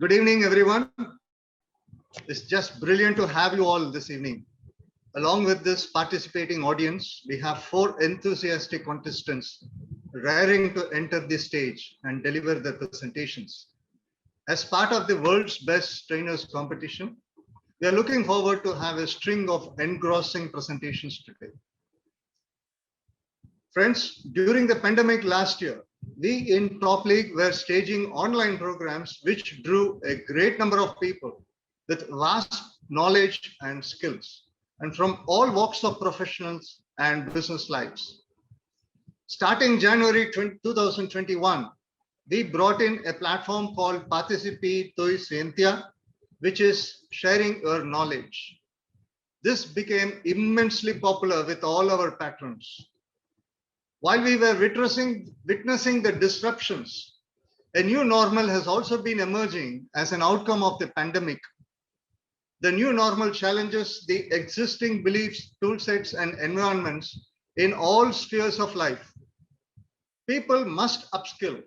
Good evening, everyone. It's just brilliant to have you all this evening. Along with this participating audience, we have 4 enthusiastic contestants raring to enter the stage and deliver their presentations. As part of the world's best trainers competition, we are looking forward to have a string of engrossing presentations today. Friends, during the pandemic last year, we in TopLeague were staging online programs which drew a great number of people with vast knowledge and skills, and from all walks of professionals and business lives. Starting January 2021, we brought in a platform called Participate Toi Scientia, which is sharing your knowledge. This became immensely popular with all our patrons. While we were witnessing the disruptions, a new normal has also been emerging as an outcome of the pandemic. The new normal challenges the existing beliefs, toolsets, and environments in all spheres of life. People must upskill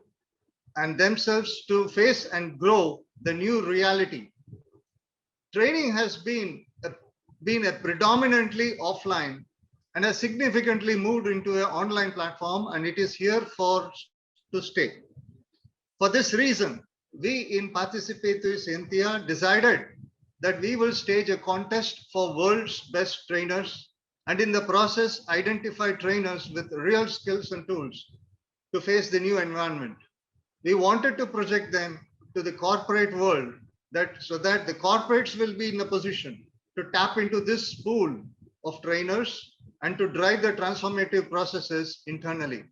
and themselves to face and grow the new reality. Training has been a predominantly offline and has significantly moved into an online platform, and it is here to stay. For this reason, we in Participate Toi Scientia decided that we will stage a contest for world's best trainers, and in the process identify trainers with real skills and tools to face the new environment. We wanted to project them to the corporate world so that the corporates will be in a position to tap into this pool of trainers and to drive the transformative processes internally.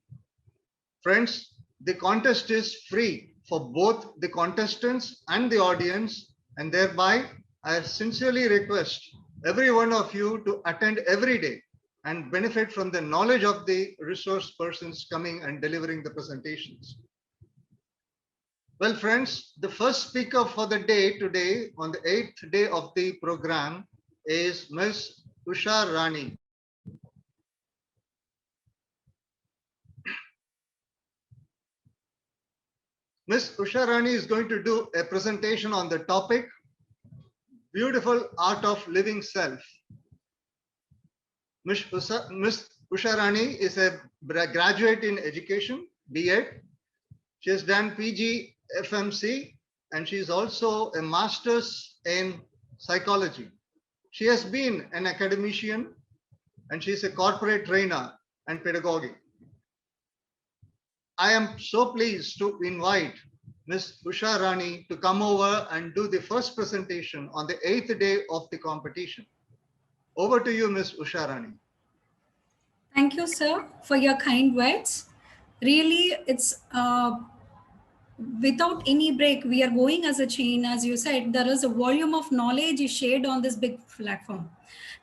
Friends, the contest is free for both the contestants and the audience, and thereby I sincerely request every one of you to attend every day and benefit from the knowledge of the resource persons coming and delivering the presentations. Well, friends, the first speaker for the day today, on the 8th day of the program, is Ms. Usha Rani. Ms. Usha Rani is going to do a presentation on the topic, Beautiful Art of Living Self. Ms. Usha Rani is a graduate in education, B.Ed. She has done PG FMC, and she is also a master's in psychology. She has been an academician, and she is a corporate trainer and pedagogue. I am so pleased to invite Ms. Usha Rani to come over and do the first presentation on the 8th day of the competition. Over to you, Ms. Usha Rani. Thank you, sir, for your kind words. Really, it's without any break, we are going as a chain. As you said, there is a volume of knowledge is shared on this big platform.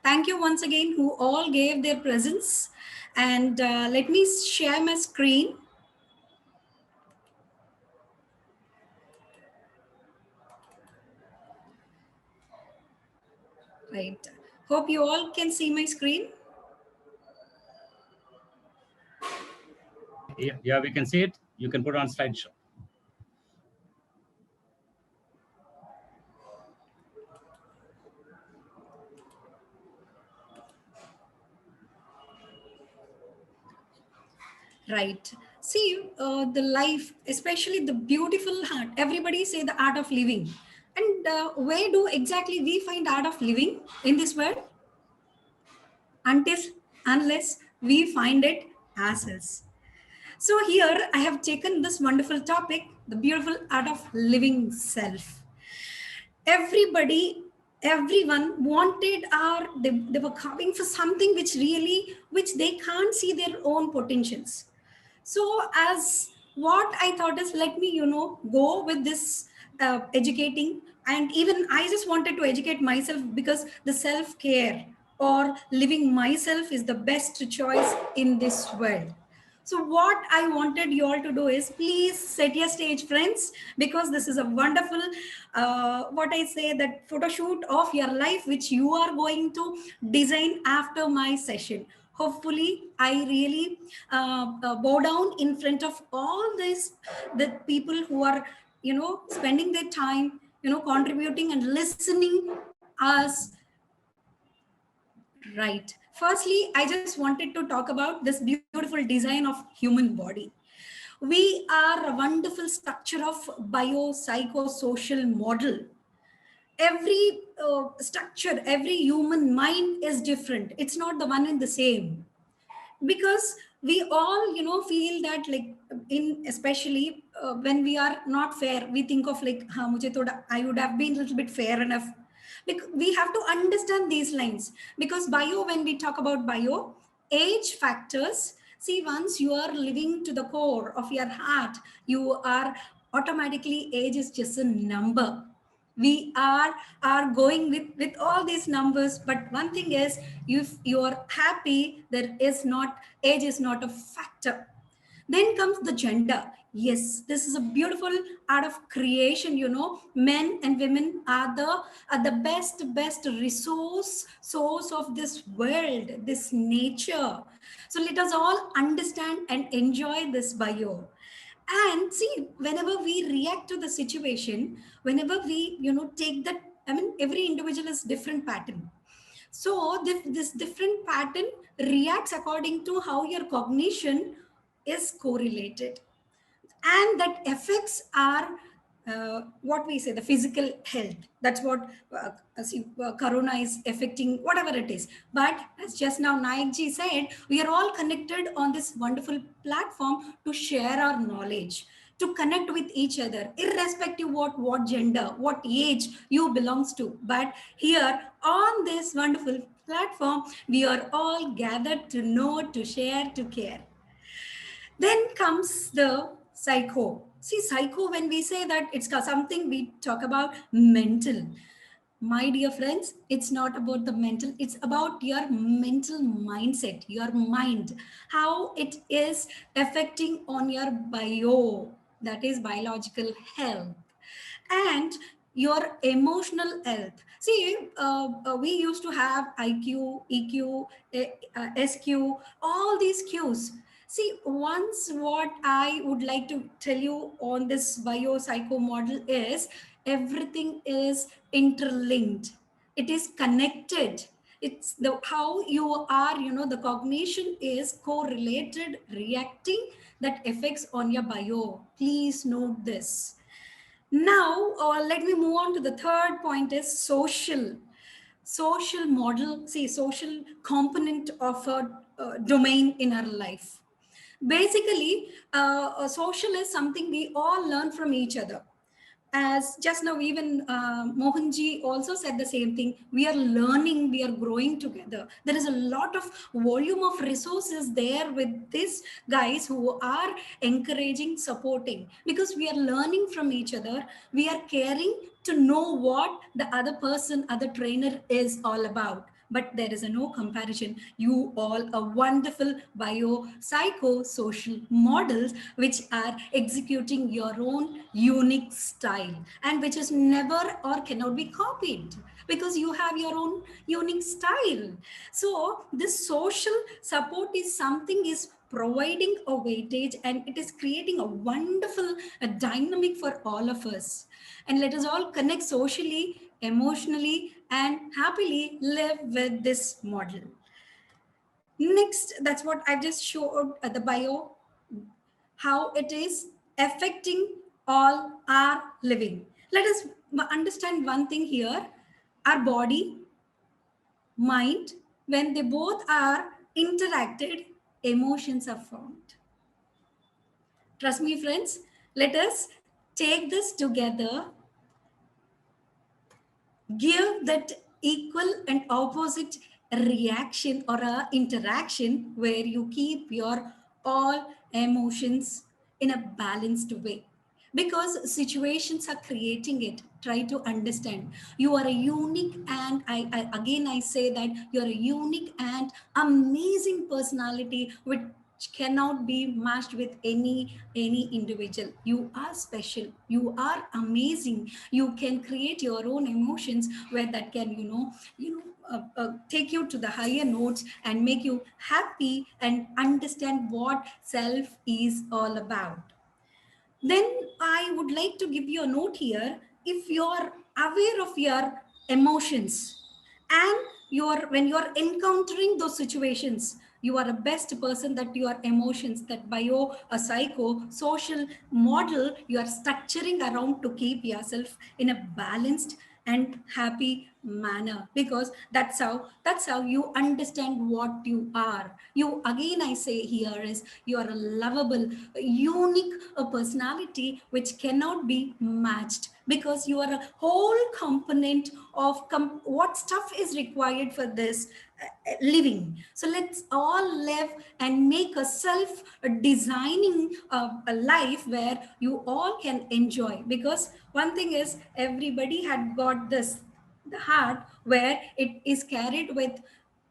Thank you once again who all gave their presence. And let me share my screen. Right. Hope you all can see my screen. Yeah, we can see it. You can put on slideshow. Right. See, the life, especially the beautiful art. Everybody say the art of living. And where do exactly we find art of living in this world? Unless we find it ourselves. So here I have taken this wonderful topic, the beautiful art of living self. Everyone wanted they were coming for something which they can't see their own potentials. So as what I thought is, let me, go with this educating. And even I just wanted to educate myself, because the self-care or living myself is the best choice in this world. So what I wanted you all to do is, please set your stage, friends, because this is a wonderful, what I say, that photo shoot of your life, which you are going to design after my session. Hopefully, I really bow down in front of all the people who are, spending their time contributing and listening us. Right. Firstly, I just wanted to talk about this beautiful design of human body. We are a wonderful structure of biopsychosocial model. Every structure, every human mind is different. It's not the one and the same, because we all feel that, like, in especially when we are not fair, we think of like, ha, mujhe thoda, I would have been a little bit fair enough. We have to understand these lines, because when we talk about age factors, see, once you are living to the core of your heart, you are automatically, age is just a number. We are going with all these numbers, but one thing is, if you are happy, there is not, age is not a factor. Then comes the gender. Yes, this is a beautiful art of creation. Men and women are the best resource source of this world, this nature. So let us all understand and enjoy this and see, whenever we react to the situation, whenever we take that, I mean, every individual is different pattern. So this different pattern reacts according to how your cognition is correlated, and that affects our what we say, the physical health. That's what corona is affecting, whatever it is. But as just now Nayak ji said, we are all connected on this wonderful platform to share our knowledge, to connect with each other, irrespective what gender, what age you belongs to. But here on this wonderful platform, we are all gathered to know, to share, to care. Then comes the psycho. See, psycho, when we say that, it's something we talk about mental. My dear friends, it's not about the mental, it's about your mental mindset, your mind, how it is affecting on your that is biological health, and your emotional health. See, we used to have IQ, EQ, SQ, all these Qs. See, once what I would like to tell you on this biopsycho model is, everything is interlinked. It is connected. It's the how you are, the cognition is correlated, reacting, that affects on your bio. Please note this. Now, let me move on to the third point, is social model. See, social component of a domain in our life. Basically, a social is something we all learn from each other. As just now, even Mohanji also said the same thing. We are learning, we are growing together. There is a lot of volume of resources there with these guys who are encouraging, supporting, because we are learning from each other. We are caring to know what the other person, other trainer is all about. But there is a no comparison. You all are wonderful biopsychosocial models which are executing your own unique style, and which is never or cannot be copied, because you have your own unique style. So this social support is something is providing a weightage, and it is creating a wonderful dynamic for all of us. And let us all connect socially, emotionally, and happily live with this model. Next, that's what I just showed at the how it is affecting all our living. Let us understand one thing here. Our body, mind, when they both are interacted, emotions are formed. Trust me, friends, let us take this together, give that equal and opposite reaction or a interaction where you keep your all emotions in a balanced way, because situations are creating it. Try to understand, you are a unique, and I say that you're a unique and amazing personality which cannot be matched with any individual. You are special, you are amazing. You can create your own emotions where that can take you to the higher notes and make you happy and understand what self is all about. Then I would like to give you a note here. if you're aware of your emotions, and when you're encountering those situations, you are a best person that your emotions, that bio a psycho social model you are structuring around to keep yourself in a balanced and happy manner, because that's how you understand what you are. You, again I say here, is you are a lovable, unique personality which cannot be matched, because you are a whole component of what stuff is required for this living. So let's all live and make a self designing a life where you all can enjoy. Because one thing is, everybody had got this, the heart where it is carried with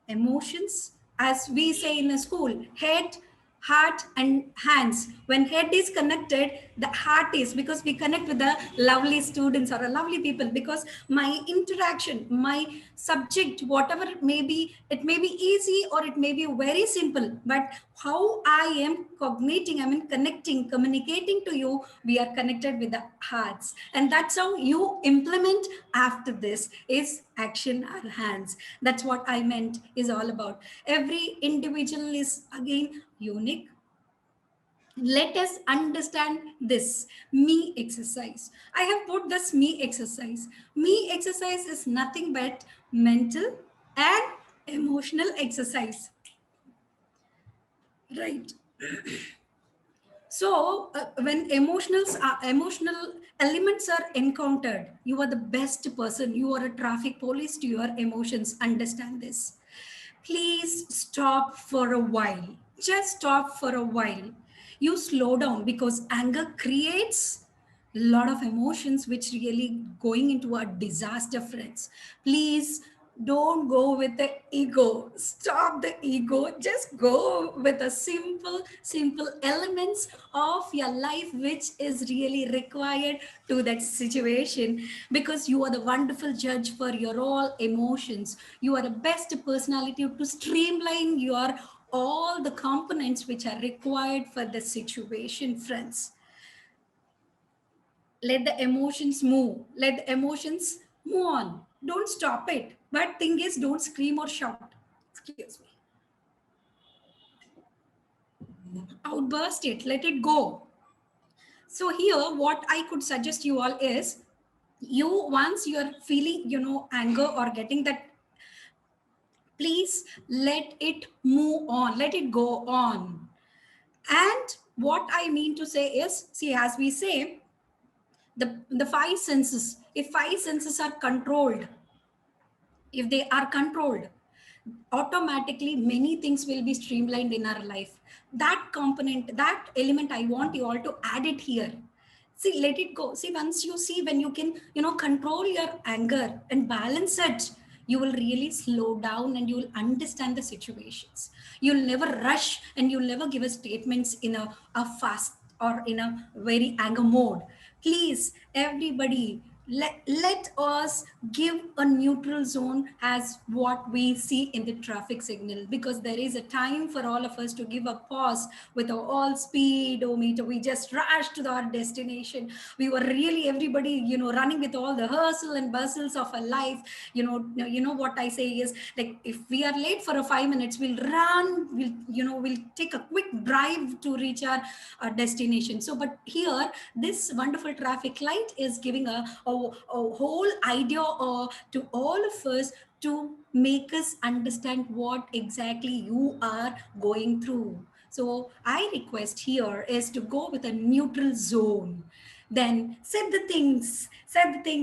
emotions, as we say in a school, head, heart and hands. When head is connected, the heart is, because we connect with the lovely students or a lovely people, because my interaction, my subject, whatever it may be easy or it may be very simple, but how I am cogniting, I mean connecting, communicating to you, we are connected with the hearts. And that's how you implement after this is action our hands. That's what I meant is all about. Every individual is again unique. Let us understand this me exercise. I have put this me exercise. Me exercise is nothing but mental and emotional exercise. Right. So when emotional elements are encountered, you are the best person. You are a traffic police to your emotions. Understand this. Please stop for a while. Just stop for a while. You slow down, because anger creates a lot of emotions which really going into a disaster, friends. Please don't go with the ego. Stop the ego. Just go with the simple elements of your life which is really required to that situation, because you are the wonderful judge for your all emotions. You are the best personality to streamline your all the components which are required for the situation, friends. Let the emotions move. Let the emotions move on. Don't stop it. But thing is, don't scream or shout. Excuse me. Outburst it. Let it go. So here, what I could suggest you all is, you once you are feeling, anger or getting that, please let it move on. Let it go on. And what I mean to say is, see, as we say, the five senses. If five senses are controlled, if they are controlled, automatically many things will be streamlined in our life. That component, that element, I want you all to add it here. See, let it go. See, once you see, when you can control your anger and balance it, you will really slow down and you will understand the situations. You'll never rush and you'll never give a statements in a fast or in a very anger mode. Please, everybody, let us give a neutral zone as what we see in the traffic signal, because there is a time for all of us to give a pause with our all speedometer. We just rushed to our destination. We were really, everybody, running with all the hustle and bustles of a life. What I say is, like, if we are late for a 5 minutes, we'll run, we'll take a quick drive to reach our destination. So, but here, this wonderful traffic light is giving a whole idea to all of us, to make us understand what exactly you are going through. So I request here is to go with a neutral zone. Then set the things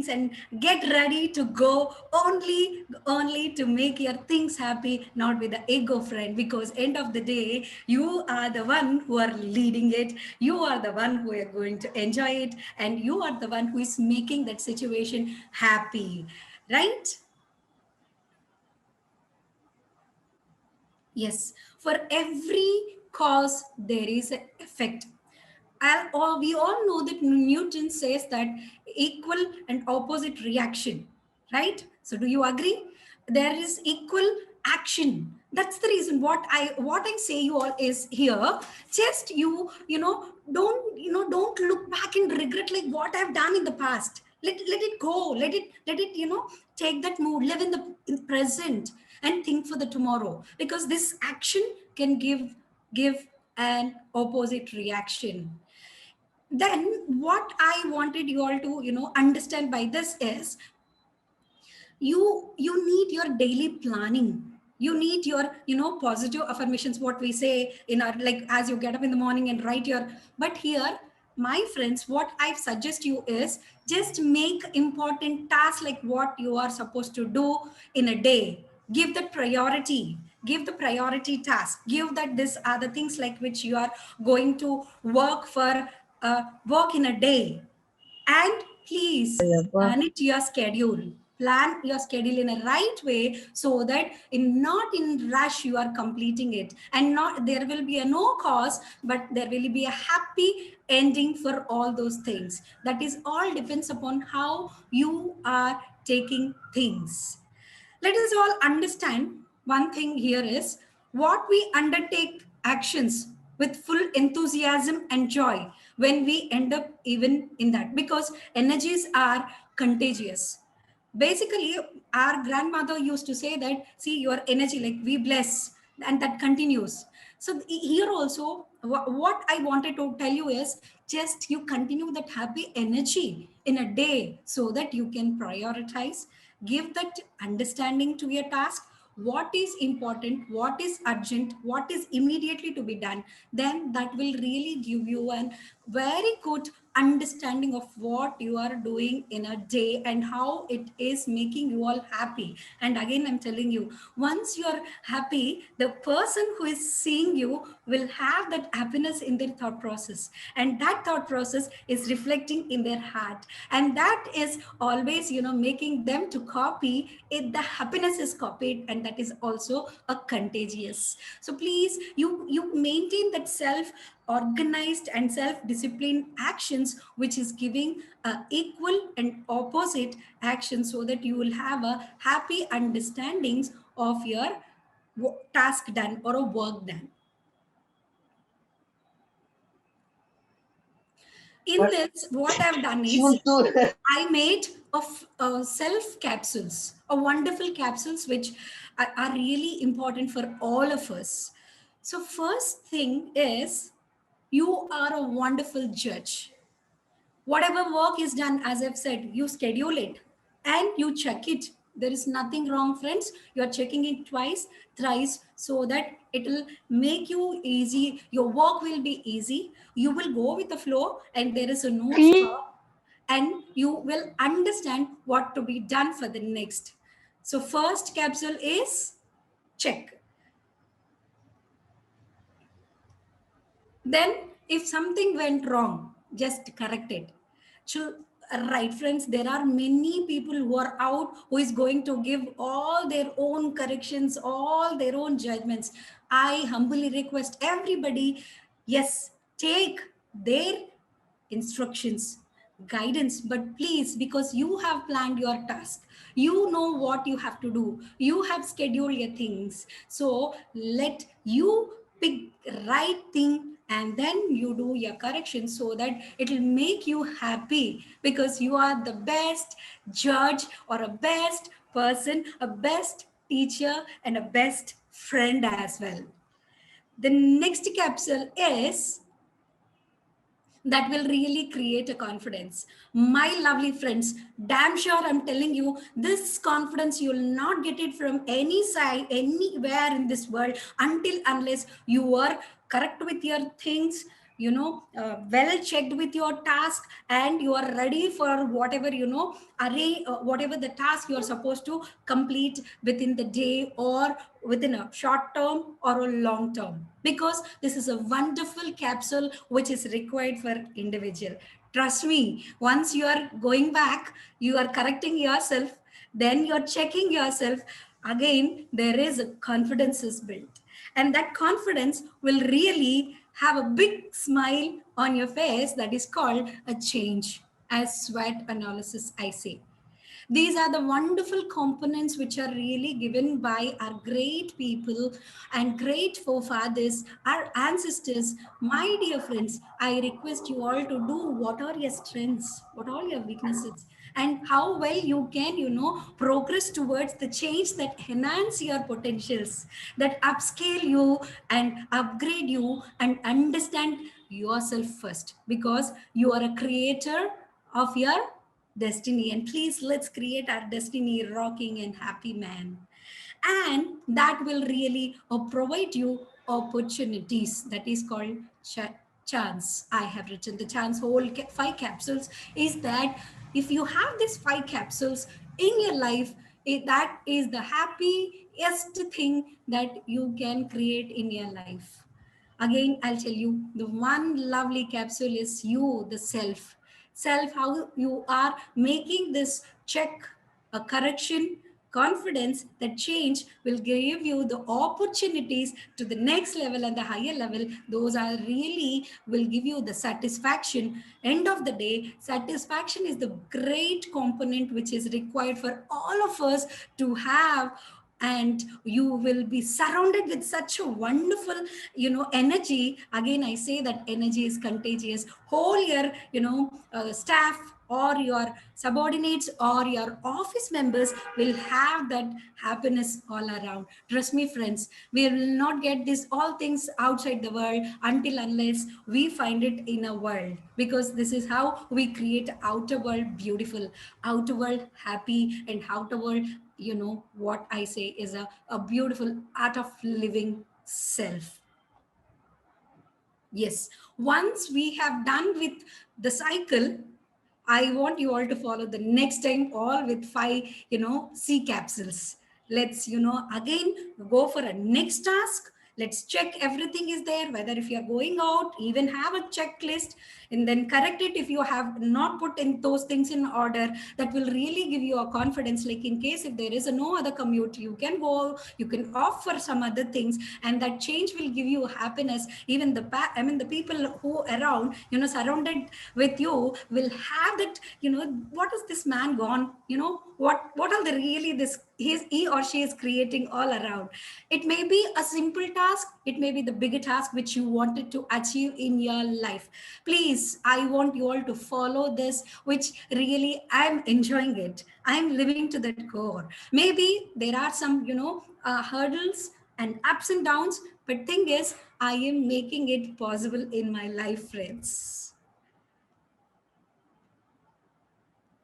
and get ready to go, only to make your things happy, not with the ego, friend, because end of the day, you are the one who are leading it. You are the one who are going to enjoy it, and you are the one who is making that situation happy, right? Yes, for every cause there is an effect. We all know that Newton says that equal and opposite reaction, right? So do you agree? There is equal action. That's the reason what I say you all is here. Just don't look back and regret like what I've done in the past. Let it go. Let it, take that mood, live in the present and think for the tomorrow, because this action can give an opposite reaction. Then what I wanted you all to, understand by this is, you need your daily planning. You need your, positive affirmations, what we say in our, like, as you get up in the morning and write your. But here, my friends, what I suggest you is, just make important tasks, like what you are supposed to do in a day. Give the priority, give the priority task, give that these are the things like which you are going to work for, work in a day. And please plan it your schedule. Plan your schedule in a right way, so that in not in rush you are completing it, and not there will be a no cause, but there will be a happy ending for all those things. That is all depends upon how you are taking things. Let us all understand one thing here is, what we undertake actions with full enthusiasm and joy, when we end up even in that, because energies are contagious. Basically, our grandmother used to say that, see, your energy, like we bless, and that continues. So here also, what I wanted to tell you is, just you continue that happy energy in a day, so that you can prioritize, give that understanding to your task, what is important, what is urgent, what is immediately to be done. Then that will really give you an very good understanding of what you are doing in a day, and how it is making you all happy. And again, I'm telling you, once you're happy, the person who is seeing you will have that happiness in their thought process, and that thought process is reflecting in their heart, and that is always, making them to copy it. The happiness is copied, and that is also a contagious. So please, you maintain that self organized and self-disciplined actions, which is giving equal and opposite action, so that you will have a happy understandings of your task done or a work done. In this, what I've done is, I made of self capsules, a wonderful capsules which are really important for all of us. So first thing is, you are a wonderful judge. Whatever work is done, as I've said, you schedule it and you check it. There is nothing wrong, friends. You're checking it twice, thrice, so that it will make you easy. Your work will be easy. You will go with the flow, and there is a no stop, and you will understand what to be done for the next. So first capsule is check. Then if something went wrong, just correct it. So, right, friends, there are many people who are out, who is going to give all their own corrections, all their own judgments. I humbly request everybody, yes, take their instructions, guidance, but please, because you have planned your task, you know what you have to do, you have scheduled your things, so let you pick right thing, and then you do your correction, so that it will make you happy, because you are the best judge, or a best person, a best teacher, and a best friend as well. The next capsule is, that will really create a confidence. My lovely friends, damn sure I'm telling you, this confidence, you will not get it from any side, anywhere in this world, until unless you are correct with your things, well checked with your task, and you are ready for whatever, array, whatever the task you are supposed to complete within the day, or within a short term or a long term, because this is a wonderful capsule which is required for individual. Trust me, once you are going back, you are correcting yourself, then you're checking yourself again, there is a confidence is built, and that confidence will really have a big smile on your face, that is called a change, as SWOT analysis I say. These are the wonderful components which are really given by our great people and great forefathers, our ancestors. My dear friends, I request you all to do what are your strengths, what are your weaknesses, and how well you can, progress towards the change that enhance your potentials, that upscale you and upgrade you and understand yourself first, because you are a creator of your destiny. And please, let's create our destiny rocking and happy, man. And that will really provide you opportunities. That is called chance. I have written the chance whole 5 capsules. Is that if you have these 5 capsules in your life, that is the happiest thing that you can create in your life. Again, I'll tell you, the one lovely capsule is you, the self, how you are making this check, a correction, confidence, that change will give you the opportunities to the next level and the higher level. Those are really will give you the satisfaction. End of the day, satisfaction is the great component which is required for all of us to have. And you will be surrounded with such a wonderful, energy. Again, I say that energy is contagious. Whole your, staff or your subordinates or your office members will have that happiness all around. Trust me, friends, we will not get this all things outside the world until unless we find it in a world, because this is how we create outer world beautiful, outer world happy, and outer world, what I say is a beautiful art of living self. Yes, once we have done with the cycle, I want you all to follow the next time all with 5, C capsules. Let's, again go for a next task. Let's check everything is there, whether if you're going out, even have a checklist, and then correct it if you have not put in those things in order. That will really give you a confidence. Like in case if there is a no other commute, you can go, you can opt for some other things, and that change will give you happiness. Even the people who around, surrounded with you will have that, what is this man gone, what are the really this he or she is creating all around. It may be a simple task, it may be the bigger task which you wanted to achieve in your life. Please, I want you all to follow this, which really I'm enjoying it, I'm living to that core. Maybe there are some, hurdles and ups and downs, but thing is, I am making it possible in my life, friends.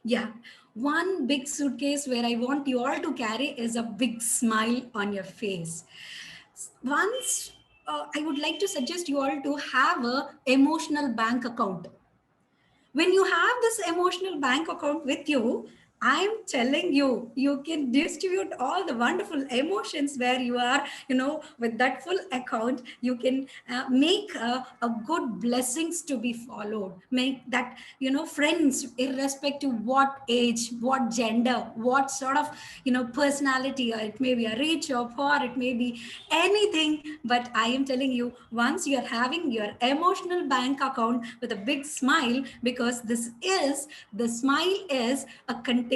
Yeah, one big suitcase where I want you all to carry is a big smile on your face. Once, I would like to suggest you all to have a emotional bank account. When you have this emotional bank account with you, I'm telling you, you can distribute all the wonderful emotions where you are, with that full account, you can make a good blessings to be followed. Make that, friends, irrespective what age, what gender, what sort of, personality, or it may be a rich or poor, it may be anything. But I am telling you, once you're having your emotional bank account with a big smile, because the smile is a contagious,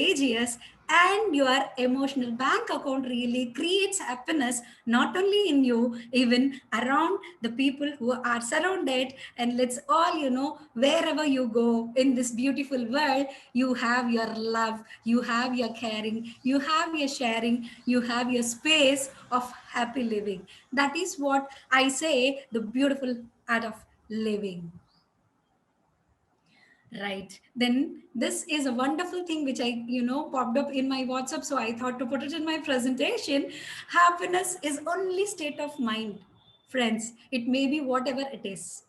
and your emotional bank account really creates happiness, not only in you, even around the people who are surrounded. And let's all, wherever you go in this beautiful world, you have your love, you have your caring, you have your sharing, you have your space of happy living. That is what I say, the beautiful art of living. Right. Then this is a wonderful thing which I, popped up in my WhatsApp. So I thought to put it in my presentation. Happiness is only state of mind, friends. It may be whatever it is.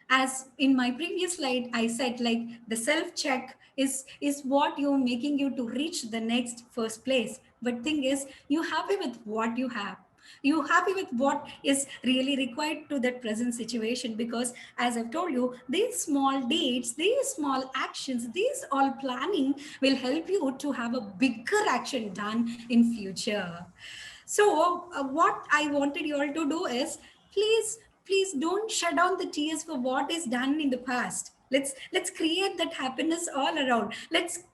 As in my previous slide, I said, like, the self-check is what you're making you to reach the next first place. But thing is, you happy with what you have, you happy with what is really required to that present situation. Because as I've told you, these small deeds, these small actions, these all planning will help you to have a bigger action done in future. So what I wanted you all to do is, please don't shut down the tears for what is done in the past. Let's create that happiness all around. Let's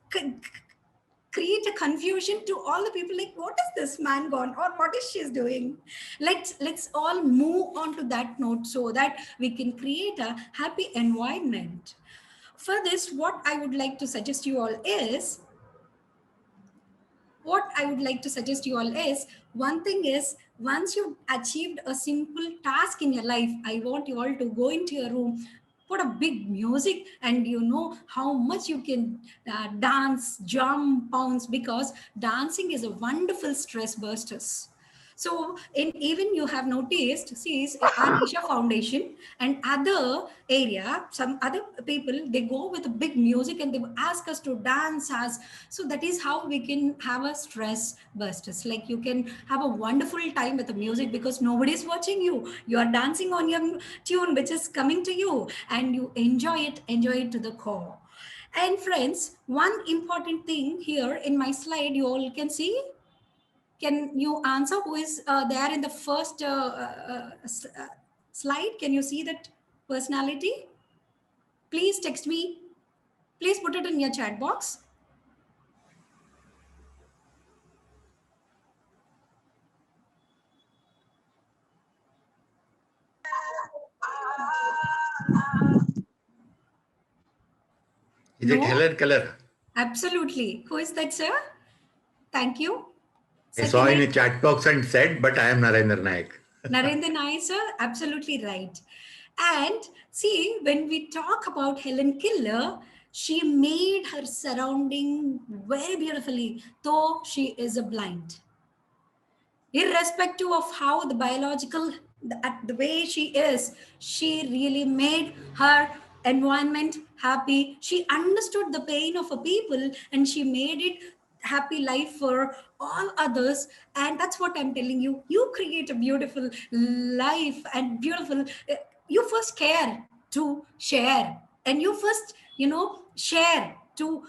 create a confusion to all the people, like, what is this man gone, or what is she doing. Let's all move on to that note, so that we can create a happy environment. For this, what I would like to suggest you all is, one thing is, once you've achieved a simple task in your life, I want you all to go into your room, put a big music, and you know how much you can dance, jump, bounce, because dancing is a wonderful stress busters. So even you have noticed, see, our Isha Foundation and other area, some other people, they go with a big music and they ask us to dance as, so that is how we can have a stress busters. Like you can have a wonderful time with the music because nobody is watching you. You are dancing on your tune, which is coming to you, and you enjoy it to the core. And friends, one important thing here in my slide, you all can see. Can you answer who is there in the first slide? Can you see that personality? Please text me. Please put it in your chat box. Is it Helen Keller? Absolutely. Who is that, sir? Thank you. I saw in a chat box and said, but I am Narendra Naik. Narendra Naik, sir, absolutely right. And see, when we talk about Helen Keller, she made her surrounding very beautifully, though she is a blind. Irrespective of how the biological, the way she is, she really made her environment happy. She understood the pain of a people and she made it happy life for all others. And that's what I'm telling you, you create a beautiful life and beautiful, you first care to share, and you first, share to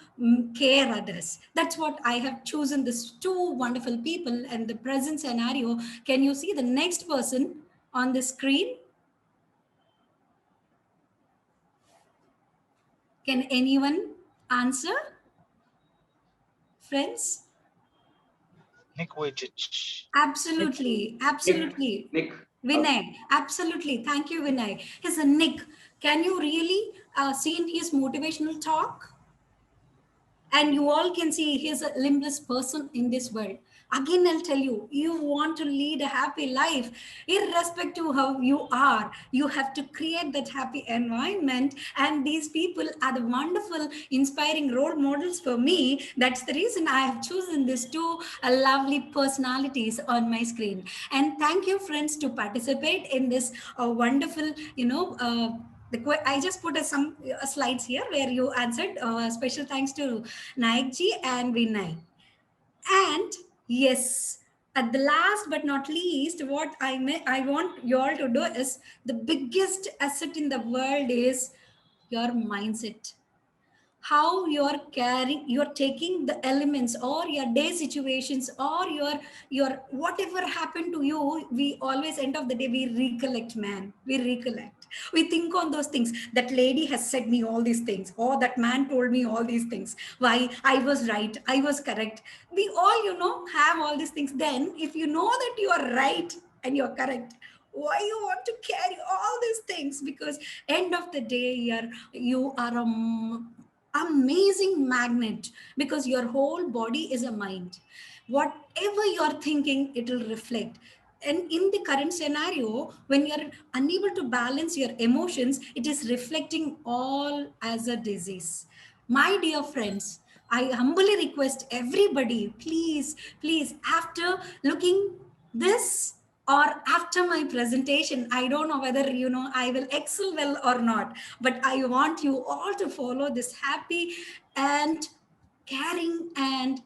care others. That's what I have chosen, this two wonderful people and the present scenario. Can you see the next person on the screen? Can anyone answer, friends? Nick Vujicic. Absolutely, absolutely. Nick. Vinay, absolutely. Thank you, Vinay. He's a Nick. Can you really see in his motivational talk? And you all can see he's a limbless person in this world. Again, I'll tell you, you want to lead a happy life, irrespective of how you are, you have to create that happy environment. And these people are the wonderful, inspiring role models for me. That's the reason I have chosen these two lovely personalities on my screen. And thank you, friends, to participate in this wonderful, I just put some slides here where you answered. Special thanks to Naik ji and Vinay. And yes, at the last but not least, what I want you all to do is, the biggest asset in the world is your mindset. How you're taking the elements or your day situations or your whatever happened to you. We always, end of the day, we recollect, man. We recollect, we think on those things. That lady has said me all these things, or that man told me all these things, why I was right, I was correct. We all, have all these things. Then if you know that you are right and you're correct, why you want to carry all these things? Because end of the day, you are a amazing magnet, because your whole body is a mind. Whatever you're thinking, it will reflect. And in the current scenario, when you're unable to balance your emotions, it is reflecting all as a disease. My dear friends, I humbly request everybody, please, after looking this or after my presentation, I don't know whether I will excel well or not, but I want you all to follow this happy and caring and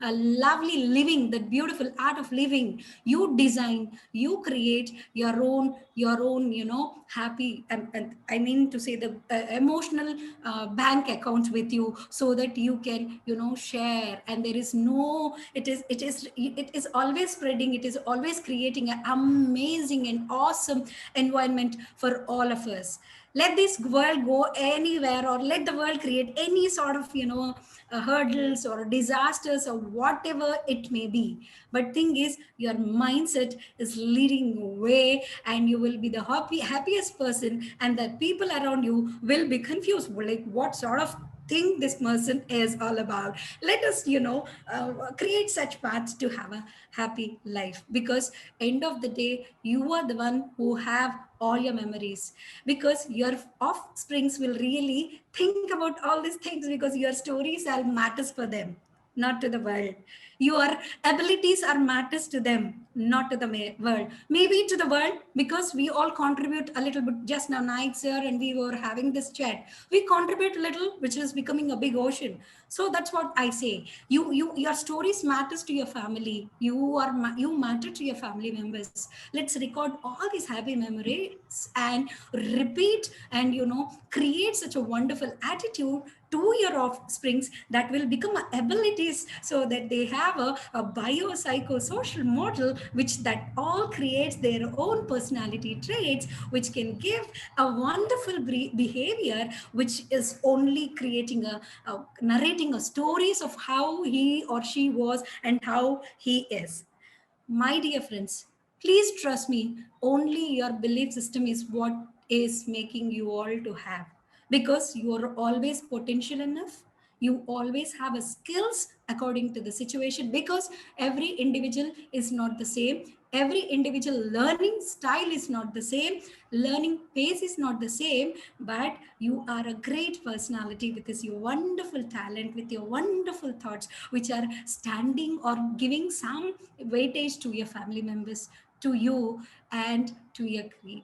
a lovely living, the beautiful art of living. You design, you create your own happy, and I mean to say the emotional bank account with you, so that you can share. And there is no, it is always spreading, it is always creating an amazing and awesome environment for all of us. Let this world go anywhere, or let the world create any sort of hurdles or disasters or whatever it may be. But thing is, your mindset is leading way, and you will be the happiest person, and the people around you will be confused, like what sort of thing this person is all about. Let us create such paths to have a happy life, because end of the day you are the one who have all your memories, because your offsprings will really think about all these things, because your stories are matters for them, not to the world. Your abilities are matters to them, not to the world. Maybe to the world, because we all contribute a little bit. Just now night, sir, and we were having this chat. We contribute a little, which is becoming a big ocean. So that's what I say. Your stories matters to your family. You matter to your family members. Let's record all these happy memories and repeat, and create such a wonderful attitude to your offsprings that will become abilities, so that they have a biopsychosocial model, which that all creates their own personality traits, which can give a wonderful behavior, which is only creating narrating a stories of how he or she was and how he is. My dear friends, please trust me, only your belief system is what is making you all to have. Because you are always potential enough. You always have a skills according to the situation, because every individual is not the same. Every individual learning style is not the same. Learning pace is not the same, but you are a great personality with your wonderful talent, with your wonderful thoughts, which are standing or giving some weightage to your family members, to you, and to your creed.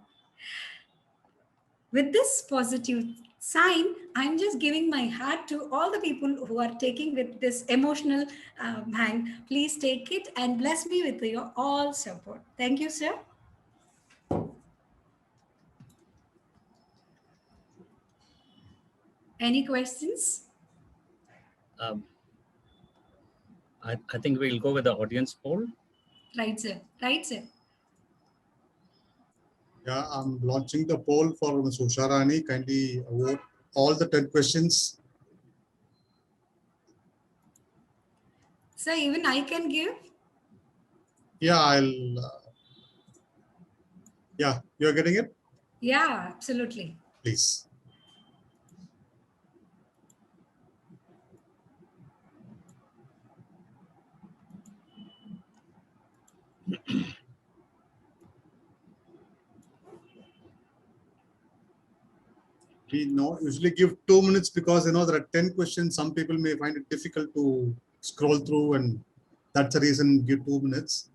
With this positive sign, I'm just giving my heart to all the people who are taking with this emotional hang. Please take it and bless me with your all support. Thank you, sir. Any questions? I think we'll go with the audience poll. Right, sir. Right, sir. Yeah, I'm launching the poll for Ms. Usharani. Kindly vote all the 10 questions. Sir, even I can give? Yeah, yeah, you're getting it? Yeah, absolutely. Please. We usually give 2 minutes, because there are 10 questions. Some people may find it difficult to scroll through, and that's the reason we give 2 minutes.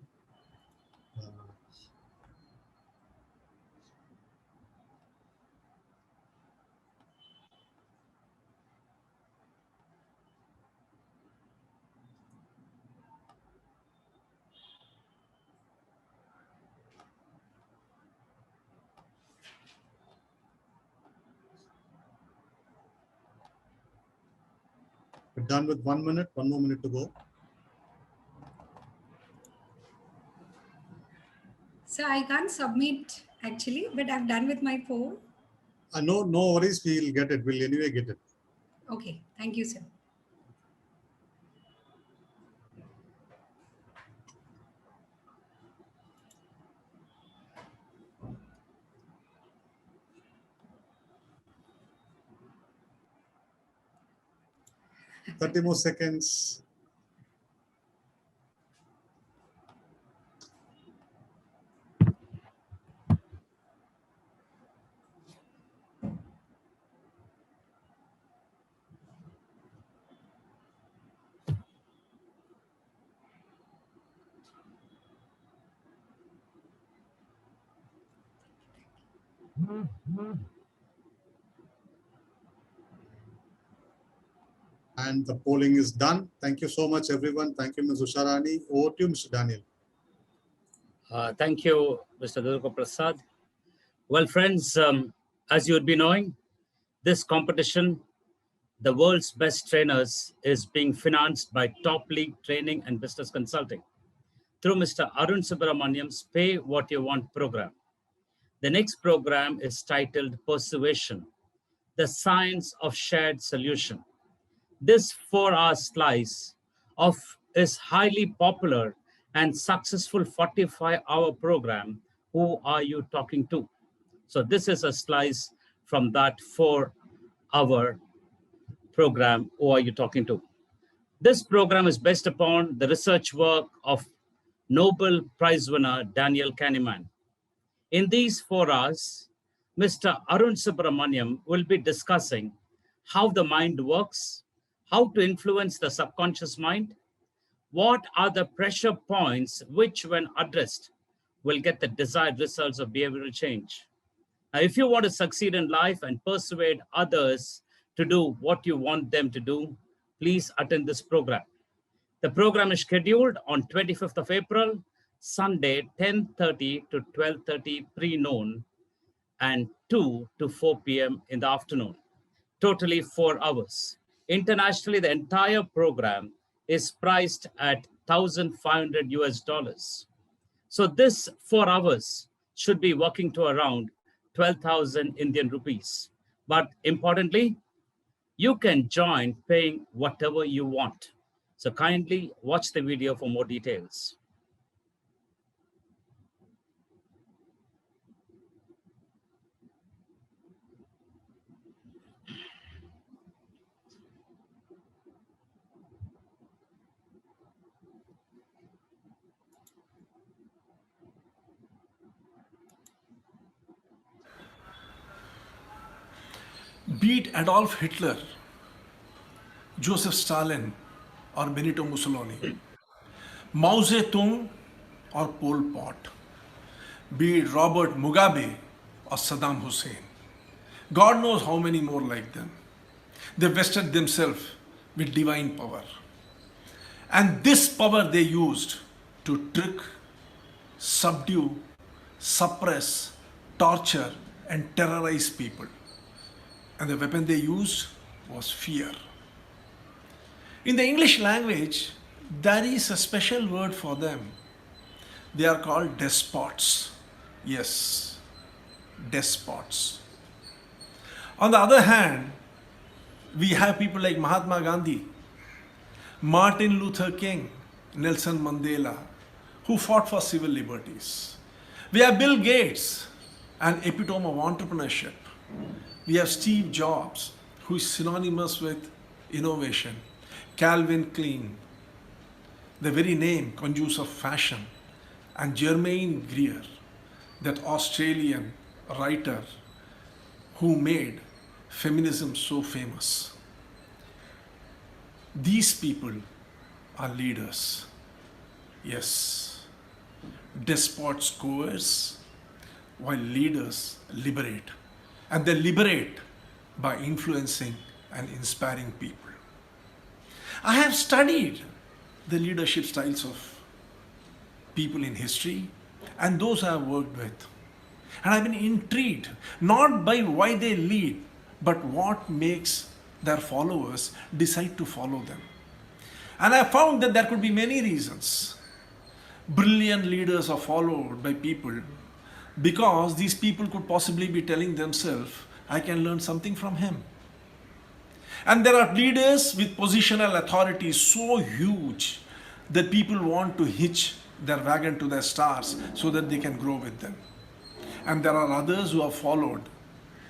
We're done with 1 minute, 1 more minute to go. So I can't submit actually, but I've done with my poll. No worries, we'll get it. We'll anyway get it. Okay, thank you, sir. – 30 more seconds. And the polling is done. Thank you so much, everyone. Thank you, Ms. Usharani. Over to you, Mr. Daniel. Thank you, Mr. Durga Prasad. Well, friends, as you would be knowing, this competition, the world's best trainers, is being financed by TopLeague Training and Business Consulting through Mr. Arun Subramaniam's Pay What You Want program. The next program is titled Persuasion, the Science of Shared Solution. This 4-hour slice is highly popular and successful 45-hour program, Who Are You Talking To? So this is a slice from that 4-hour program, Who Are You Talking To? This program is based upon the research work of Nobel Prize winner Daniel Kahneman. In these 4 hours, Mr. Arun Subramaniam will be discussing how the mind works, how to influence the subconscious mind, what are the pressure points which, when addressed, will get the desired results of behavioral change. Now, if you want to succeed in life and persuade others to do what you want them to do, please attend this program. The program is scheduled on 25th of April, Sunday, 10:30 to 12:30 pre-noon and 2 to 4 p.m. in the afternoon. Totally 4 hours. Internationally, the entire program is priced at $1,500. So this 4 hours should be working to around 12,000 Indian rupees. But importantly, you can join paying whatever you want. So kindly watch the video for more details. Beat Adolf Hitler, Joseph Stalin, or Benito Mussolini, Mao Zedong or Pol Pot, be it Robert Mugabe or Saddam Hussein. God knows how many more like them. They vested themselves with divine power. And this power they used to trick, subdue, suppress, torture, and terrorize people. And the weapon they used was fear. In the English language, there is a special word for them. They are called despots. Yes, despots. On the other hand, we have people like Mahatma Gandhi, Martin Luther King, Nelson Mandela, who fought for civil liberties. We have Bill Gates, an epitome of entrepreneurship. We have Steve Jobs, who is synonymous with innovation. Calvin Klein, the very name conjures of fashion. And Germaine Greer, that Australian writer who made feminism so famous. These people are leaders. Yes, despots coerce while leaders liberate. And they liberate by influencing and inspiring people. I have studied the leadership styles of people in history and those I have worked with. And I've been intrigued, not by why they lead, but what makes their followers decide to follow them. And I found that there could be many reasons. Brilliant leaders are followed by people because these people could possibly be telling themselves, I can learn something from him. And there are leaders with positional authority so huge that people want to hitch their wagon to their stars so that they can grow with them. And there are others who are followed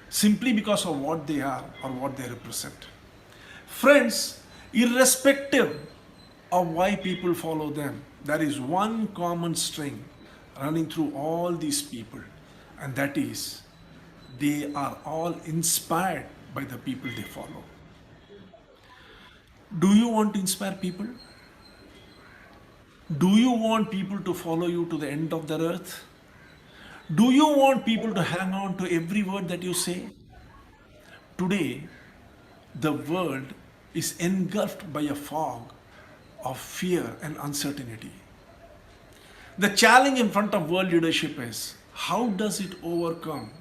simply because of what they are or what they represent. Friends, irrespective of why people follow them, there is one common string running through all these people, and that is they are all inspired by the people they follow. Do you want to inspire people? Do you want people to follow you to the end of the earth? Do you want people to hang on to every word that you say? Today, the world is engulfed by a fog of fear and uncertainty. The challenge in front of world leadership is, how does it overcome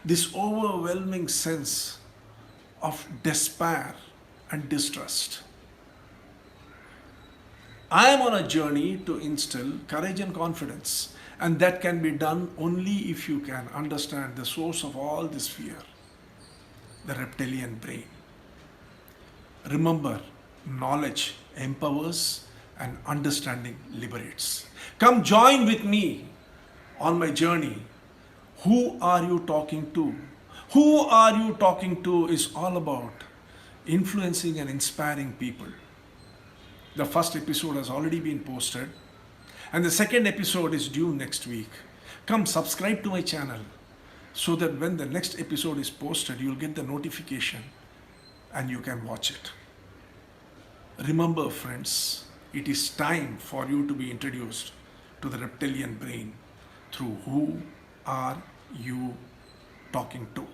this overwhelming sense of despair and distrust? I am on a journey to instill courage and confidence, and that can be done only if you can understand the source of all this fear, the reptilian brain. Remember, knowledge empowers and understanding liberates. Come join with me on my journey. Who are you talking to? Who are you talking to is all about influencing and inspiring people. The first episode has already been posted, and the second episode is due next week. Come subscribe to my channel so that when the next episode is posted, you'll get the notification and you can watch it. Remember, friends, it is time for you to be introduced to the reptilian brain through who are you talking to.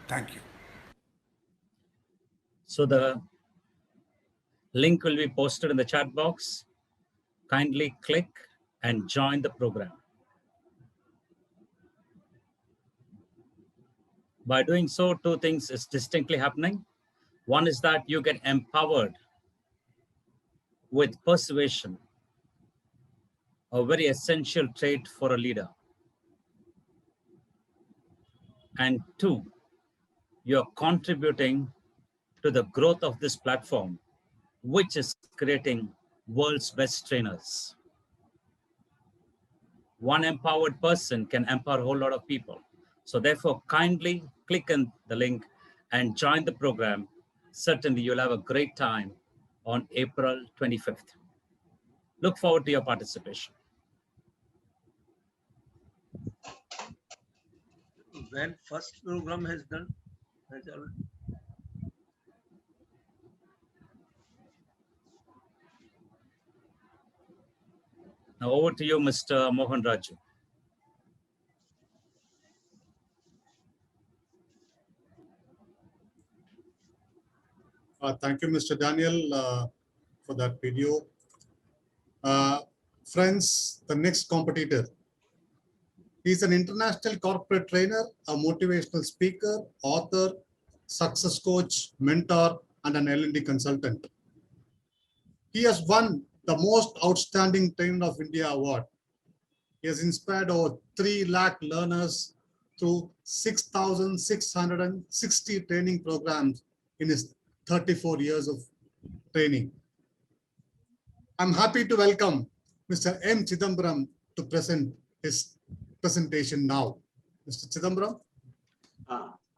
Thank you. So the link will be posted in the chat box. Kindly click and join the program. By doing so, two things is distinctly happening. One is that you get empowered with persuasion, a very essential trait for a leader. And two, you're contributing to the growth of this platform, which is creating world's best trainers. One empowered person can empower a whole lot of people. So therefore, kindly click on the link and join the program. Certainly, you'll have a great time on April 25th. Look forward to your participation. When first program has done, Now over to you, Mr. Mohan Raju. Thank you, Mr. Daniel, for that video. Friends, the next competitor. He's an international corporate trainer, a motivational speaker, author, success coach, mentor, and an L&D consultant. He has won the Most Outstanding Trainer of India award. He has inspired over 3 lakh learners through 6,660 training programs in his 34 years of training. I'm happy to welcome Mr. M. Chidambaram to present his presentation now. Mr. Chidambaram?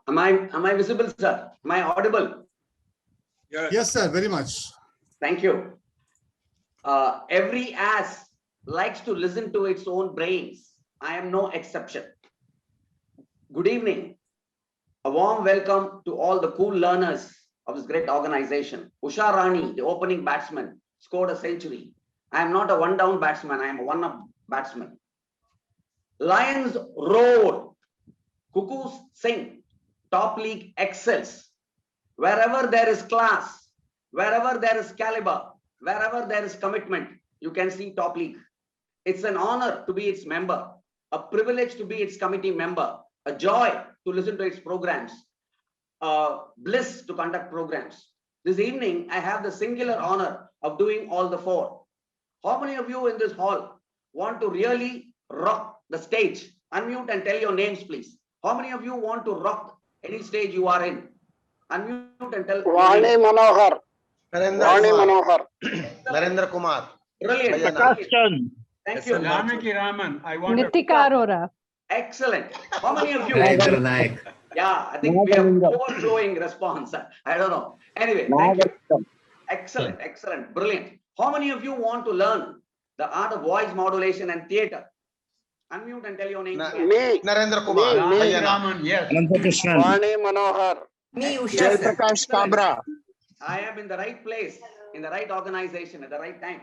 Am I visible, sir? Am I audible? Yes, sir, very much. Thank you. Every ass likes to listen to its own brains. I am no exception. Good evening. A warm welcome to all the cool learners of this great organization. Usha Rani, the opening batsman, scored a century. I am not a one-down batsman. I am a one-up batsman. Lions roar. Cuckoos sing. Top League excels. Wherever there is class, wherever there is caliber, wherever there is commitment, you can see Top League. It's an honor to be its member, a privilege to be its committee member, a joy to listen to its programs, a bliss to conduct programs. This evening, I have the singular honor of doing all the 4. How many of you in this hall want to really rock the stage? Unmute and tell your names, please. How many of you want to rock any stage you are in? Unmute and tell. Vani Manohar. Narendra Kumar. Brilliant. Thank you. Janaki Raman. I want Nitika Arora. Excellent. How many of you? Mahendra Naik. Yeah, I think we have overflowing response. I don't know. Anyway, thank you. Excellent, excellent, brilliant. How many of you want to learn the art of voice modulation and theater? Unmute and tell your name. Me. Narendra Kumar. Janaki Raman. Yes. Vani Manohar. Me, Jai Prakash Kabra. I am in the right place, in the right organization, at the right time.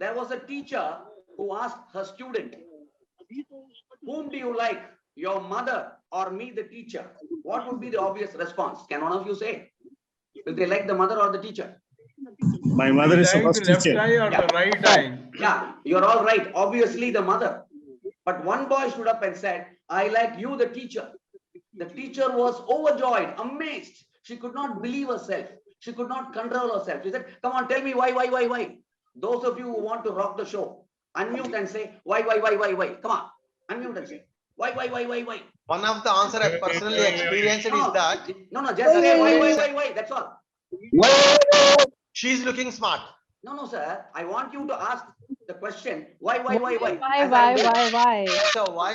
There was a teacher who asked her student, whom do you like, your mother or me, the teacher? What would be the obvious response? Can one of you say? Will they like the mother or the teacher? My mother is the first teacher. Left eye or the right eye? Yeah, you're all right. Obviously the mother. But one boy stood up and said, I like you, the teacher. The teacher was overjoyed, amazed. She could not believe herself. She could not control herself. She said, come on, tell me why? Those of you who want to rock the show, unmute and say, why? Come on, unmute and say, why? One of the answer I personally experienced is that. No, just say why, that's all. She's looking smart. No, sir. I want you to ask the question, why? Why? So why?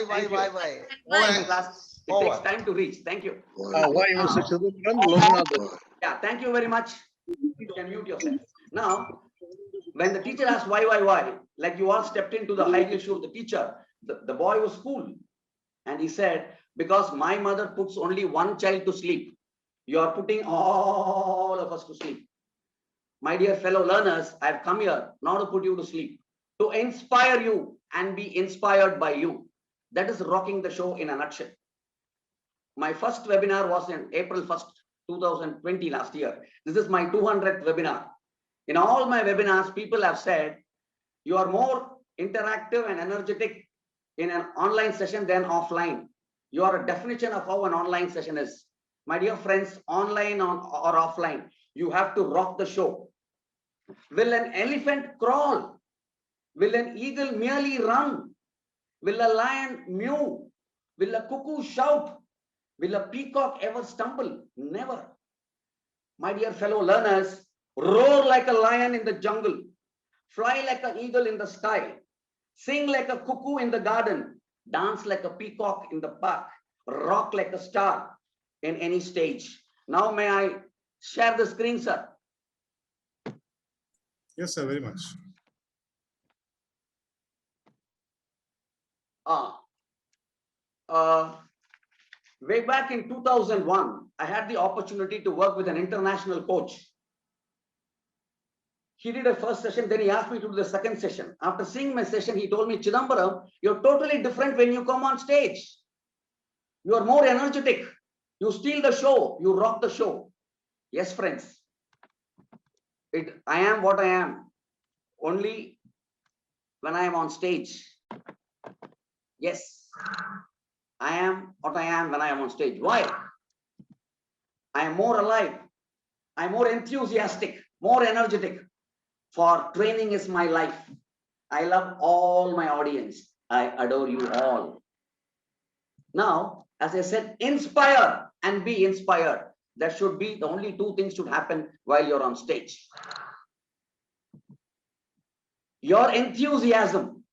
It takes time to reach. Thank you. Why, Mr. Chidambaram? Yeah, thank you very much. You can mute yourself. Now, when the teacher asked why, like you all stepped into the high heel shoe of the teacher, the boy was cool. And he said, because my mother puts only one child to sleep, you are putting all of us to sleep. My dear fellow learners, I have come here not to put you to sleep, to inspire you and be inspired by you. That is rocking the show in a nutshell. My first webinar was in April 1st, 2020 last year. This is my 200th webinar. In all my webinars, people have said, you are more interactive and energetic in an online session than offline. You are a definition of how an online session is. My dear friends, online or offline, you have to rock the show. Will an elephant crawl? Will an eagle merely run? Will a lion mew? Will a cuckoo shout? Will a peacock ever stumble? Never. My dear fellow learners, roar like a lion in the jungle, fly like an eagle in the sky, sing like a cuckoo in the garden, dance like a peacock in the park, rock like a star in any stage. Now may I share the screen, sir? Yes, sir, very much. Way back in 2001, I had the opportunity to work with an international coach. He did a first session, then he asked me to do the second session. After seeing my session, he told me, Chidambaram, you're totally different when you come on stage. You are more energetic. You steal the show. You rock the show. Yes, friends. I am what I am only when I am on stage. Yes, I am what I am when I am on stage. Why? I am more alive. I'm more enthusiastic, more energetic. For training is my life. I love all my audience. I adore you all. Now, as I said, inspire and be inspired. That should be the only two things should happen while you're on stage. Your enthusiasm,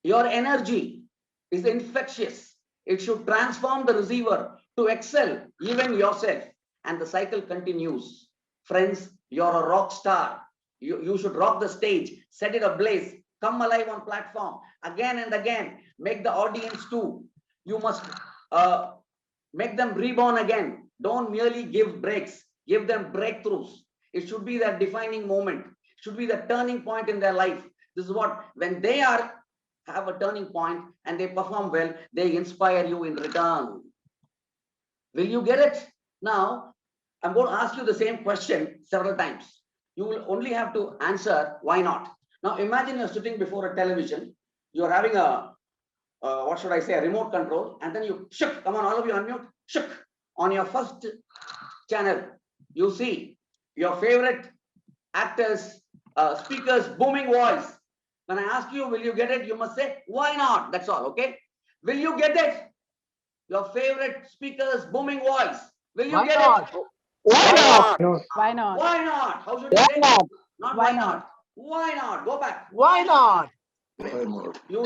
your energy is infectious. It should transform the receiver to excel, even yourself. And the cycle continues. Friends, you're a rock star. You should rock the stage, set it ablaze, come alive on platform again and again. Make the audience too. You must make them reborn again. Don't merely give breaks, give them breakthroughs. It should be that defining moment. It should be the turning point in their life. This is what, when they have a turning point and they perform well, they inspire you in return. Will you get it? Now, I'm going to ask you the same question several times. You will only have to answer, why not? Now, imagine you're sitting before a television. You're having a, what should I say, a remote control. And then you shook, come on, all of you unmute, shook. On your first channel, you see your favorite actors, speakers, booming voice. When I ask you, will you get it? You must say, why not? That's all, okay? Will you get it? Your favorite speakers, booming voice. Will you get it? Why not? Why not? How should you say? Not why not? Why not? Go back. Why not? You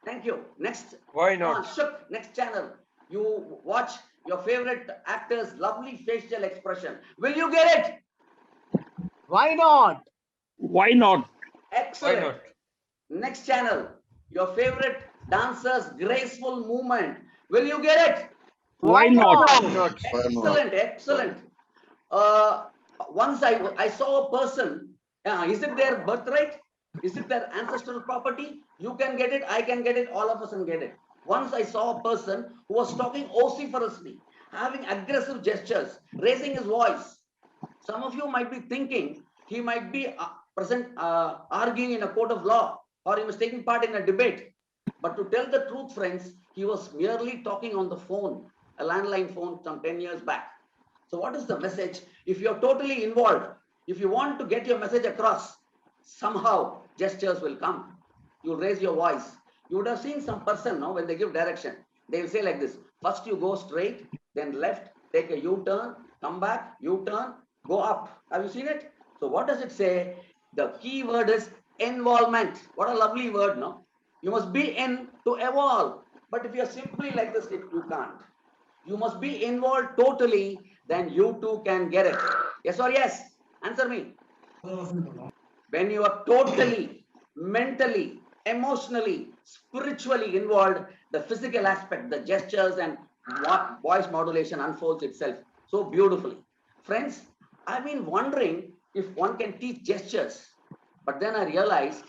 thank you. Next. Why not? Shook. Next channel. You watch your favorite actor's lovely facial expression. Will you get it? Why not? Why not? Excellent. Why not? Next channel. Your favorite dancer's graceful movement. Will you get it? Why not? Excellent, excellent. Once I saw a person, is it their birthright? Is it their ancestral property? You can get it, I can get it, all of us can get it. Once I saw a person who was talking vociferously, having aggressive gestures, raising his voice. Some of you might be thinking he might be arguing in a court of law, or he was taking part in a debate. But to tell the truth, friends, he was merely talking on the phone, a landline phone some 10 years back. So what is the message? If you're totally involved, if you want to get your message across, somehow gestures will come. You raise your voice. You would have seen some person, no, when they give direction, they will say like this. First you go straight, then left, take a U-turn, come back, U-turn, go up. Have you seen it? So what does it say? The key word is involvement. What a lovely word, no? You must be in to evolve. But if you're simply like this, you can't. You must be involved totally, then you too can get it. Yes or yes? Answer me. When you are totally, mentally, emotionally, spiritually involved, the physical aspect, the gestures and voice modulation unfolds itself so beautifully. Friends, I've been wondering if one can teach gestures, but then I realized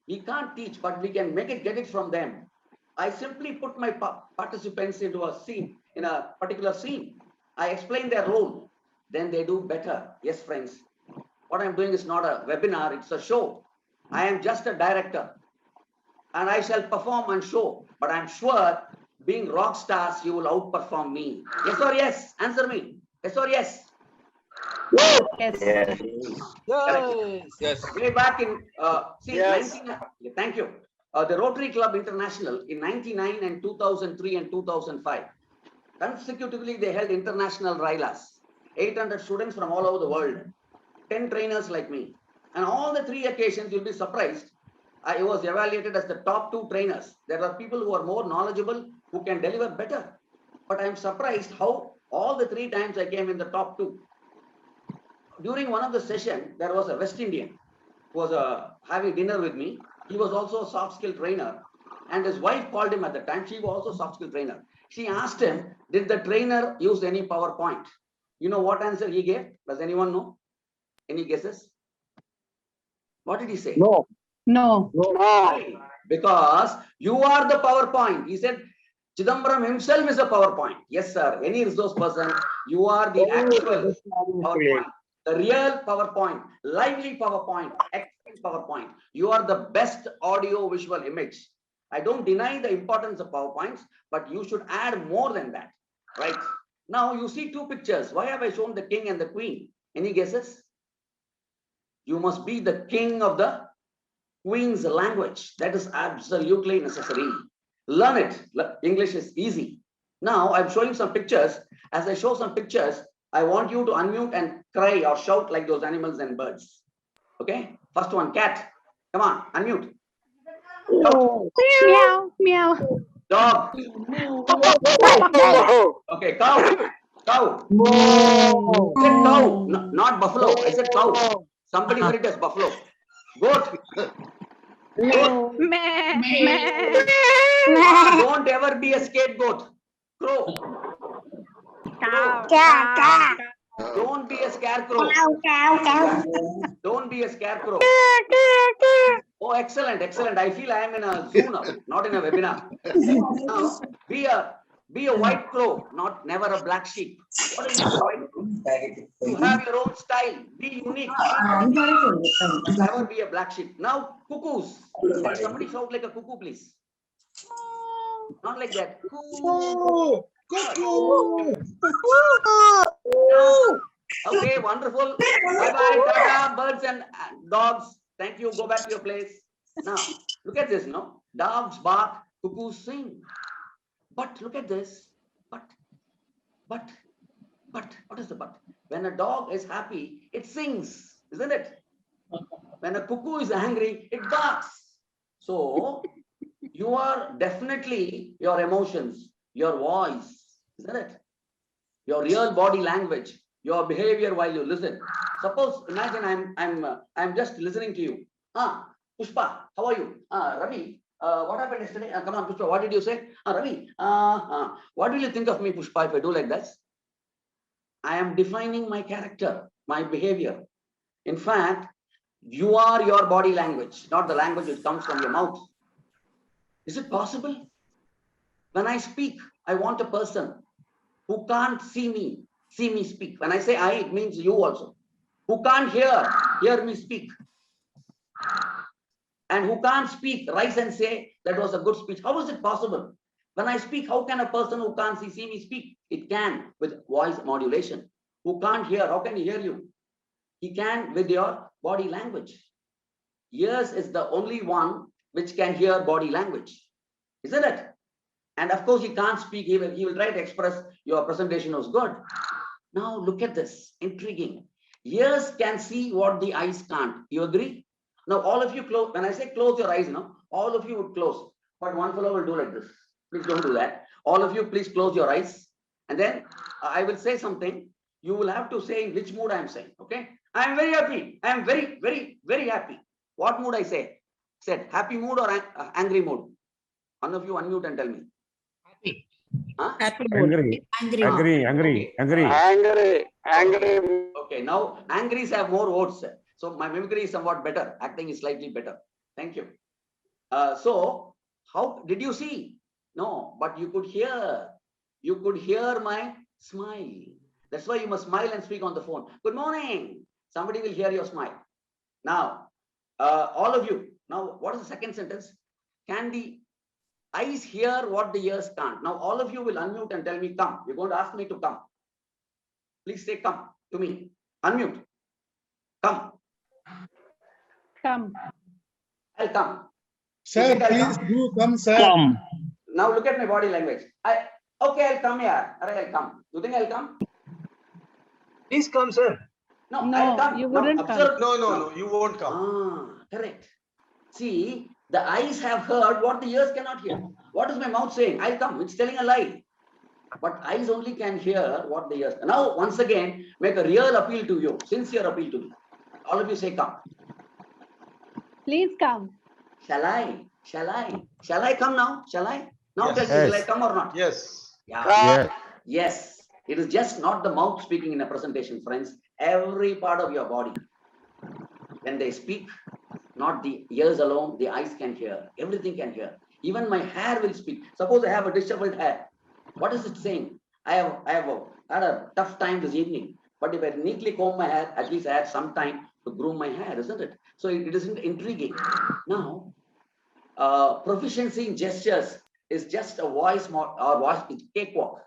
we can't teach, but we can get it from them. I simply put my participants into a scene, in a particular scene. I explain their role, then they do better. Yes, friends. What I'm doing is not a webinar, it's a show. I am just a director and I shall perform and show, but I'm sure being rock stars, you will outperform me. Yes or yes? Answer me. Yes or yes? Yes. Yes. Way back in, Yes. 19, thank you. The Rotary Club International in 99 and 2003 and 2005. Consecutively, they held international RILAs. 800 students from all over the world. 10 trainers like me. And all the 3 occasions, you'll be surprised, I was evaluated as the top 2 trainers. There are people who are more knowledgeable, who can deliver better. But I'm surprised how all the 3 times I came in the top 2. During one of the sessions, there was a West Indian who was having dinner with me. He was also a soft skill trainer. And his wife called him at the time. She was also a soft skill trainer. She asked him, did the trainer use any PowerPoint? You know what answer he gave? Does anyone know? Any guesses? What did he say? No. No. Why? Because you are the PowerPoint. He said, Chidambaram himself is a PowerPoint. Yes, sir. Any resource person, you are the actual PowerPoint. The real PowerPoint, lively PowerPoint, excellent PowerPoint. You are the best audio visual image. I don't deny the importance of PowerPoints, but you should add more than that, right? Now you see 2 pictures. Why have I shown the king and the queen? Any guesses? You must be the king of the queen's language. That is absolutely necessary. Learn it. English is easy. Now I'm showing some pictures. As I show some pictures, I want you to unmute and cry or shout like those animals and birds. Okay? First one, cat. Come on, unmute. Meow. Meow. Dog. Okay, cow. Cow. I said cow, not buffalo. I said cow. Somebody heard it as buffalo. Goat. Goat. Don't ever be a scapegoat. Crow. Don't be a scarecrow. Don't be a scarecrow. Oh, excellent, excellent. I feel I am in a zoo now, not in a webinar. Now, be a white crow, never a black sheep. What is a white crow? You have your own style. Be unique. Never be a black sheep. Now, cuckoos. Can somebody shout like a cuckoo, please? Not like that. Cuckoo. Okay, wonderful. Bye-bye, tata, birds and dogs. Thank you. Go back to your place. Now, look at this, no? Dogs bark, cuckoos sing. But look at this. But, what is the but? When a dog is happy, it sings, isn't it? When a cuckoo is angry, it barks. So, you are definitely your emotions, your voice, isn't it? Your real body language, your behavior while you listen. Suppose, imagine I'm just listening to you. Pushpa, how are you? Ravi, what happened yesterday? Come on, Pushpa, what did you say? Ravi, what will you think of me, Pushpa, if I do like this? I am defining my character, my behavior. In fact, you are your body language, not the language which comes from your mouth. Is it possible? When I speak, I want a person who can't see me speak. When I say I, it means you also. Who can't hear me speak. And who can't speak, rise and say, that was a good speech. How is it possible? When I speak, how can a person who can't see me speak? It can with voice modulation. Who can't hear, how can he hear you? He can with your body language. ears is the only one which can hear body language, isn't it? And of course, he can't speak. He will try to express your presentation was good. Now look at this, intriguing. Ears can see what the eyes can't. You agree? Now all of you close. When I say close your eyes, all of you would close. But one fellow will do like this. Please don't do that. All of you, please close your eyes. And then I will say something. You will have to say in which mood I am saying. Okay? I am very happy. I am very, very, very happy. What mood I say? Said happy mood or angry mood? One of you unmute and tell me. Happy. Huh? Happy mood. Angry. Angry. Angry. Okay, now angries have more votes. So my mimicry is somewhat better. Acting is slightly better. Thank you. So how did you see? No, but you could hear. You could hear my smile. That's why you must smile and speak on the phone. Good morning. Somebody will hear your smile. Now, all of you. Now, what is the second sentence? Can the eyes hear what the ears can't? Now, all of you will unmute and tell me, come. You're going to ask me to come. Please say, come to me. Unmute. Come. Come. I'll come. Sir, please do come, sir. Now look at my body language. Okay, I'll come here. I'll come. You think I'll come? Please come, sir. No, No, I'll come. you Now, wouldn't observe. come. No, you won't come. Ah, correct. See, the eyes have heard what the ears cannot hear. What is my mouth saying? I'll come. It's telling a lie. But eyes only can hear what the ears. Now, once again, make a real appeal to you, sincere appeal to me. All of you say, come. Please come. Shall I? Shall I? Shall I come now? Shall I? Now Yes. tell me, will I come or not? Yes. Yeah. Yes. It is just not the mouth speaking in a presentation, friends. Every part of your body. When they speak, not the ears alone, the eyes can hear. Everything can hear. Even my hair will speak. Suppose I have a disheveled hair. What is it saying? I have had a tough time this evening. But if I neatly comb my hair, at least I had some time to groom my hair, isn't it? So it isn't intriguing. Now, proficiency in gestures is just a voice cakewalk.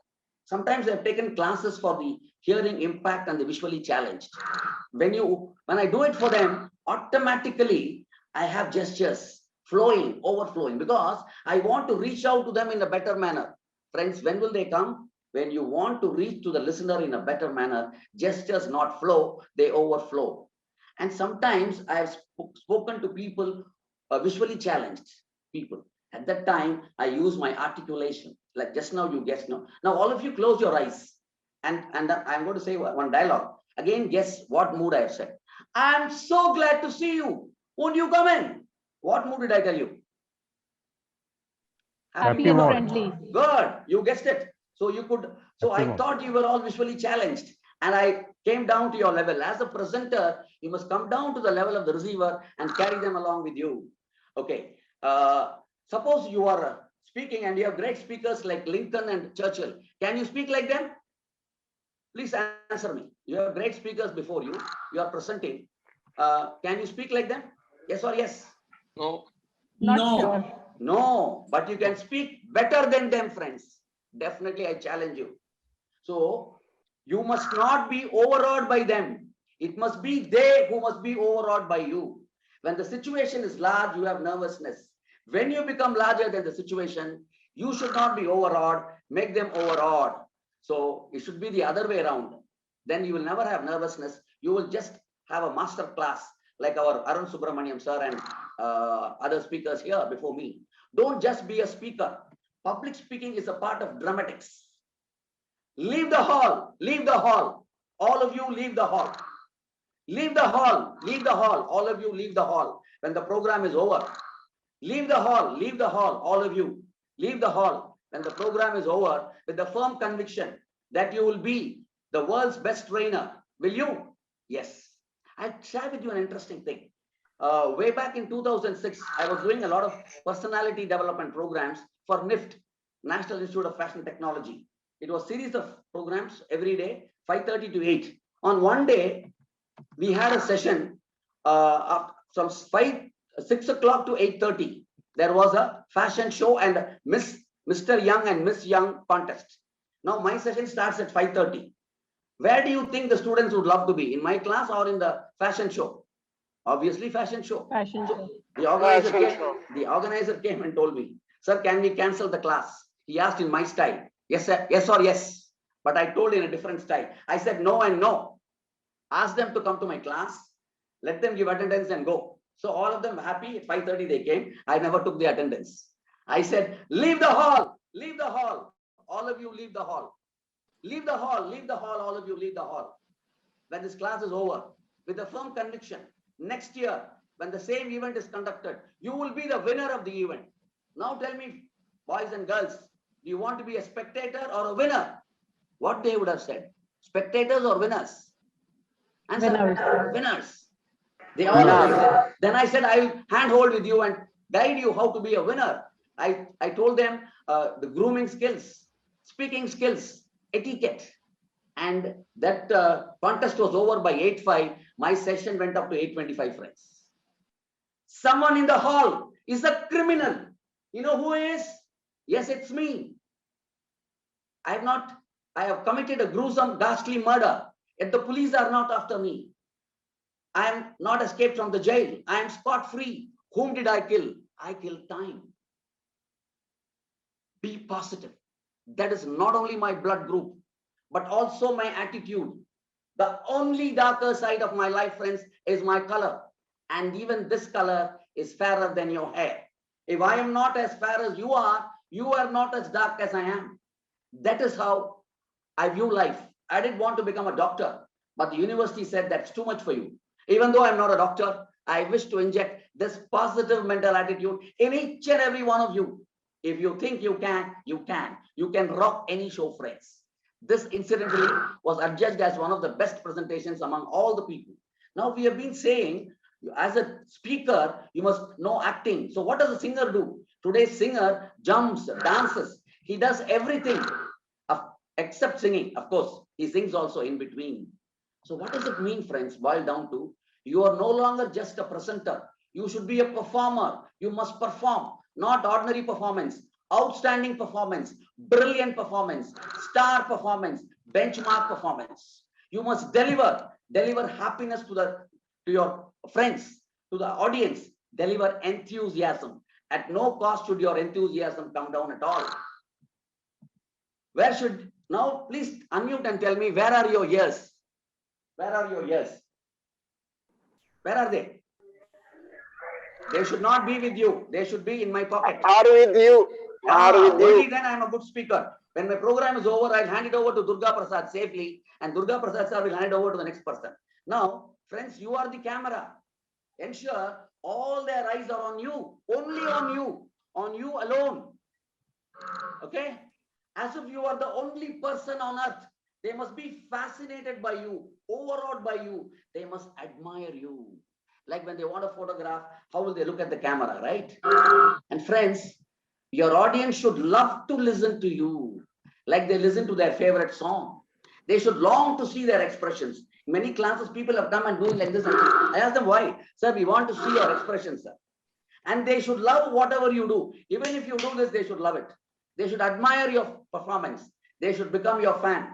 Sometimes I've taken classes for the hearing impact and the visually challenged. When I do it for them, automatically I have gestures flowing, overflowing, because I want to reach out to them in a better manner. Friends, when will they come? When you want to reach to the listener in a better manner, gestures not flow, they overflow. And sometimes I have spoken to people, visually challenged people. At that time, I use my articulation. Like just now, you guess now. Now, all of you close your eyes. And I'm going to say one dialogue. Again, guess what mood I have said. I'm so glad to see you. Won't you come in? What mood did I tell you? Happy and friendly. Good. You guessed it. So you could. So I thought you were all visually challenged. And I came down to your level. As a presenter, you must come down to the level of the receiver and carry them along with you. Okay. Suppose you are speaking and you have great speakers like Lincoln and Churchill. Can you speak like them? Please answer me. You have great speakers before you. You are presenting. Can you speak like them? Yes or yes? No. Not sure. No, but you can speak better than them, friends. Definitely, I challenge you. So, you must not be overawed by them. It must be they who must be overawed by you. When the situation is large, you have nervousness. When you become larger than the situation, you should not be overawed, make them overawed. So it should be the other way around. Then you will never have nervousness. You will just have a master class like our Arun Subramaniam sir and other speakers here before me. Don't just be a speaker. Public speaking is a part of dramatics. Leave the hall, leave the hall. All of you leave the hall. Leave the hall, leave the hall. All of you leave the hall when the program is over. Leave the hall, all of you. Leave the hall when the program is over with the firm conviction that you will be the world's best trainer. Will you? Yes. I'll share with you an interesting thing. Way back in 2006, I was doing a lot of personality development programs for NIFT, National Institute of Fashion Technology. It was a series of programs every day, 5:30 to 8. On one day, we had a session from 6 o'clock to 8:30. There was a fashion show and Mr. Young and Miss Young contest. Now my session starts at 5:30. Where do you think the students would love to be? In my class or in the fashion show? Obviously, fashion show. Fashion So show. the organizer came and told me, sir, can we cancel the class? He asked in my style. Yes, sir. Yes or yes. But I told in a different style. I said no and no. Ask them to come to my class. Let them give attendance and go. So all of them happy. At 5:30 they came. I never took the attendance. I said, leave the hall. Leave the hall. All of you leave the hall. Leave the hall. Leave the hall. All of you leave the hall. When this class is over, with a firm conviction, next year, when the same event is conducted, you will be the winner of the event. Now tell me, boys and girls, do you want to be a spectator or a winner? What they would have said? Spectators or winners? Answer. Winners. Winners. They all agreed. Then I said, I'll handhold with you and guide you how to be a winner. I told them the grooming skills, speaking skills, etiquette. And that contest was over by 8:05. My session went up to 8:25, friends. Someone in the hall is a criminal. You know who is? Yes, it's me. I have committed a gruesome, ghastly murder. Yet the police are not after me. I am not escaped from the jail. I am scot-free. Whom did I kill? I killed time. Be positive. That is not only my blood group, but also my attitude. The only darker side of my life, friends, is my color. And even this color is fairer than your hair. If I am not as fair as you are not as dark as I am. That is how I view life. I didn't want to become a doctor, but the university said that's too much for you. Even though I'm not a doctor, I wish to inject this positive mental attitude in each and every one of you. If you think you can, you can. You can rock any show, friends. This incidentally was adjudged as one of the best presentations among all the people. Now we have been saying, as a speaker, you must know acting. So what does a singer do? Today's singer jumps, dances. He does everything except singing. Of course, he sings also in between. So what does it mean, friends? Boil down to, you are no longer just a presenter. You should be a performer. You must perform, not ordinary performance. Outstanding performance, brilliant performance, star performance, benchmark performance. You must deliver happiness to your friends, to the audience, deliver enthusiasm. At no cost should your enthusiasm come down at all. Now please unmute and tell me, where are your ears? Where are your ears? Where are they? They should not be with you. They should be in my pocket. Are with you. Only then I am a good speaker. When my program is over, I'll hand it over to Durga Prasad safely, and Durga Prasad sir will hand it over to the next person. Now, friends, you are the camera. Ensure all their eyes are on you, only on you alone. Okay? As if you are the only person on earth. They must be fascinated by you, overawed by you. They must admire you. Like when they want a photograph, how will they look at the camera, right? And friends, your audience should love to listen to you, like they listen to their favorite song. They should long to see their expressions. In many classes, people have come and doing like this. I ask them why. Sir, we want to see your expressions, sir. And they should love whatever you do. Even if you do this, they should love it. They should admire your performance. They should become your fan.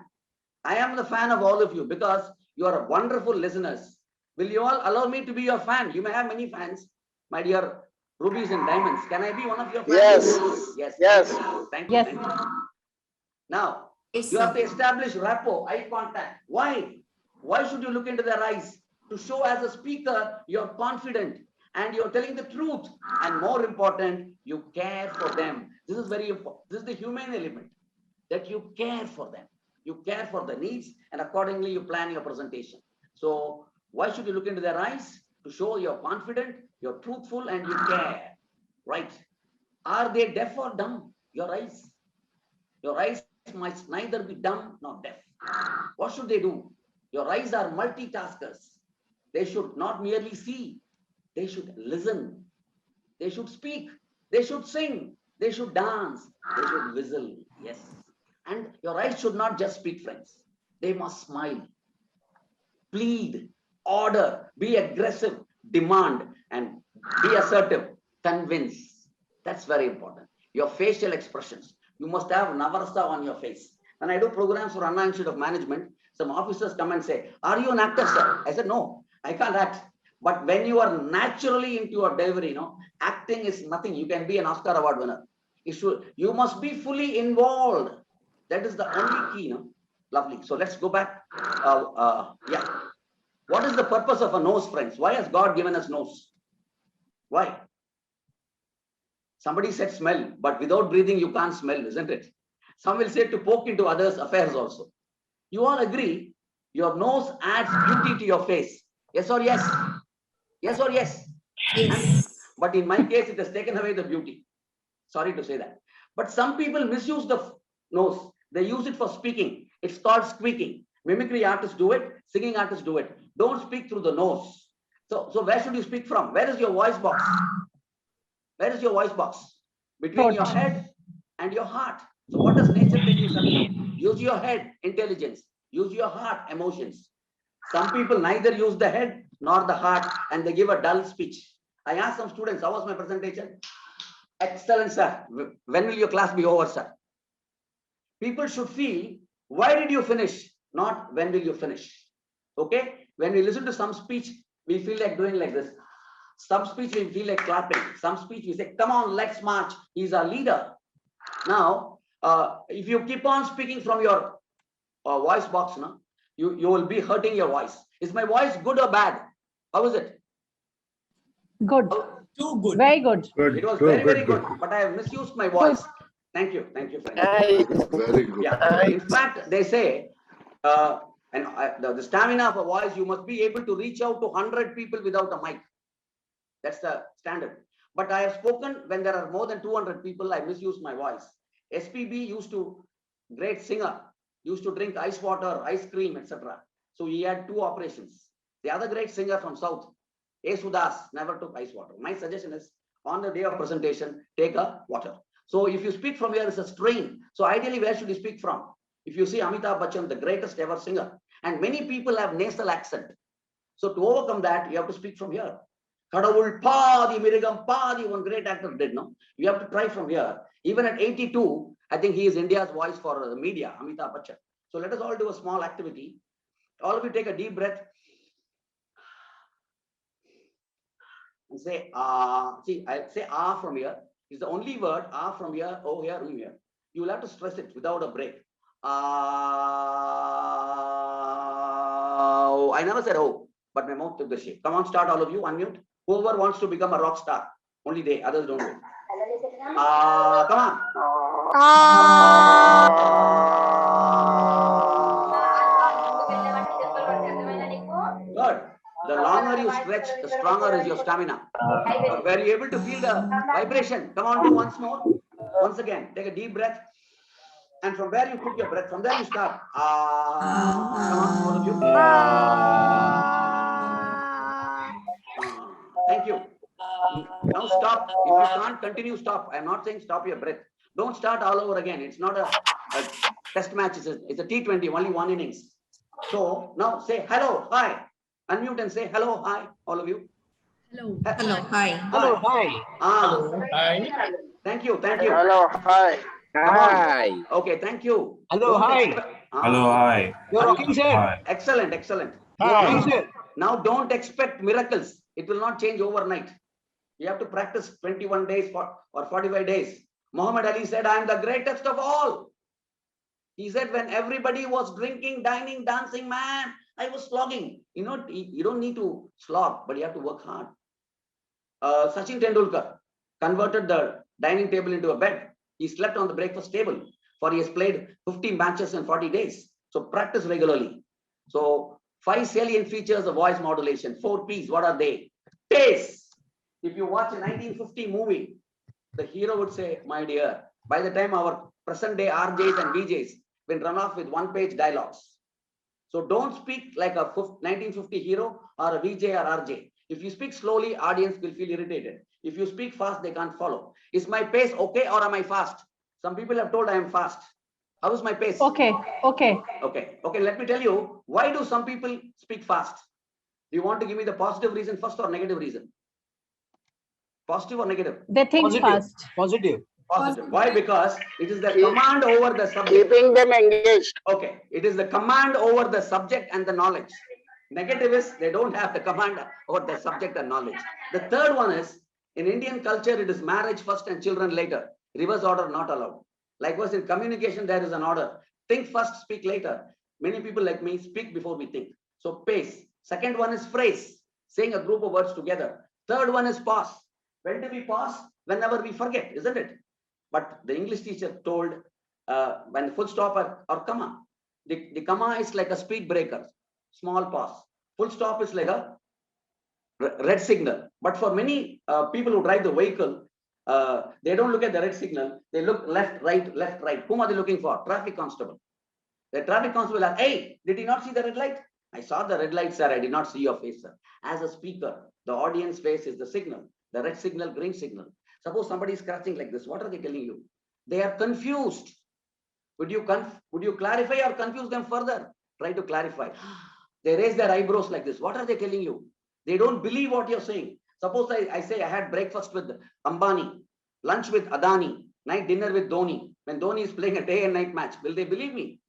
I am the fan of all of you because you are wonderful listeners. Will you all allow me to be your fan? You may have many fans, my dear rubies and diamonds. Can I be one of your fans? Yes. Yes. Thank you. Thank you. Now, you have to establish rapport, eye contact. Why? Why should you look into their eyes? To show as a speaker, you're confident and you're telling the truth. And more important, you care for them. This is very important. This is the human element, that you care for them. You care for the needs, and accordingly, you plan your presentation. So why should you look into their eyes? To show you're confident, you're truthful, and you care, right? Are they deaf or dumb? Your eyes. Your eyes must neither be dumb nor deaf. What should they do? Your eyes are multitaskers. They should not merely see. They should listen. They should speak. They should sing. They should dance. They should whistle. Yes. And your eyes should not just speak, friends. They must smile, plead, order, be aggressive, demand, and be assertive, convince. That's very important. Your facial expressions. You must have Navarasa on your face. When I do programs for Anna Institute of Management, some officers come and say, are you an actor, sir? I said, no, I can't act. But when you are naturally into your delivery, acting is nothing. You can be an Oscar award winner. You must be fully involved. That is the only key. Lovely. So let's go back. Yeah. What is the purpose of a nose, friends? Why has God given us nose? Why? Somebody said smell, but without breathing, you can't smell, isn't it? Some will say to poke into others' affairs also. You all agree, your nose adds beauty to your face. Yes or yes? Yes or yes? Yes. But in my case, it has taken away the beauty. Sorry to say that. But some people misuse the nose. They use it for speaking. It's called squeaking. Mimicry artists do it. Singing artists do it. Don't speak through the nose. So where should you speak from? Where is your voice box? Where is your voice box? Between your head and your heart. So what does nature tell you, Samir? Use your head, intelligence. Use your heart, emotions. Some people neither use the head nor the heart, and they give a dull speech. I asked some students, how was my presentation? Excellent, sir. When will your class be over, sir? People should feel, why did you finish? Not when will you finish? Okay? When we listen to some speech, we feel like doing like this. Some speech, we feel like clapping. Some speech, we say, come on, let's march. He's our leader. Now, if you keep on speaking from your voice box, you will be hurting your voice. Is my voice good or bad? How is it? Good. Too good. Very good. It was very good, but I have misused my voice. Thank you, friend. Very good. Yeah. In fact, they say, the stamina of a voice, you must be able to reach out to 100 people without a mic. That's the standard. But I have spoken when there are more than 200 people. I misuse my voice. SPB great singer, used to drink ice water, ice cream, etc. So he had 2 operations. The other great singer from South, A. Sudas, never took ice water. My suggestion is, on the day of presentation, take a water. So if you speak from here, it's a strain. So ideally, where should you speak from? If you see Amitabh Bachchan, the greatest ever singer, and many people have nasal accent. So to overcome that, you have to speak from here. Kadavul Padi, Mirigam Padi, one great actor did, no? You have to try from here. Even at 82, I think he is India's voice for the media, Amitabh Bachchan. So let us all do a small activity. All of you take a deep breath. And say, see, I say from here. It's the only word, from here, oh here, here. You will have to stress it without a break. I never said oh, but my mouth took the shape. Come on, start all of you, unmute. Whoever wants to become a rock star, only they, others don't do it. Come on. Good. The longer you stretch, the stronger is your stamina. Were you able to feel the vibration? Come on, do once more. Once again, take a deep breath. And from where you took your breath, from there you start. Come on, all of you. Thank you. Now stop. If you can't continue, stop. I'm not saying stop your breath. Don't start all over again. It's not a test match. It's a T20, only 1 innings. So now say hello, hi. Unmute and say hello, hi, all of you. Hello. Hello, hi. Hello, hi. Hello, hi. Thank you. Hello, hi. Hi. Okay, thank you. Hello, hi. Hello, hi. You're rocking, sir. Excellent. Hi, sir. Now don't expect miracles. It will not change overnight. You have to practice 21 days or 45 days. Muhammad Ali said, I am the greatest of all. He said, when everybody was drinking, dining, dancing, man, I was slogging. You don't need to slog, but you have to work hard. Sachin Tendulkar converted the dining table into a bed. He slept on the breakfast table, for he has played 50 matches in 40 days. So practice regularly. So 5 salient features of voice modulation, 4 P's. What are they? Pace. If you watch a 1950 movie, the hero would say, my dear, by the time our present day RJs and VJs will run off with 1-page dialogues. So don't speak like a 1950 hero or a VJ or RJ. If you speak slowly, audience will feel irritated. If you speak fast, they can't follow. Is my pace okay or am I fast? Some people have told I am fast. How is my pace? Okay. Okay, let me tell you, why do some people speak fast? Do you want to give me the positive reason first or negative reason? Positive or negative? They think fast. Positive. Why? Because it is the command over the subject. Keeping them engaged. Okay, it is the command over the subject and the knowledge. Negative is they don't have the command or the subject and knowledge. The third one is, in Indian culture, it is marriage first and children later. Reverse order not allowed. Likewise, in communication, there is an order. Think first, speak later. Many people like me speak before we think. So pace. Second one is phrase, saying a group of words together. Third one is pause. When do we pause? Whenever we forget, isn't it? But the English teacher told when full stop or comma. The comma is like a speed breaker, small pause. Full stop is like a red signal. But for many people who drive the vehicle, they don't look at the red signal. They look left, right, left, right. Whom are they looking for? Traffic constable. The traffic constable will ask, hey, did you not see the red light? I saw the red light, sir. I did not see your face, sir. As a speaker, the audience face is the signal. The red signal, green signal. Suppose somebody is scratching like this. What are they telling you? They are confused. Would you clarify or confuse them further? Try to clarify. They raise their eyebrows like this. What are they telling you? They don't believe what you're saying. Suppose I say I had breakfast with Ambani, lunch with Adani, night dinner with Dhoni. When Dhoni is playing a day and night match, will they believe me?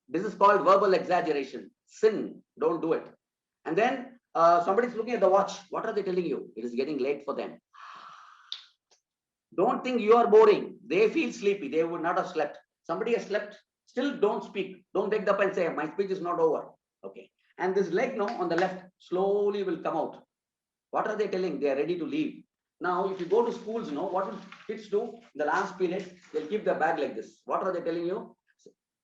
This is called verbal exaggeration. Sin. Don't do it. And then somebody's looking at the watch. What are they telling you? It is getting late for them. Don't think you are boring. They feel sleepy. They would not have slept. Somebody has slept. Still don't speak. Don't take up and say, my speech is not over. Okay. And this leg now on the left slowly will come out. What are they telling? They are ready to leave. Now, if you go to schools, what will kids do? In the last period, they'll keep their bag like this. What are they telling you?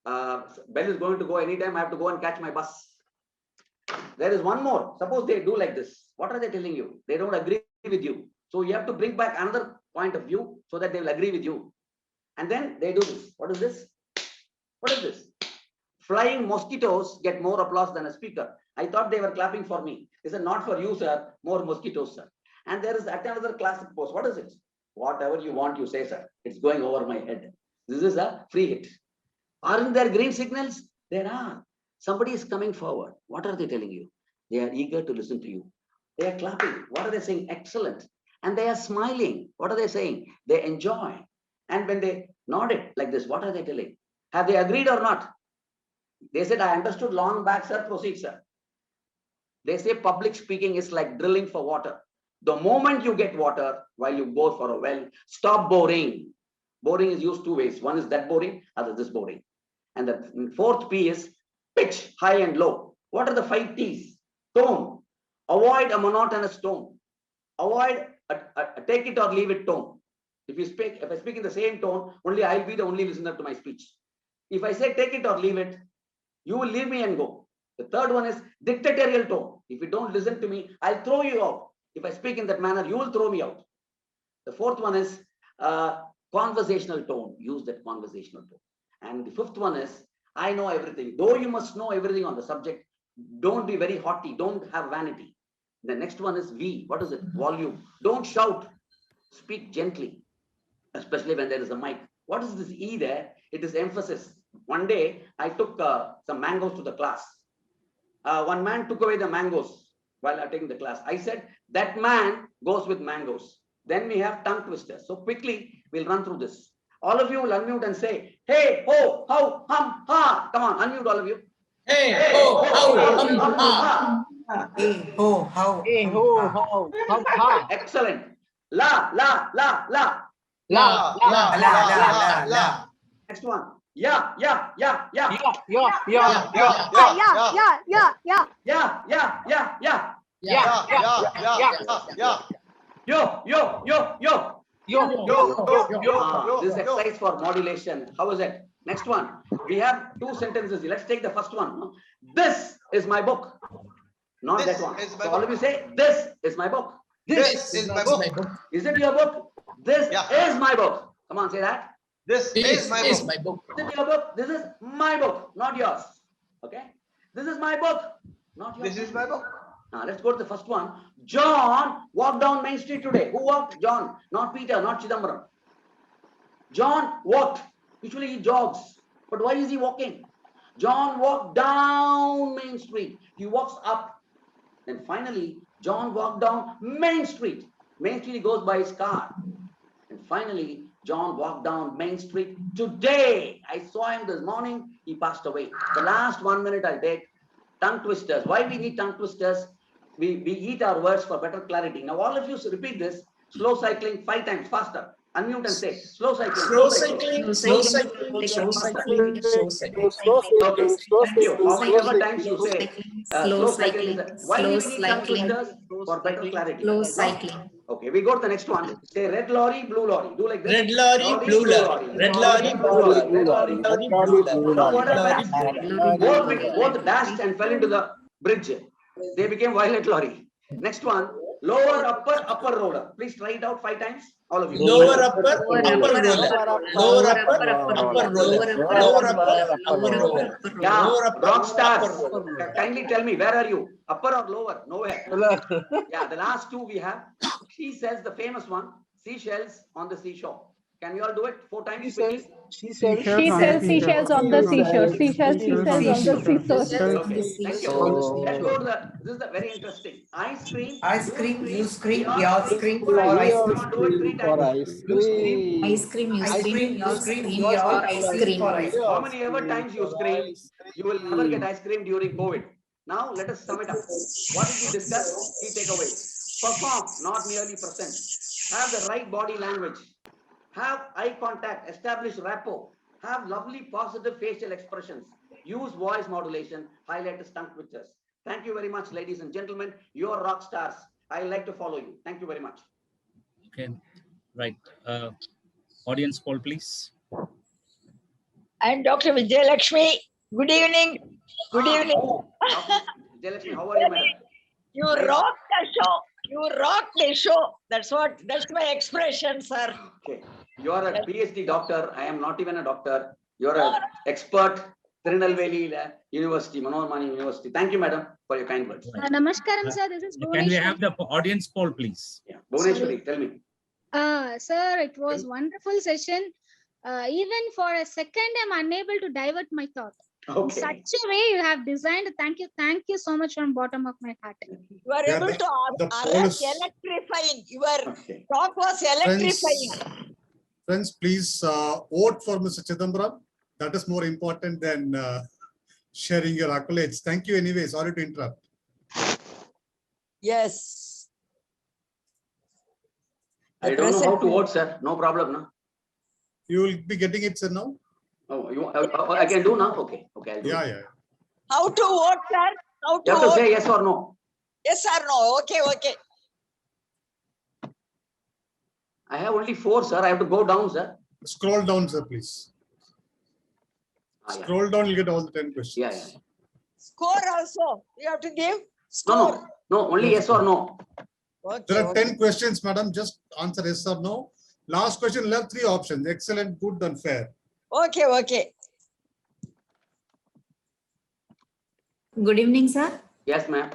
Bell is going to go anytime. I have to go and catch my bus. There is one more. Suppose they do like this. What are they telling you? They don't agree with you. So you have to bring back another point of view so that they will agree with you. And then they do this. What is this? What is this? Flying mosquitoes get more applause than a speaker. I thought they were clapping for me. They said, not for you, sir. More mosquitoes, sir. And there is another classic pose. What is it? Whatever you want, you say, sir. It's going over my head. This is a free hit. Aren't there green signals? There are. Somebody is coming forward. What are they telling you? They are eager to listen to you. They are clapping. What are they saying? Excellent. And they are smiling. What are they saying? They enjoy. And when they nod it like this, what are they telling? Have they agreed or not? They said, I understood long back, sir. Proceed, sir. They say public speaking is like drilling for water. The moment you get water, while you bore for a well, stop boring. Boring is used two ways. One is that boring, other this boring. And the fourth P is pitch, high and low. What are the 5 T's? Tone. Avoid a monotonous tone. Avoid a take it or leave it tone. If I speak in the same tone, only I'll be the only listener to my speech. If I say take it or leave it, you will leave me and go. The third one is dictatorial tone. If you don't listen to me, I'll throw you out. If I speak in that manner, you will throw me out. The fourth one is conversational tone. Use that conversational tone. And the fifth one is, I know everything. Though you must know everything on the subject, don't be very haughty. Don't have vanity. The next one is V. What is it? Volume. Don't shout. Speak gently, especially when there is a mic. What is this E there? It is emphasis. One day, I took some mangoes to the class. One man took away the mangoes while I taking the class. I said, that man goes with mangoes. Then we have tongue twisters. So quickly, we'll run through this. All of you will unmute and say, hey, ho, how, hum, ha. Come on, unmute all of you. Hey, ho, how, hum, ha. Hey, ho, how, Hey, ho, how, hum, ha. Excellent. La, la, la, la. La, la, la, la. Next one. Yeah. Yeah. Yeah. Yo. This exercise for modulation. How is it? Next one. We have 2 sentences. Let's take the first one. This is my book. Not that one. So all of you say, this is my book. This is my book. Is it your book? This is my book. Come on, say that. This is my book. This is your book. This is my book, not yours. Okay? This is my book, not yours. This is my book. Now let's go to the first one. John walked down Main Street today. Who walked? John, not Peter, not Chidambaram. John walked. Usually he jogs. But why is he walking? John walked down Main Street. He walks up. Then finally, John walked down Main Street. Main Street he goes by his car. And finally, John walked down Main Street today. I saw him this morning. He passed away. The last 1 minute I'll take. tongue twisters. Why we need tongue twisters? We eat our words for better clarity. Now all of you repeat this. Slow cycling 5 times faster. Unmute and say slow cycling. Slow cycling, slow cycling, slow cycling, slow cycling. Okay, thank you. How many ever times you say slow cycling is why do we need tongue twisters? For better clarity. Slow cycling. Okay, we go to the next one. Say red lorry, blue lorry. Do like this. Red lorry, blue lorry. Red lorry, blue lorry. Red lorry, blue lorry. Now what happened? Both dashed and fell into the bridge. They became violet lorry. Next one. Lower, upper roller. Please try it out 5 times. All of you. Lower upper roller. Lower upper roller. Lower upper roller. Yeah, rock stars. Kindly tell me, where are you? Upper or lower? Nowhere. Yeah, the last 2 we have. She says the famous one, seashells on the seashore. Can you all do it 4 times? She sells seashells on the seashore. Seashells on the seashore. Okay, thank you. Let's go to this is the very interesting. Ice cream. Ice cream, you scream, your scream for Come ice on, do it 3 times. Ice cream, you scream, your scream, your ice cream. How many ever times you scream, you will never get ice cream during COVID. Now let us sum it up. What did we discuss? Key takeaways. Perform, not merely present. Have the right body language. Have eye contact, establish rapport, have lovely positive facial expressions, use voice modulation, highlight tongue twisters. Thank you very much, ladies and gentlemen. You are rock stars. I like to follow you. Thank you very much. Okay, right. Audience poll, please. I'm Dr. Vijayalakshmi. Good evening. Good evening. Vijayalakshmi, how are you, madam? You rock the show. You rock the show. That's my expression, sir. Okay. You are a PhD doctor. I am not even a doctor. You are an expert. Tirunelveli University, Manoharmani University. Thank you, madam, for your kind words. Namaskaram, sir. This is Bhuvneshwari. Can we have the audience poll, please? Yeah. Bhuvneshwari, tell me. Sir, it was wonderful session. Even for a second, I'm unable to divert my thought. Okay. In such a way you have designed. Thank you so much from bottom of my heart. You are able to electrifying. Your talk was electrifying. Friends, please vote for Mr. Chidambaram. That is more important than sharing your accolades. Thank you anyway. Sorry to interrupt. Yes. I don't know how to vote, sir. No problem, no? You will be getting it, sir, now? Oh, I can do now? Okay. Okay, I'll do Yeah, it. yeah. How to vote, sir? How to You have to vote? say yes or no. Yes or no? Okay, okay. I have only 4, sir. I have to go down, sir. Scroll down, sir, please. Scroll down, you'll get all the 10 questions. Yeah. Score also. You have to give score. No, only yes or no. Okay, There are 10 questions, madam. Just answer yes or no. Last question, left 3 options. Excellent, good, and fair. Okay, okay. Good evening, sir. Yes, ma'am.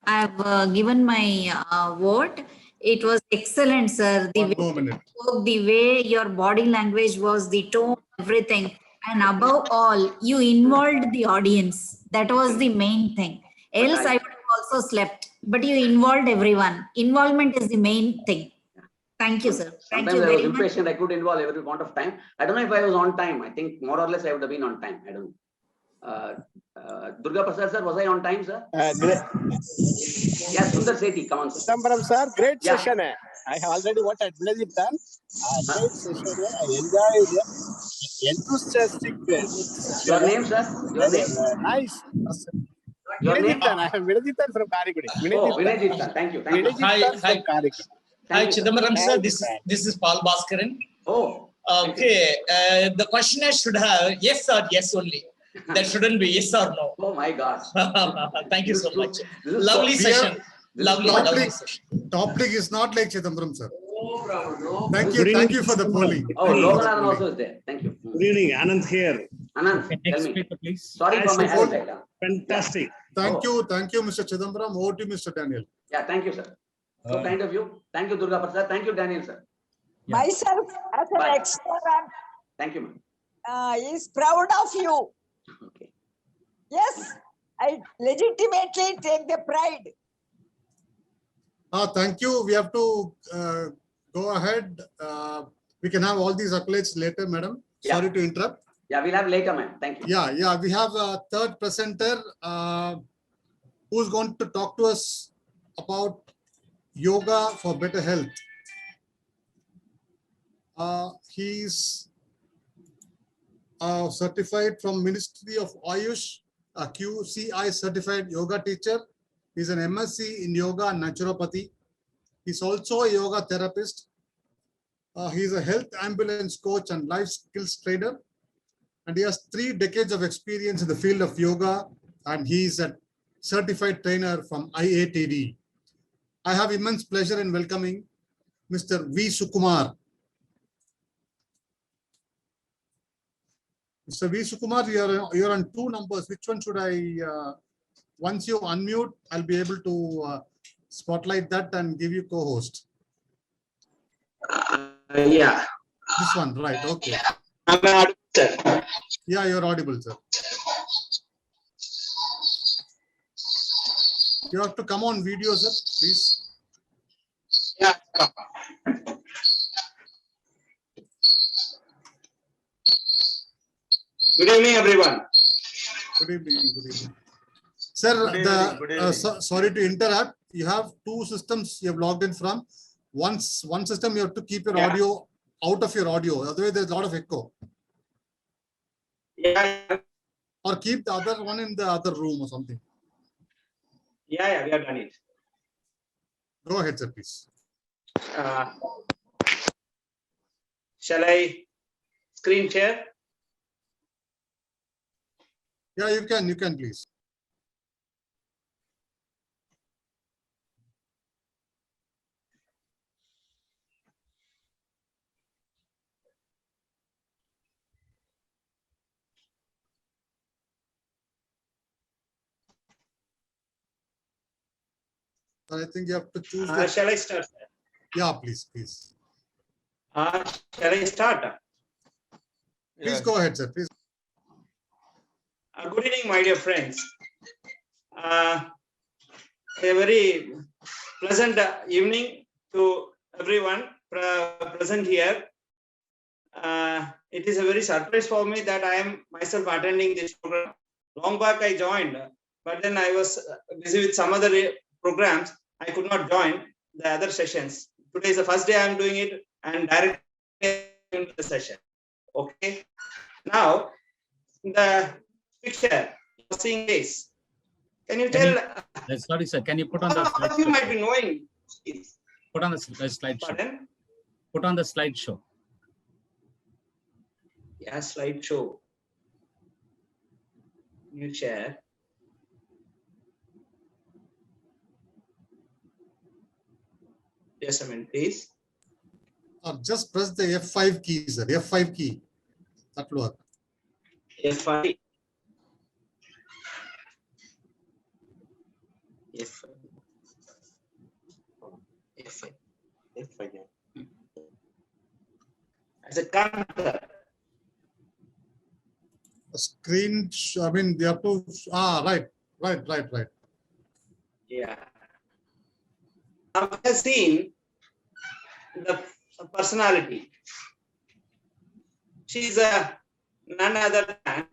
I have given my vote. It was excellent, sir. The way your body language was, the tone, everything. And above all, you involved the audience. That was the main thing. Else I would have also slept. But you involved everyone. Involvement is the main thing. Thank you, sir. Thank Sometimes you I was very much. impatient. I could involve every point of time. I don't know if I was on time. I think more or less I would have been on time. I don't know. Durga Prasad, sir, was I on time, sir? Yes, Sundar Sethi, come on, sir. Chidambaram, sir, great session. I have already voted. Well done. Great session. I enjoyed it. Enthusiastic. Your name, sir? Your name? Nice. Your name? I am Vinajithan from Karikudi. Oh, Vinajithan. Thank you. Thank you. Hi, Chidambaram, sir. This is Paul Bhaskaran. Oh. Okay. The questionnaire should have yes or yes only. That shouldn't be yes or no. Oh my gosh. Thank you so much. Lovely session. Lovely session. TopLeague is not like Chidambaram, sir. Thank you for the polling. Oh, Loganathan also is there. Thank you. Good evening, Anand here. Anand, tell me. Please. Sorry for my eyesight. Fantastic. Thank you, Mr. Chidambaram. Over to Mr. Daniel. Yeah, thank you, sir. So kind of you. Thank you, Durga Prasad. Thank you, Daniel, sir. Myself as an expert Thank you, ma'am. is proud of you. Okay. Yes, I legitimately take the pride. Thank you. We have to go ahead. We can have all these accolades later, madam. Yeah. Sorry to interrupt. Yeah, we'll have later, ma'am. Thank you. Yeah. We have a third presenter. who's going to talk to us about yoga for better health. He's certified from Ministry of Ayush, a QCI certified yoga teacher. He's an MSc in yoga and naturopathy. He's also a yoga therapist. He's a health ambulance coach and life skills trainer. And he has 3 decades of experience in the field of yoga. And he's a certified trainer from IATD. I have immense pleasure in welcoming Mr. V. Sukumar. Mr. V. Sukumar, you're on 2 numbers. Which one should I, once you unmute, I'll be able to spotlight that and give you co-host. Yeah. This one, right, okay. Am I audible, sir? Yeah, you're audible, sir. You have to come on video, sir, please. Yeah. Good evening, everyone. Good evening, good evening. Sir, sorry to interrupt. You have 2 systems you have logged in from. One system you have to keep your audio out of your audio. Otherwise, there's a lot of echo. Yeah. Or keep the other one in the other room or something. Yeah, we have done it. Go ahead, sir, please. Shall I screen share? Yeah, you can, please. I think you have to choose. Shall I start? Yeah, please. Shall I start? Please go ahead, sir. Please. Good evening, my dear friends. A very pleasant evening to everyone present here. It is a very surprise for me that I am myself attending this program. Long back I joined, but then I was busy with some other programs. I could not join the other sessions. Today is the first day I am doing it and directly in the session. Okay. Now, the picture you're seeing this. Can you tell? Sorry, sir. Can you put on the slide? How you might be knowing this? Put on the slideshow. Pardon? Put on the slideshow. Yeah, slideshow. New share. Just a minute, please. Just press the F5 key, sir. F5 key. That will work. F5. F5. As a counter. A screen, I mean, they have to, right. Yeah. I have seen the personality. She is none other than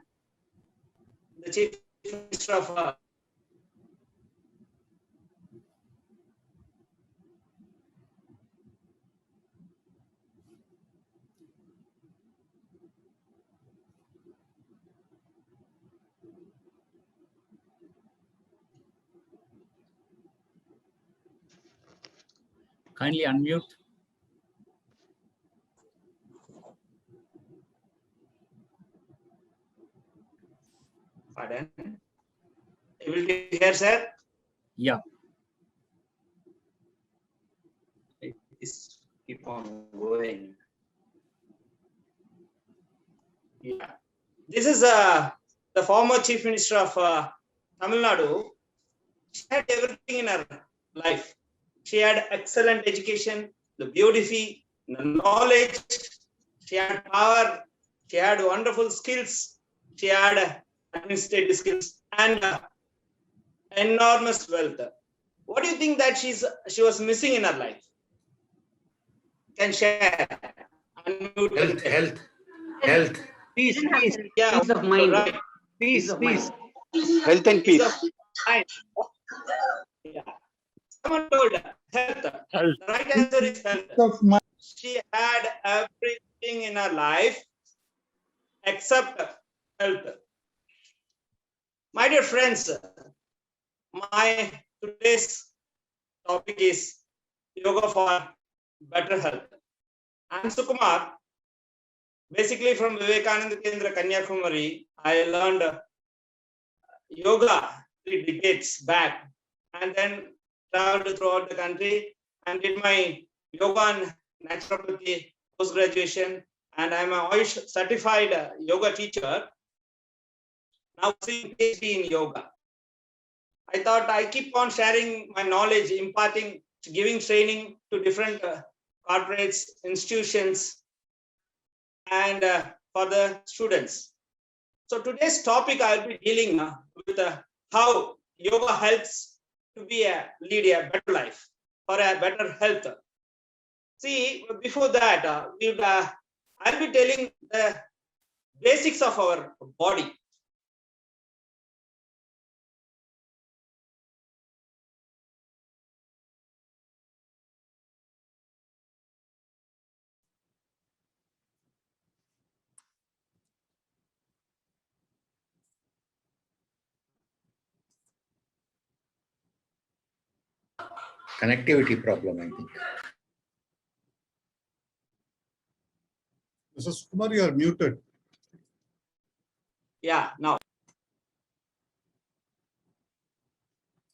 the Chief Minister of Kindly unmute. Pardon? Able to hear, sir? Yeah. Please keep on going. Yeah. This is the former Chief Minister of Tamil Nadu. She had everything in her life. She had excellent education, the beauty, the knowledge. She had power. She had wonderful skills. She had administrative skills and enormous wealth. What do you think that she was missing in her life? Can share. Health. Peace. Yeah. Peace of mind. Right. Peace. Health and peace. Someone told health. The right answer is health. She had everything in her life except health. My dear friends, my today's topic is yoga for better health. I'm Sukumar. Basically from Vivekananda Kendra, Kanyakumari, I learned yoga 3 decades back and then traveled throughout the country and did my yoga and naturopathy post-graduation, and I'm a Ayush certified yoga teacher. Now doing PhD in yoga. I thought I keep on sharing my knowledge, imparting, giving training to different corporates, institutions, and for the students. So today's topic I'll be dealing with how yoga helps to lead a better life or a better health. See, before that, I'll be telling the basics of our body. Connectivity problem, I think. Mr. Sukumar, you are muted. Yeah, now.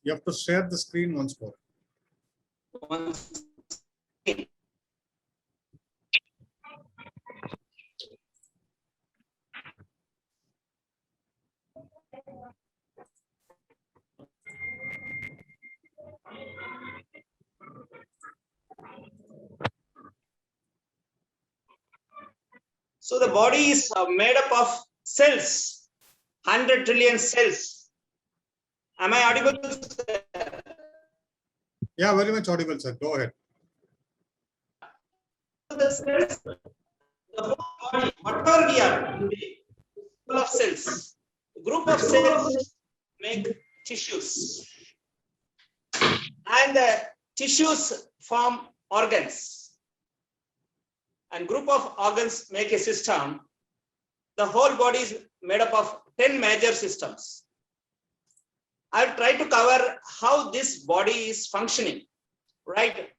You have to share the screen once more. So the body is made up of cells, 100 trillion cells. Am I audible? Yeah, very much audible, sir. Go ahead. The cells, the whole body, whatever we are today, full of cells. A group of cells make tissues, and the tissues form organs. And group of organs make a system. The whole body is made up of 10 major systems. I'll try to cover how this body is functioning, right?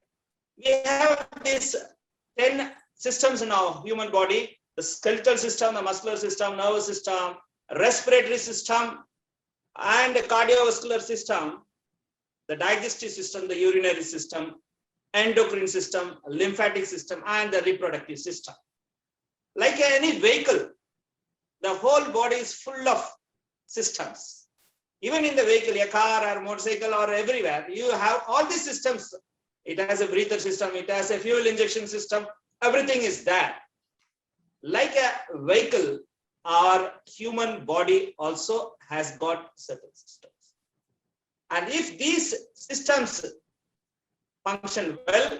We have these 10 systems in our human body: the skeletal system, the muscular system, nervous system, respiratory system, and the cardiovascular system, the digestive system, the urinary system, endocrine system, lymphatic system, and the reproductive system. Like any vehicle, the whole body is full of systems. Even in the vehicle, a car or motorcycle or everywhere, you have all these systems. It has a breather system, it has a fuel injection system, everything is there. Like a vehicle, our human body also has got certain systems. And if these systems function well,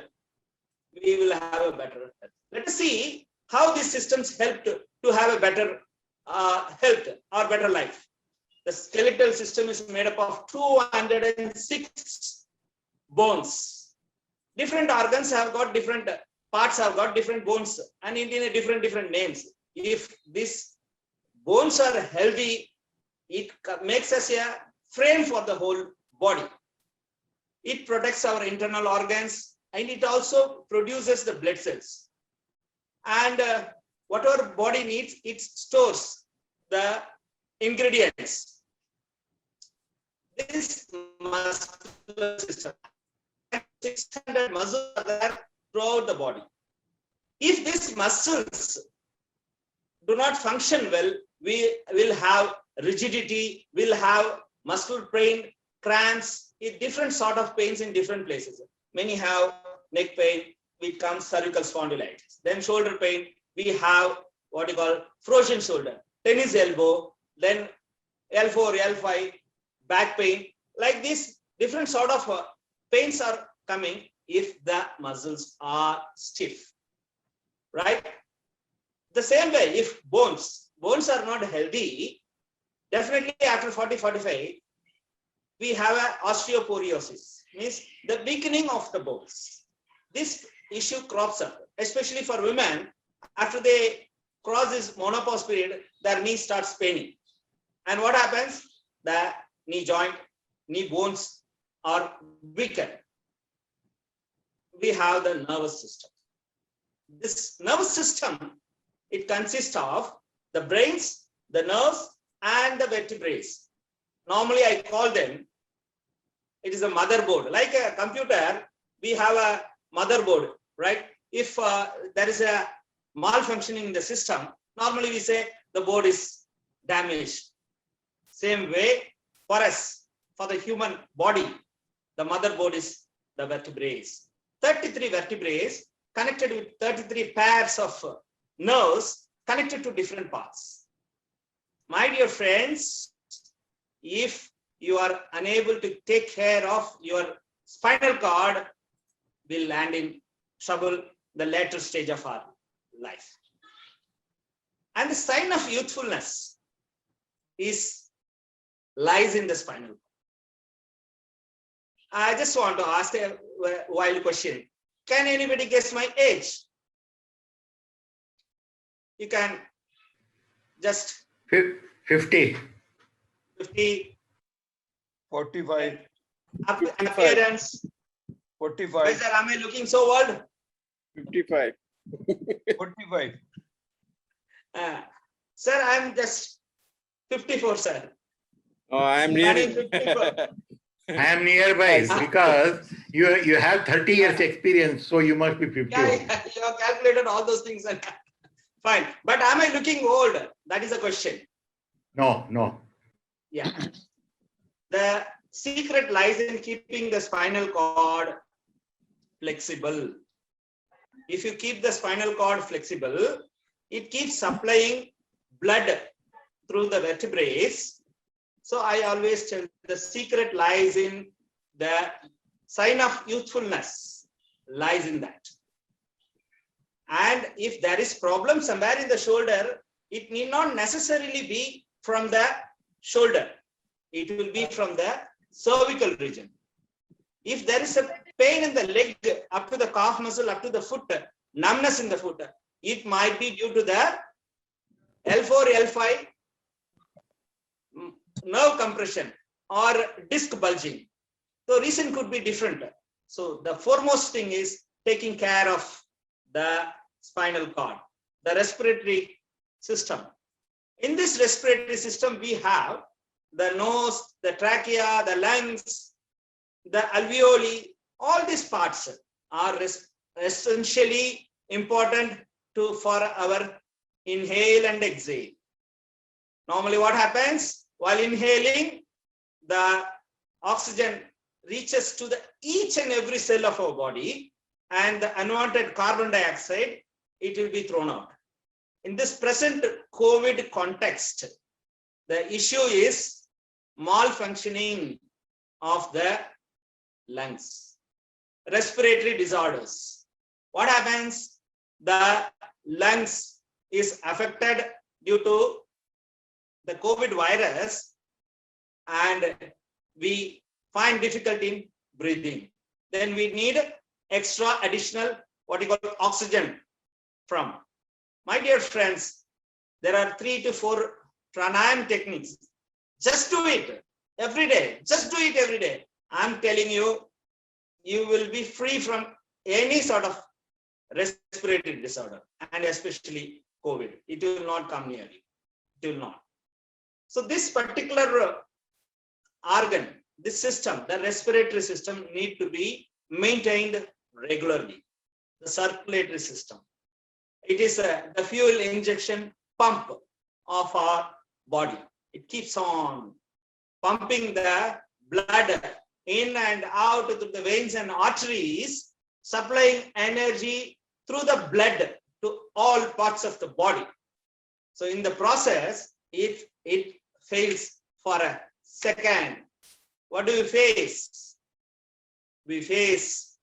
we will have a better health. Let us see how these systems help to have a better health or better life. The skeletal system is made up of 206 bones. Different organs have got different parts, have got different bones, and in different names. If these bones are healthy, it makes us a frame for the whole body. It protects our internal organs, and it also produces the blood cells. And whatever body needs, it stores the ingredients. This muscular system, 600 muscles are there throughout the body. If these muscles do not function well, we will have rigidity, we'll have muscle pain, cramps, different sort of pains in different places. Many have neck pain, which comes cervical spondylitis. Then shoulder pain, we have what you call frozen shoulder, tennis elbow, then L4, L5, back pain. Like this, different sort of pains are coming if the muscles are stiff, right? The same way, if bones are not healthy, definitely after 40, 45, we have a osteoporosis. means the weakening of the bones. This issue crops up, especially for women. After they cross this menopause period, their knee starts paining. And what happens? The knee joint, knee bones are weakened. We have the nervous system. This nervous system, it consists of the brains, the nerves, and the vertebrae. Normally, I call them, it is a motherboard. Like a computer, we have a motherboard, right? If there is a malfunctioning in the system, normally we say the board is damaged. Same way, for us, for the human body, the motherboard is the vertebrae. 33 vertebrae connected with 33 pairs of nerves connected to different parts. My dear friends, if you are unable to take care of your spinal cord, will land in trouble the later stage of our life. And the sign of youthfulness lies in the spinal cord. I just want to ask a wild question. Can anybody guess my age? You can just 50. 50. 45. Appearance. 45. Sir, am I looking so old? 55. 45. Sir, I'm just 54, sir. Oh, I am Turning near. 54. I am nearby because you have 30 years experience, so you must be 50. Yeah, you have calculated all those things. Fine. But am I looking old? That is the question. No. Yeah. The secret lies in keeping the spinal cord flexible. If you keep the spinal cord flexible, it keeps supplying blood through the vertebrae. So I always tell the secret lies in the sign of youthfulness lies in that. And if there is problem somewhere in the shoulder, it need not necessarily be from the shoulder. It will be from the cervical region. If there is a pain in the leg up to the calf muscle, up to the foot, numbness in the foot, it might be due to the L4, L5 nerve compression or disc bulging. So reason could be different. So the foremost thing is taking care of the spinal cord, the respiratory system. In this respiratory system, we have the nose, the trachea, the lungs, the alveoli. All these parts are essentially important for our inhale and exhale. Normally what happens? While inhaling, the oxygen reaches to each and every cell of our body, and the unwanted carbon dioxide, it will be thrown out. In this present COVID context, the issue is malfunctioning of the lungs, respiratory disorders. What happens? The lungs is affected due to the COVID virus, and we find difficulty in breathing. Then we need extra additional what you call oxygen from. My dear friends, there are 3 to 4 pranayama techniques. Just do it every day. Just do it every day. I'm telling you, you will be free from any sort of respiratory disorder, and especially COVID. It will not come near you. It will not. So this particular organ, this system, the respiratory system, need to be maintained regularly. The circulatory system. It is the fuel injection pump of our body. It keeps on pumping the blood in and out through the veins and arteries, supplying energy through the blood to all parts of the body. So in the process, if it fails for a second, what do we face? We face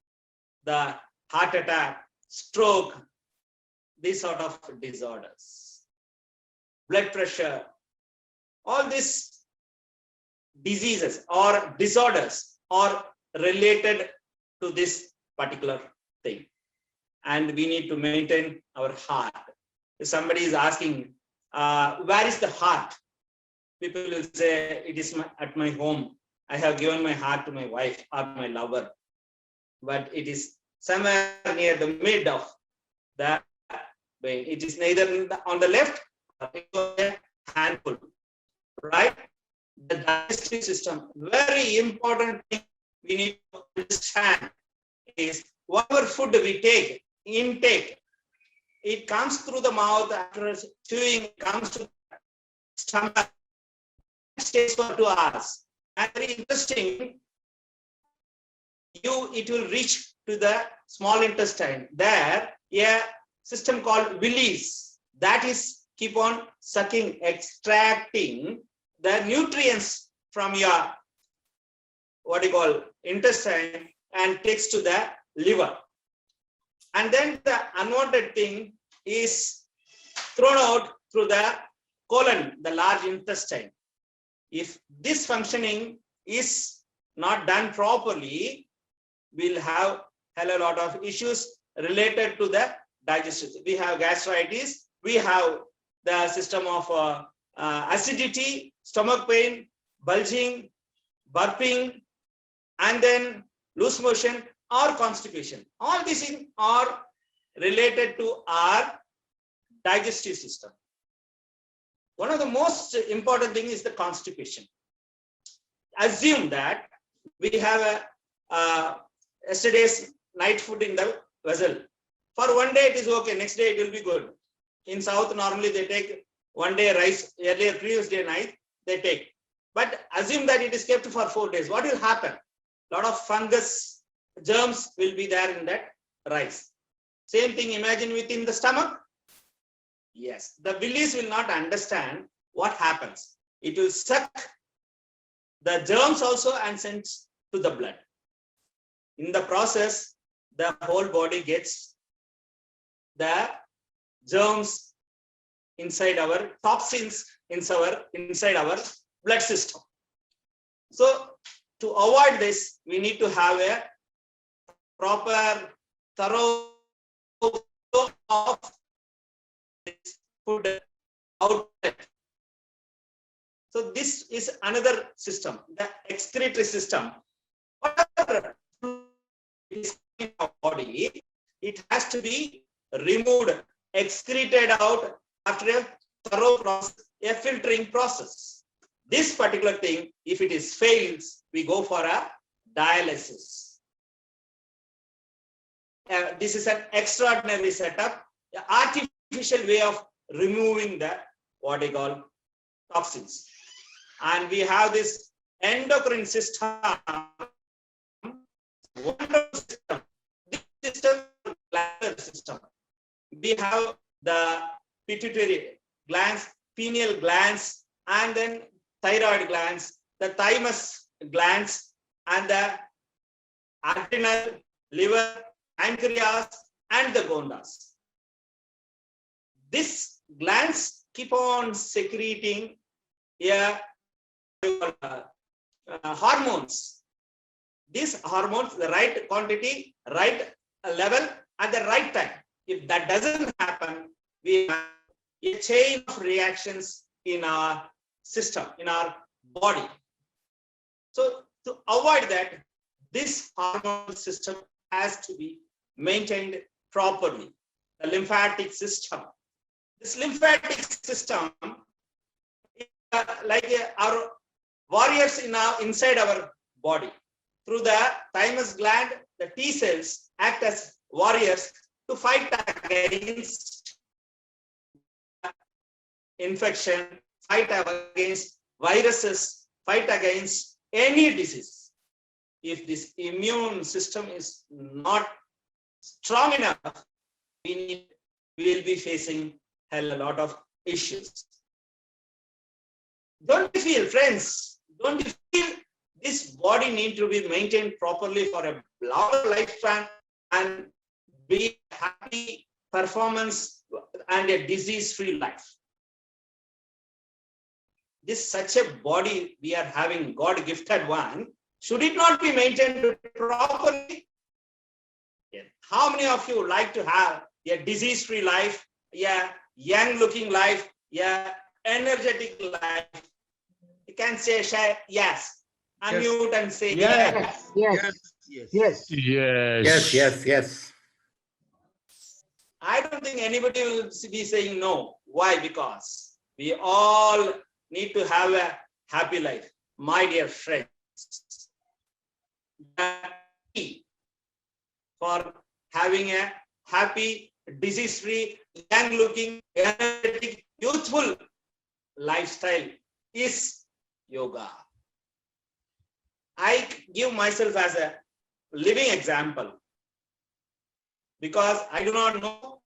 the heart attack, stroke, these sort of disorders, blood pressure, all these diseases or disorders or related to this particular thing. And we need to maintain our heart. If somebody is asking, where is the heart? People will say, it is at my home. I have given my heart to my wife or my lover. But it is somewhere near the mid of the brain. It is neither on the left or a handful, right? The digestive system, very important thing we need to understand is whatever food we take, intake, it comes through the mouth after chewing, it comes to the stomach, stays for 2 hours. And very interesting, it will reach to the small intestine. There, a system called willies, that is keep on sucking, extracting the nutrients from your, intestine and takes to the liver. And then the unwanted thing is thrown out through the colon, the large intestine. If this functioning is not done properly, we'll have a lot of issues related to the digestion. We have gastritis, we have the system of acidity, stomach pain, bulging, burping, and then loose motion or constipation. All these things are related to our digestive system. One of the most important things is the constipation. Assume that we have yesterday's night food in the vessel. For one day it is okay, next day it will be good. In South, normally they take one day rice, earlier previous day night, they take. But assume that it is kept for 4 days. What will happen? A lot of fungus, germs will be there in that rice. Same thing, imagine within the stomach. Yes, the willies will not understand what happens. It will suck the germs also and sends to the blood. In the process, the whole body gets the germs inside our toxins inside our blood system. So to avoid this, we need to have a proper, thorough of food outlet. So this is another system, the excretory system. Whatever is in our body, it has to be removed, excreted out after a thorough process, a filtering process. This particular thing, if it is fails, we go for a dialysis. This is an extraordinary setup, an artificial way of removing the toxins. And we have this endocrine system, wonderful system. This system is a glandular system. We have the pituitary glands, pineal glands, and then thyroid glands, the thymus glands, and the adrenal, liver, pancreas, and the gonads. These glands keep on secreting hormones. These hormones, the right quantity, right level, at the right time. If that doesn't happen, we have a chain of reactions in our system, in our body. So to avoid that, this hormone system has to be maintained properly. The lymphatic system. This lymphatic system is like our warriors inside our body. Through the thymus gland, the T cells act as warriors to fight against infection, fight against viruses, fight against any disease. If this immune system is not strong enough, we will be facing a lot of issues. Don't you feel, friends, don't you feel this body needs to be maintained properly for a longer lifespan and be happy performance and a disease-free life? This such a body we are having, God-gifted one, Should it not be maintained properly? How many of you like to have a disease-free life, a young-looking life, a energetic life? You can say yes. Unmute and say yes. Yes. I don't think anybody will be saying no. Why? Because we all need to have a happy life. My dear friends, the key for having a happy, disease-free, young-looking, energetic, youthful lifestyle is yoga. I give myself as a living example because I do not know,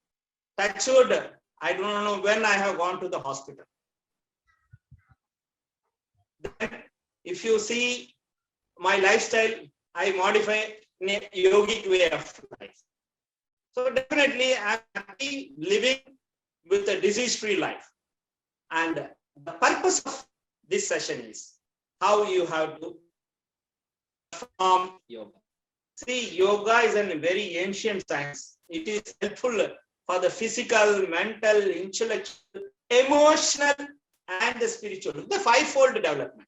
touch wood, I do not know when I have gone to the hospital. Then, if you see my lifestyle, I modify in a yogic way of life. So definitely I'm happy living with a disease-free life. And the purpose of this session is how you have to perform yoga. See, yoga is a very ancient science. It is helpful for the physical, mental, intellectual, emotional, and the spiritual, the fivefold development.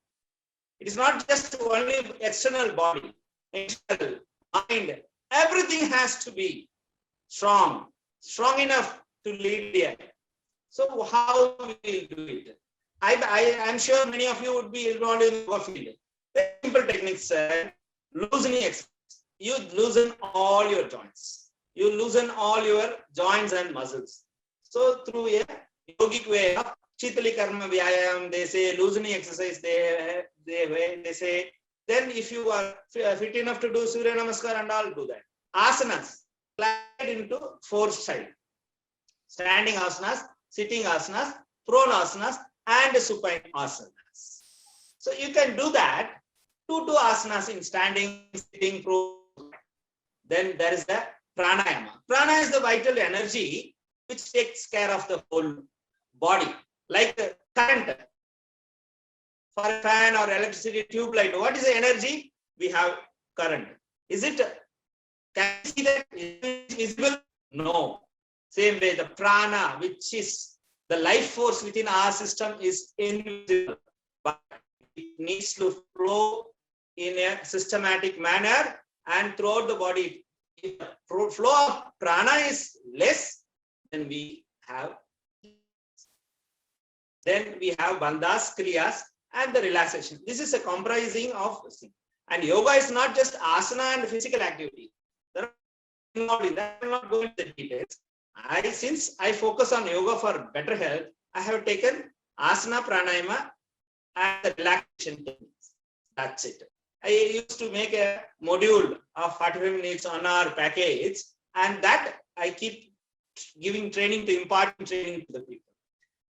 It is not just only external body, internal, mind, everything has to be strong enough to lead here. So how will we do it? I'm sure many of you would be involved in the field. Very simple techniques, loosening exercise. You loosen all your joints. You loosen all your joints and muscles. So through a yogic way of Chitali Karma Vyayam, they say loosening exercise, they say. Then if you are fit enough to do Surya Namaskar and all, do that. Asanas, slide into 4 styles. Standing asanas, sitting asanas, prone asanas, and supine asanas. So you can do that, 2 asanas in standing, sitting, prone. Then there is the pranayama. Prana is the vital energy which takes care of the whole body. Like current for a fan or electricity tube light. What is the energy? We have current. Is it, can you see that? Is it visible? No. Same way, the prana, which is the life force within our system, is invisible, but it needs to flow in a systematic manner and throughout the body. If the flow of prana is less, then we have bandhas, kriyas, and the relaxation. This is a comprising of things. And yoga is not just asana and physical activity. There are involved in that. I will not go into the details. Since I focus on yoga for better health, I have taken asana, pranayama, and the relaxation techniques. That's it. I used to make a module of 45 minutes on our package, and that I keep giving training to impart training to the people.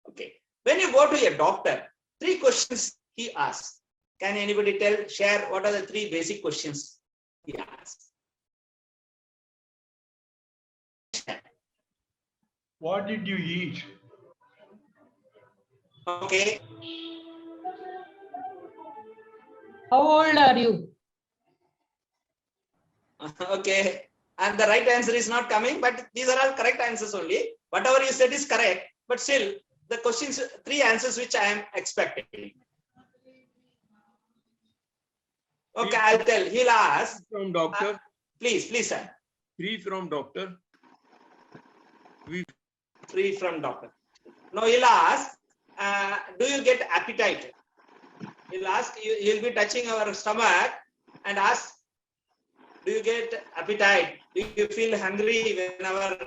Okay. When you go to a doctor, 3 questions he asks. Can anybody share what are the 3 basic questions he asks? What did you eat? Okay. How old are you? Okay. And the right answer is not coming, but these are all correct answers only. Whatever you said is correct, but still the questions, 3 answers which I am expecting. Okay, I'll tell. He'll ask. From doctor. Please, sir. 3 from doctor. Free from doctor. No, he'll ask, do you get appetite? He'll ask, he'll be touching our stomach and ask, do you get appetite? Do you feel hungry whenever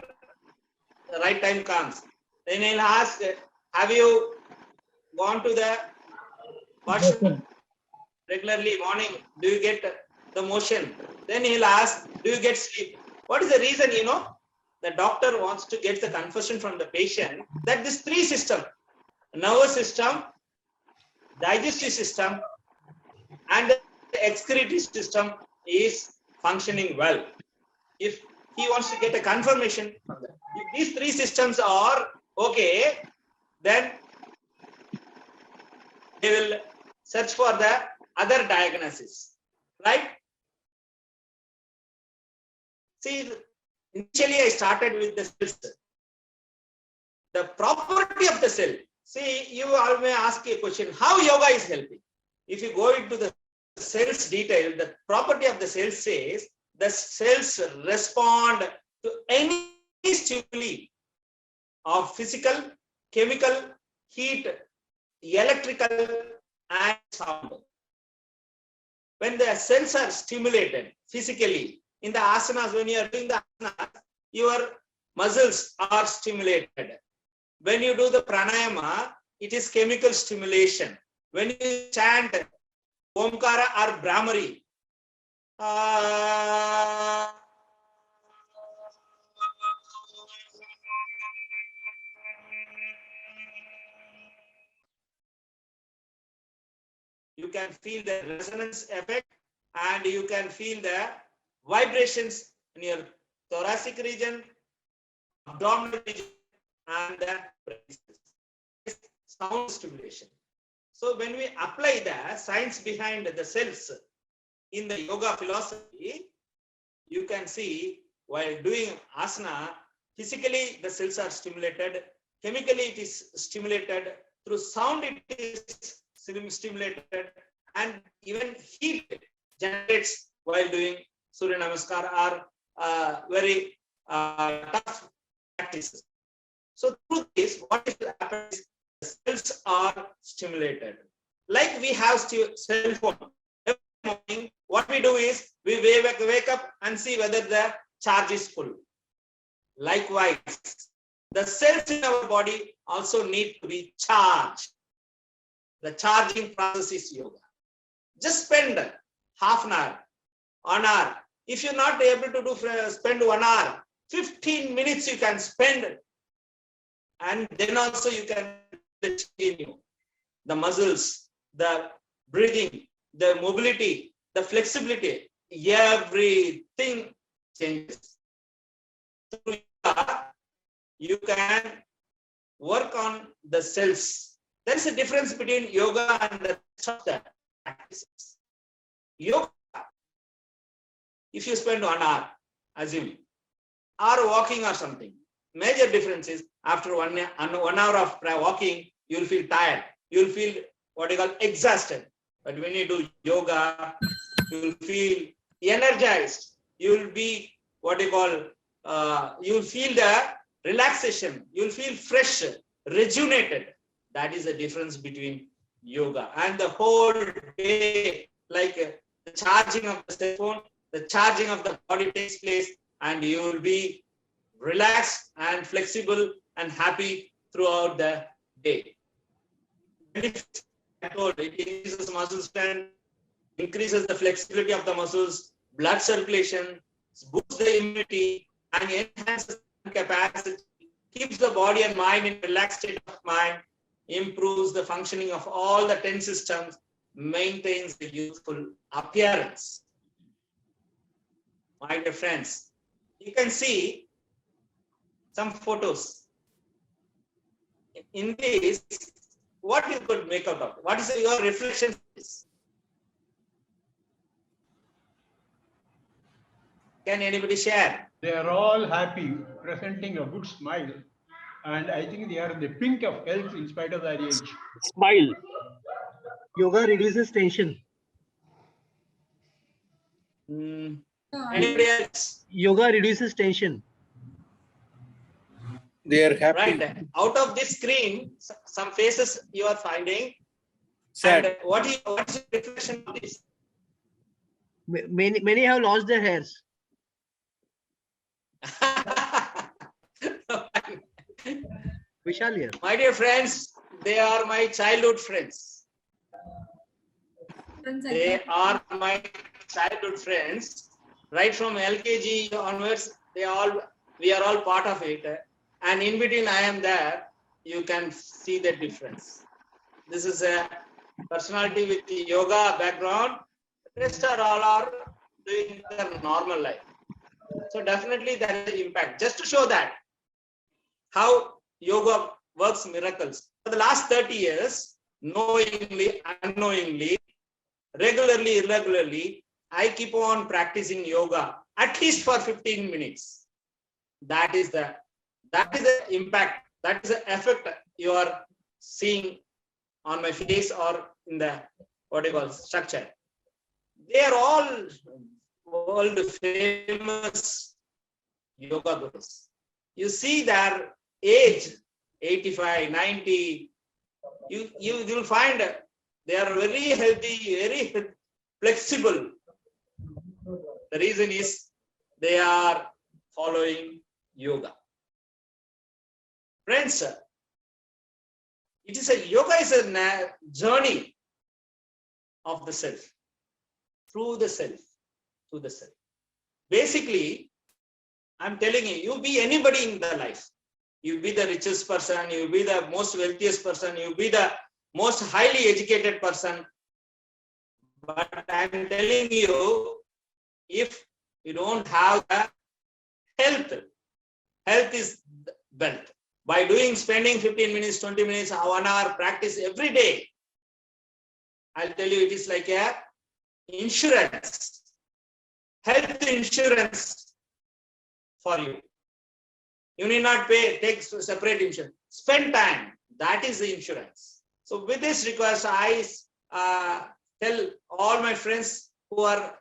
the right time comes? Then he'll ask, have you gone to the washroom regularly morning? Do you get the motion? Then he'll ask, do you get sleep? What is the reason, the doctor wants to get the confession from the patient that this 3 systems, nervous system, digestive system, and the excretory system is functioning well. If he wants to get a confirmation from that, if these 3 systems are okay, then they will search for the other diagnosis. right? See, initially I started with the cells. The property of the cell. See, you all may ask a question, how yoga is helping? If you go into the cells detail, the property of the cell says the cells respond to any stimuli of physical, chemical, heat, electrical, and sound. When the cells are stimulated physically, in the asanas, when you are doing the asanas, your muscles are stimulated. When you do the pranayama, it is chemical stimulation. When you chant Omkara or Brahmari, you can feel the resonance effect and you can feel the vibrations in your thoracic region, abdominal region, and the sound stimulation. So when we apply the science behind the cells in the yoga philosophy, you can see while doing asana, physically the cells are stimulated, chemically it is stimulated, through sound it is stimulated, and even heat generates while doing Surya Namaskar or very tough practices. So through this, what is happening is the cells are stimulated. Like we have cell phone. Every morning, what we do is we wake up and see whether the charge is full. Likewise, the cells in our body also need to be charged. The charging process is yoga. Just spend half an hour, 1 hour. If you're not able to spend 1 hour, 15 minutes you can spend, and then also you can continue. The muscles, the breathing, the mobility, the flexibility, everything changes. Through yoga, you can work on the cells. There is a difference between yoga and the rest of the practices. Yoga, if you spend 1 hour, assume, or walking or something, major difference is after 1 hour of walking, you will feel tired. You will feel what you call exhausted. But when you do yoga, you will feel energized. You will be what you call, you will feel the relaxation. You will feel fresh, rejuvenated. That is the difference between yoga and the whole day, like the charging of the cell phone, the charging of the body takes place, and you will be relaxed and flexible and happy throughout the day. It increases muscle strength, increases the flexibility of the muscles, blood circulation, boosts the immunity, and enhances the capacity, keeps the body and mind in relaxed state of mind, improves the functioning of all the 10 systems, maintains the youthful appearance. My dear friends, you can see some photos. In this, what you could make out of? What is your reflection? Can anybody share? They are all happy, presenting a good smile. And I think they are in the pink of health in spite of their age. Smile. Yoga reduces tension. Anybody else? Yoga reduces tension. They are happy. Right. Out of this screen, some faces you are finding. Sad. And what is your reflection of this? Many have lost their hairs. Vishal here. My dear friends, they are my childhood friends. They are my childhood friends. Right from LKG onwards, we are all part of it. And in between I am there, you can see the difference. This is a personality with the yoga background. The rest are doing their normal life. So definitely there is an impact. Just to show that how yoga works miracles. For the last 30 years, knowingly, unknowingly, regularly, irregularly, I keep on practicing yoga at least for 15 minutes. That is the impact, that is the effect you are seeing on my face or in the what you call structure. They are all world famous yoga gurus. You see their age, 85, 90. You will find they are very healthy, very flexible. The reason is they are following yoga. Friends, yoga is a journey of the self, through the self, to the self. Basically, I'm telling you, you be anybody in the life. You be the richest person, you be the most wealthiest person, you be the most highly educated person. But I'm telling you, if you don't have the health is wealth. By spending 15 minutes, 20 minutes, 1 hour practice every day, I'll tell you, it is like a insurance, health insurance for you. You need not take separate insurance. Spend time. That is the insurance. So with this request, I tell all my friends who are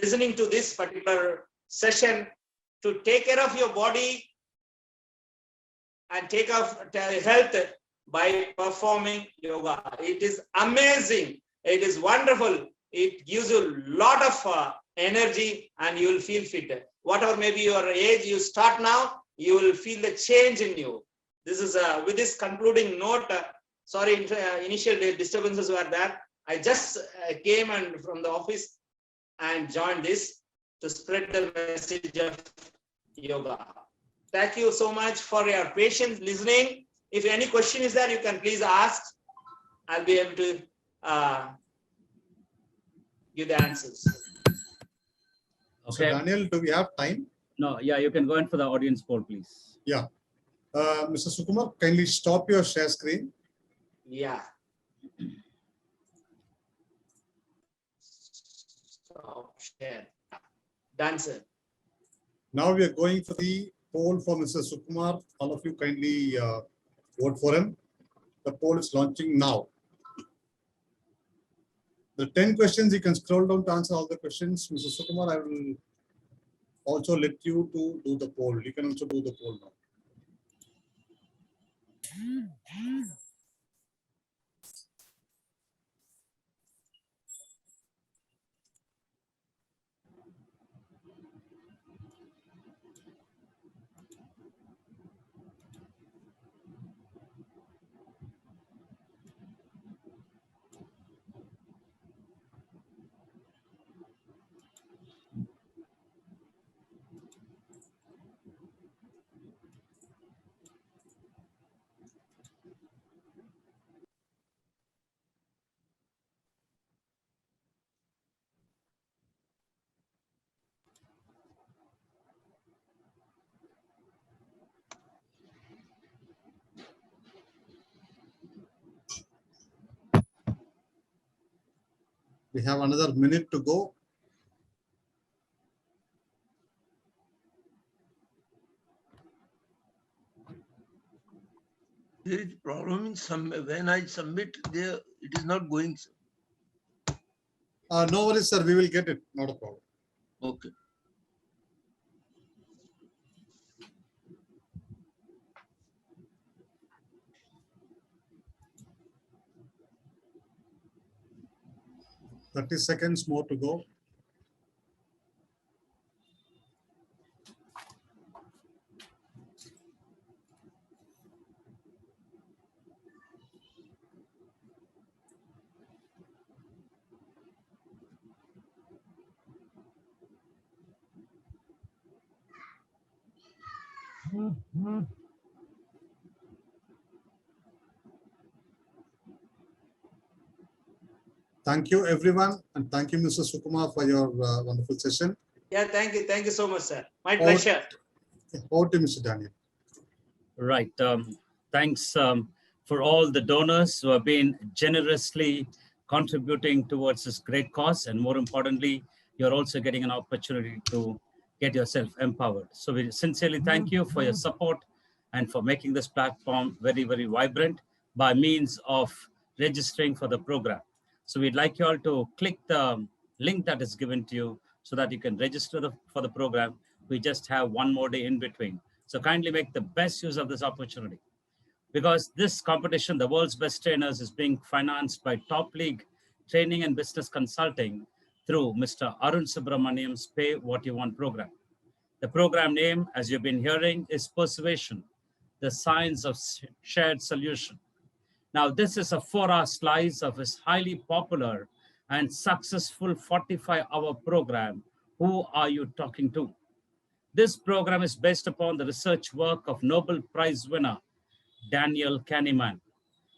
listening to this particular session to take care of your body and take care of health by performing yoga. It is amazing. It is wonderful. It gives you a lot of energy and you will feel fit. Whatever may be your age, you start now, you will feel the change in you. This is with this concluding note. Sorry, initial disturbances were there. I just came from the office and joined this to spread the message of yoga. Thank you so much for your patience listening. If any question is there, you can please ask. I'll be able to give the answers. Okay. So Daniel, do we have time? No, yeah, you can go in for the audience poll, please. Yeah. Mr. Sukumar, kindly stop your share screen. Yeah. Stop share. Done, sir. Now we are going for the poll for Mr. Sukumar. All of you kindly vote for him. The poll is launching now. The 10 questions, you can scroll down to answer all the questions. Mr. Sukumar, I will also let you to do the poll. You can also do the poll now. We have another minute to go. There is problem in some when I submit there, it is not going. No worries, sir. We will get it. Not a problem. Okay. .30 seconds more to go. Thank you, everyone. And thank you, Mr. Sukumar, for your wonderful session. Yeah, thank you. Thank you so much, sir. My pleasure. Over to Mr. Daniel. Right. Thanks for all the donors who have been generously contributing towards this great cause. And more importantly, you're also getting an opportunity to get yourself empowered. So we sincerely thank you for your support and for making this platform very, very vibrant by means of registering for the program. So we'd like you all to click the link that is given to you so that you can register for the program. We just have one more day in between. So kindly make the best use of this opportunity, because this competition, the world's best trainers, is being financed by TopLeague Training and Business Consulting through Mr. Arun Subramaniam's Pay What You Want program. The program name, as you've been hearing, is Persuasion, the Science of Shared Solution. Now, this is a 4-hour slice of his highly popular and successful 45-hour program, Who Are You Talking To? This program is based upon the research work of Nobel Prize winner Daniel Kahneman.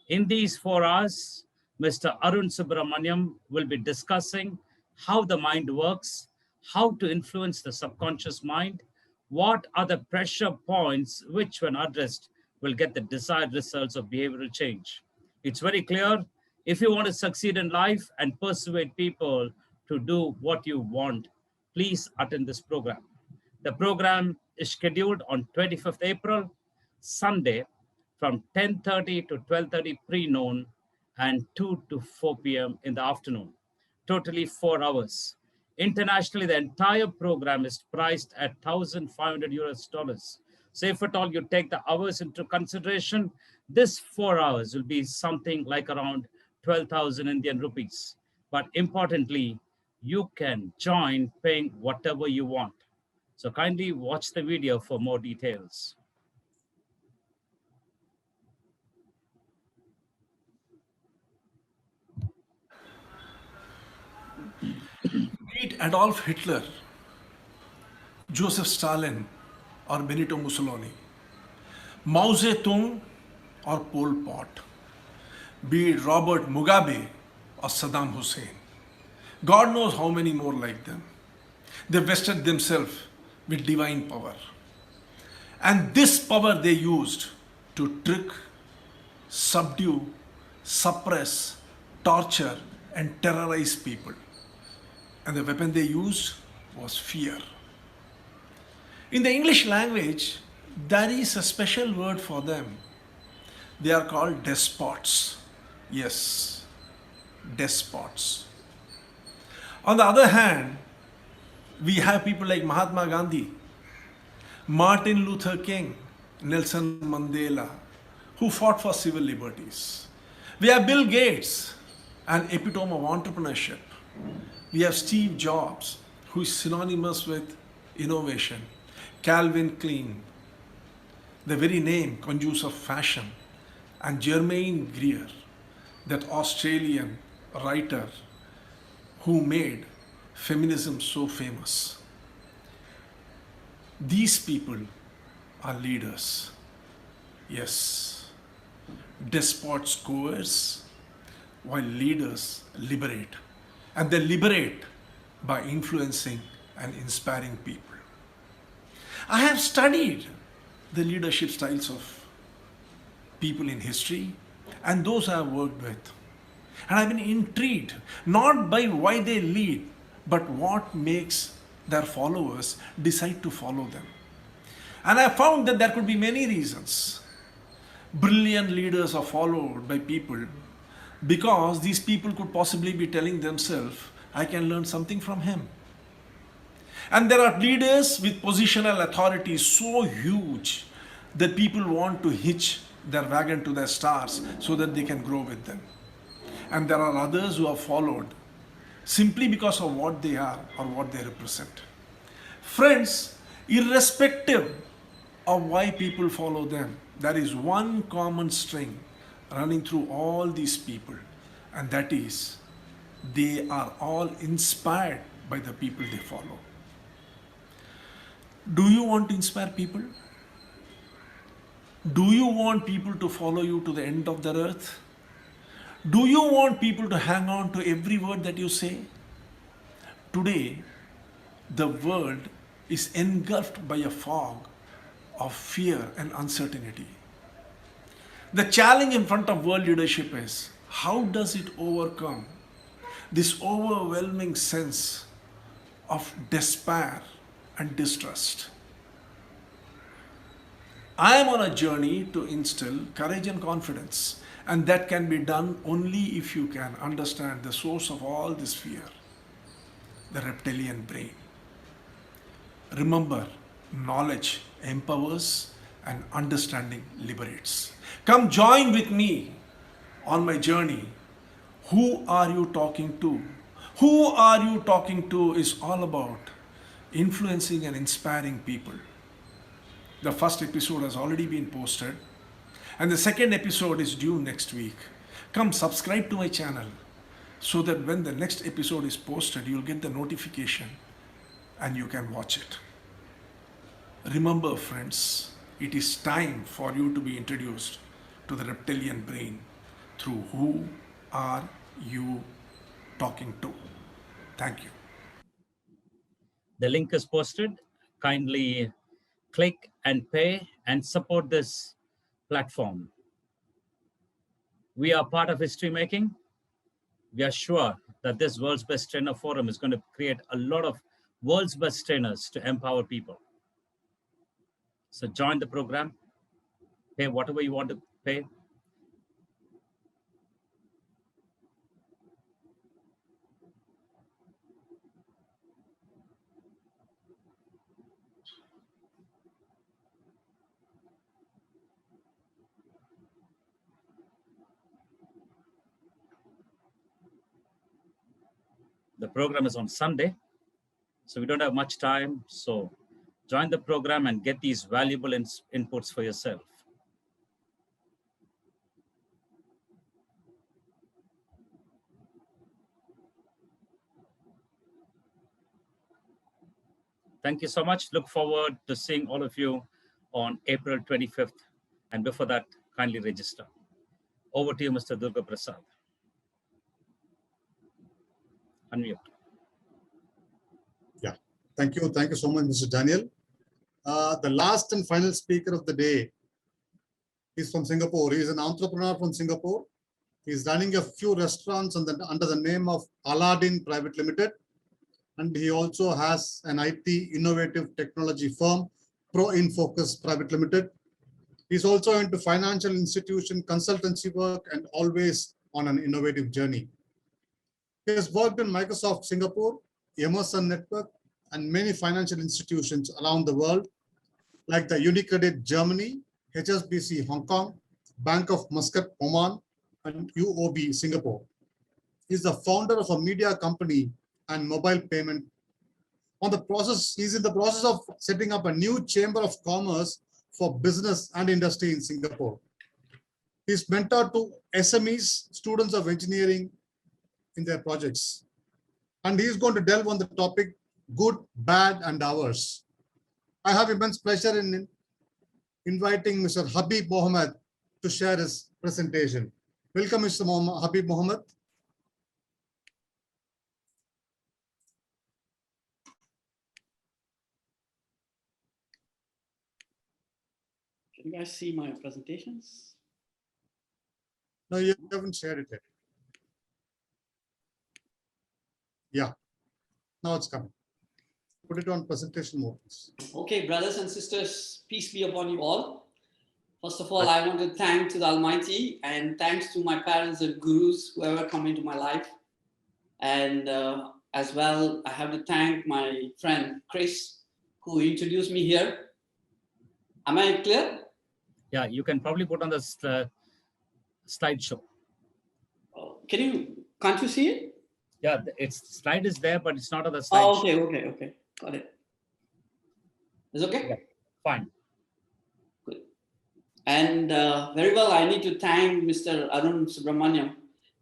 In these 4 hours, Mr. Arun Subramaniam will be discussing how the mind works, how to influence the subconscious mind, what are the pressure points which, when addressed, will get the desired results of behavioral change. It's very clear, if you want to succeed in life and persuade people to do what you want, please attend this program. The program is scheduled on 25th April, Sunday, from 10:30 to 12:30 pre-noon and 2 to 4 p.m. in the afternoon. Totally 4 hours. Internationally, the entire program is priced at $1,500. So if at all you take the hours into consideration, this 4 hours will be something like around 12,000 Indian rupees. But importantly, you can join paying whatever you want. So kindly watch the video for more details. Meet Adolf Hitler, Joseph Stalin, or Benito Mussolini, Mao Zedong or Pol Pot, be it Robert Mugabe or Saddam Hussein. God knows how many more like them. They vested themselves with divine power. And this power they used to trick, subdue, suppress, torture, and terrorize people. And the weapon they used was fear. In the English language, there is a special word for them. They are called despots. Yes, despots. On the other hand, we have people like Mahatma Gandhi, Martin Luther King, Nelson Mandela, who fought for civil liberties. We have Bill Gates, an epitome of entrepreneurship. We have Steve Jobs, who is synonymous with innovation. Calvin Klein, the very name conjures of fashion. And Germaine Greer, that Australian writer who made feminism so famous. These people are leaders. Yes, despots coerce while leaders liberate. And they liberate by influencing and inspiring people. I have studied the leadership styles of people in history and those I have worked with. And I've been intrigued, not by why they lead, but what makes their followers decide to follow them. And I found that there could be many reasons. Brilliant leaders are followed by people because these people could possibly be telling themselves, I can learn something from him. And there are leaders with positional authority so huge that people want to hitch their wagon to their stars so that they can grow with them. And there are others who are followed simply because of what they are or what they represent. Friends, irrespective of why people follow them, there is one common string running through all these people, and that is they are all inspired by the people they follow. Do you want to inspire people? Do you want people to follow you to the end of the earth? Do you want people to hang on to every word that you say? Today, the world is engulfed by a fog of fear and uncertainty. The challenge in front of world leadership is, how does it overcome this overwhelming sense of despair and distrust. I am on a journey to instill courage and confidence, and that can be done only if you can understand the source of all this fear, the reptilian brain. Remember, knowledge empowers and understanding liberates. Come join with me on my journey. Who are you talking to? Who are you talking to is all about influencing and inspiring people. The first episode has already been posted, and the second episode is due next week. Come subscribe to my channel so that when the next episode is posted, you'll get the notification and you can watch it. Remember, friends, it is time for you to be introduced to the reptilian brain through who are you talking to. Thank you. The link is posted. Kindly click and pay and support this platform. We are part of history making. We are sure that this World's Best Trainer Forum is going to create a lot of world's best trainers to empower people. So join the program, pay whatever you want to pay. The program is on Sunday, so we don't have much time. So join the program and get these valuable inputs for yourself. Thank you so much. Look forward to seeing all of you on April 25th. And before that, kindly register. Over to you, Mr. Durga Prasad. Unmute. Yeah, thank you. Thank you so much, Mr. Daniel. The last and final speaker of the day is from Singapore. He is an entrepreneur from Singapore. He is running a few restaurants under the name of Aladdin Private Limited. And he also has an IT innovative technology firm, ProInfocus Private Limited. He's also into financial institution consultancy work and always on an innovative journey. He has worked in Microsoft Singapore, Emerson Network, and many financial institutions around the world, like the Unicredit Germany, HSBC Hong Kong, Bank of Muscat Oman, and UOB Singapore. He's the founder of a media company and mobile payment. He's in the process of setting up a new chamber of commerce for business and industry in Singapore. He's mentored to SMEs, students of engineering in their projects. And he's going to delve on the topic, good, bad, and ours. I have immense pleasure in inviting Mr. Habib Mohammed to share his presentation. Welcome, Mr. Habib Mohammed. Can you guys see my presentations? No, you haven't shared it yet. Yeah, now it's coming. Put it on presentation mode. Okay, brothers and sisters, peace be upon you all. First of all, I want to thank to the Almighty and thanks to my parents and gurus, whoever come into my life. And as well, I have to thank my friend, Chris, who introduced me here. Am I clear? Yeah, you can probably put on the slideshow. Can't you see it? Yeah, slide is there, but it's not on the slideshow. Oh, okay. Got it. It's okay? Yeah, fine. Good. And very well, I need to thank Mr. Arun Subramaniam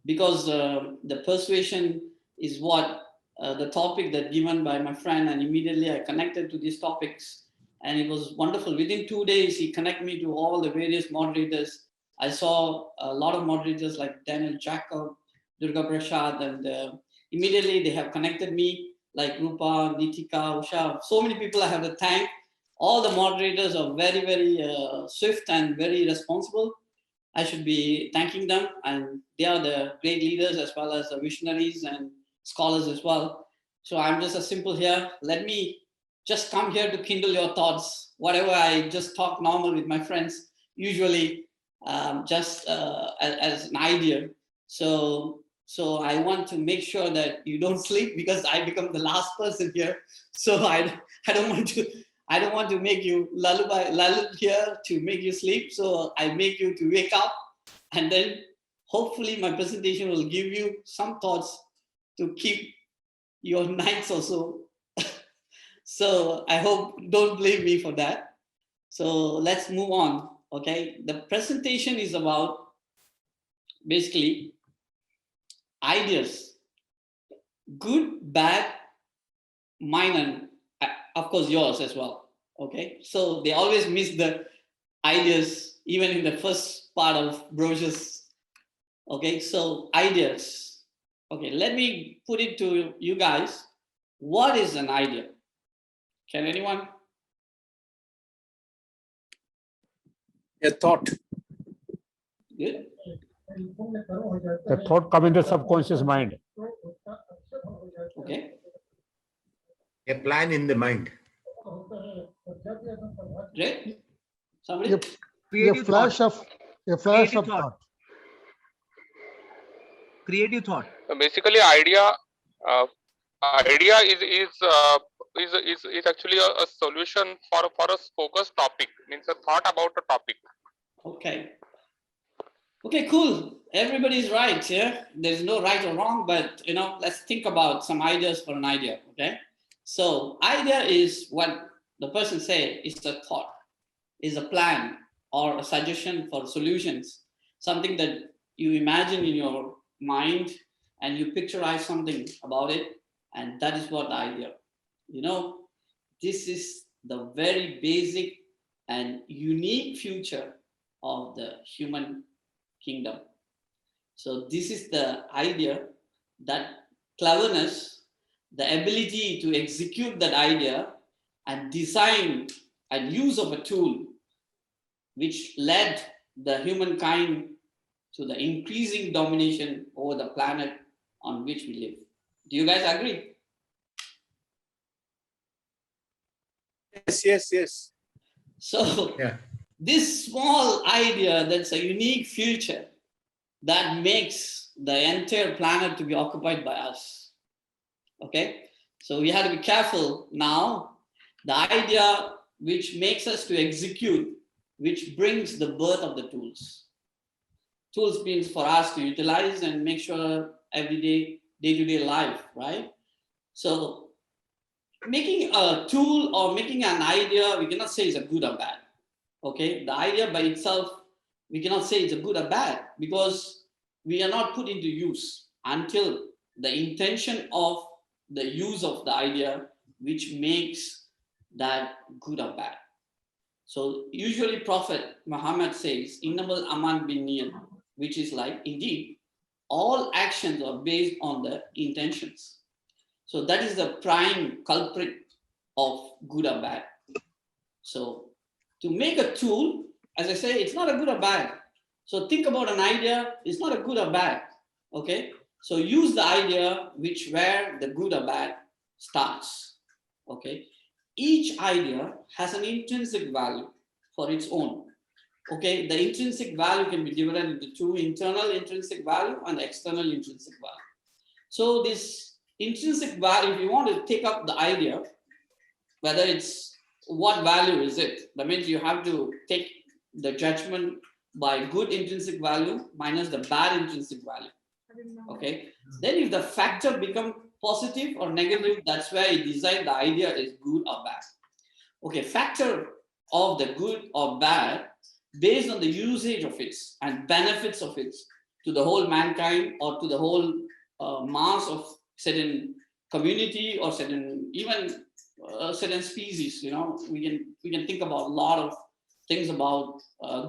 because the persuasion is what the topic that given by my friend, and immediately I connected to these topics. And it was wonderful. Within 2 days, he connected me to all the various moderators. I saw a lot of moderators like Daniel Jacob, Durga Prasad, and immediately they have connected me like Rupa, Nitika, Usha. So many people I have to thank. All the moderators are very, very swift and very responsible. I should be thanking them. And they are the great leaders as well as the visionaries and scholars as well. So I'm just a simple here. Let me just come here to kindle your thoughts. Whatever I just talk normal with my friends, usually just as an idea. So I want to make sure that you don't sleep because I become the last person here. So I don't want to make you lullaby here to make you sleep. So I make you to wake up, and then hopefully my presentation will give you some thoughts to keep your nights also. So I hope, don't blame me for that. So let's move on. Okay, the presentation is about basically ideas, good, bad, mine, and of course yours as well. Okay, so they always miss the ideas even in the first part of brochures. Okay, so ideas. Okay, let me put it to you guys. What is an idea? Can anyone? A thought. Good. The thought comes in the subconscious mind. Okay. A plan in the mind. Great. Somebody? A flash of thought. Creative thought. Basically, idea is actually a solution for a focused topic. Means a thought about a topic. Okay. Okay, cool. Everybody's right here. There's no right or wrong, but let's think about some ideas for an idea. Okay. So idea is what the person say is a thought, is a plan or a suggestion for solutions, something that you imagine in your mind and you picturize something about it, and that is what the idea. This is the very basic and unique feature of the human kingdom. So this is the idea, that cleverness, the ability to execute that idea and design and use of a tool which led the humankind to the increasing domination over the planet on which we live. Do you guys agree? Yes. So this small idea, that's a unique feature that makes the entire planet to be occupied by us. Okay, so we have to be careful now. The idea which makes us to execute, which brings the birth of the tools. Tools means for us to utilize and make sure everyday, day-to-day life, right? So making a tool or making an idea, we cannot say it's a good or bad. Okay, the idea by itself, we cannot say it's a good or bad because we are not put into use until the intention of the use of the idea which makes that good or bad. So usually Prophet Muhammad says, Innamal aman bin niyat, which is like, indeed, all actions are based on the intentions. So that is the prime culprit of good or bad. So to make a tool, as I say, it's not a good or bad. So think about an idea, it's not a good or bad. Okay, so use the idea where the good or bad starts. Okay, each idea has an intrinsic value for its own. Okay, the intrinsic value can be divided into two: internal intrinsic value and external intrinsic value. So this intrinsic value, if you want to take up the idea, whether it's what value is it, that means you have to take the judgment by good intrinsic value minus the bad intrinsic value. Okay, then if the factor become positive or negative, that's where you decide the idea is good or bad. Okay, factor of the good or bad based on the usage of it and benefits of it to the whole mankind or to the whole mass of certain community or certain even certain species. We can think about a lot of things about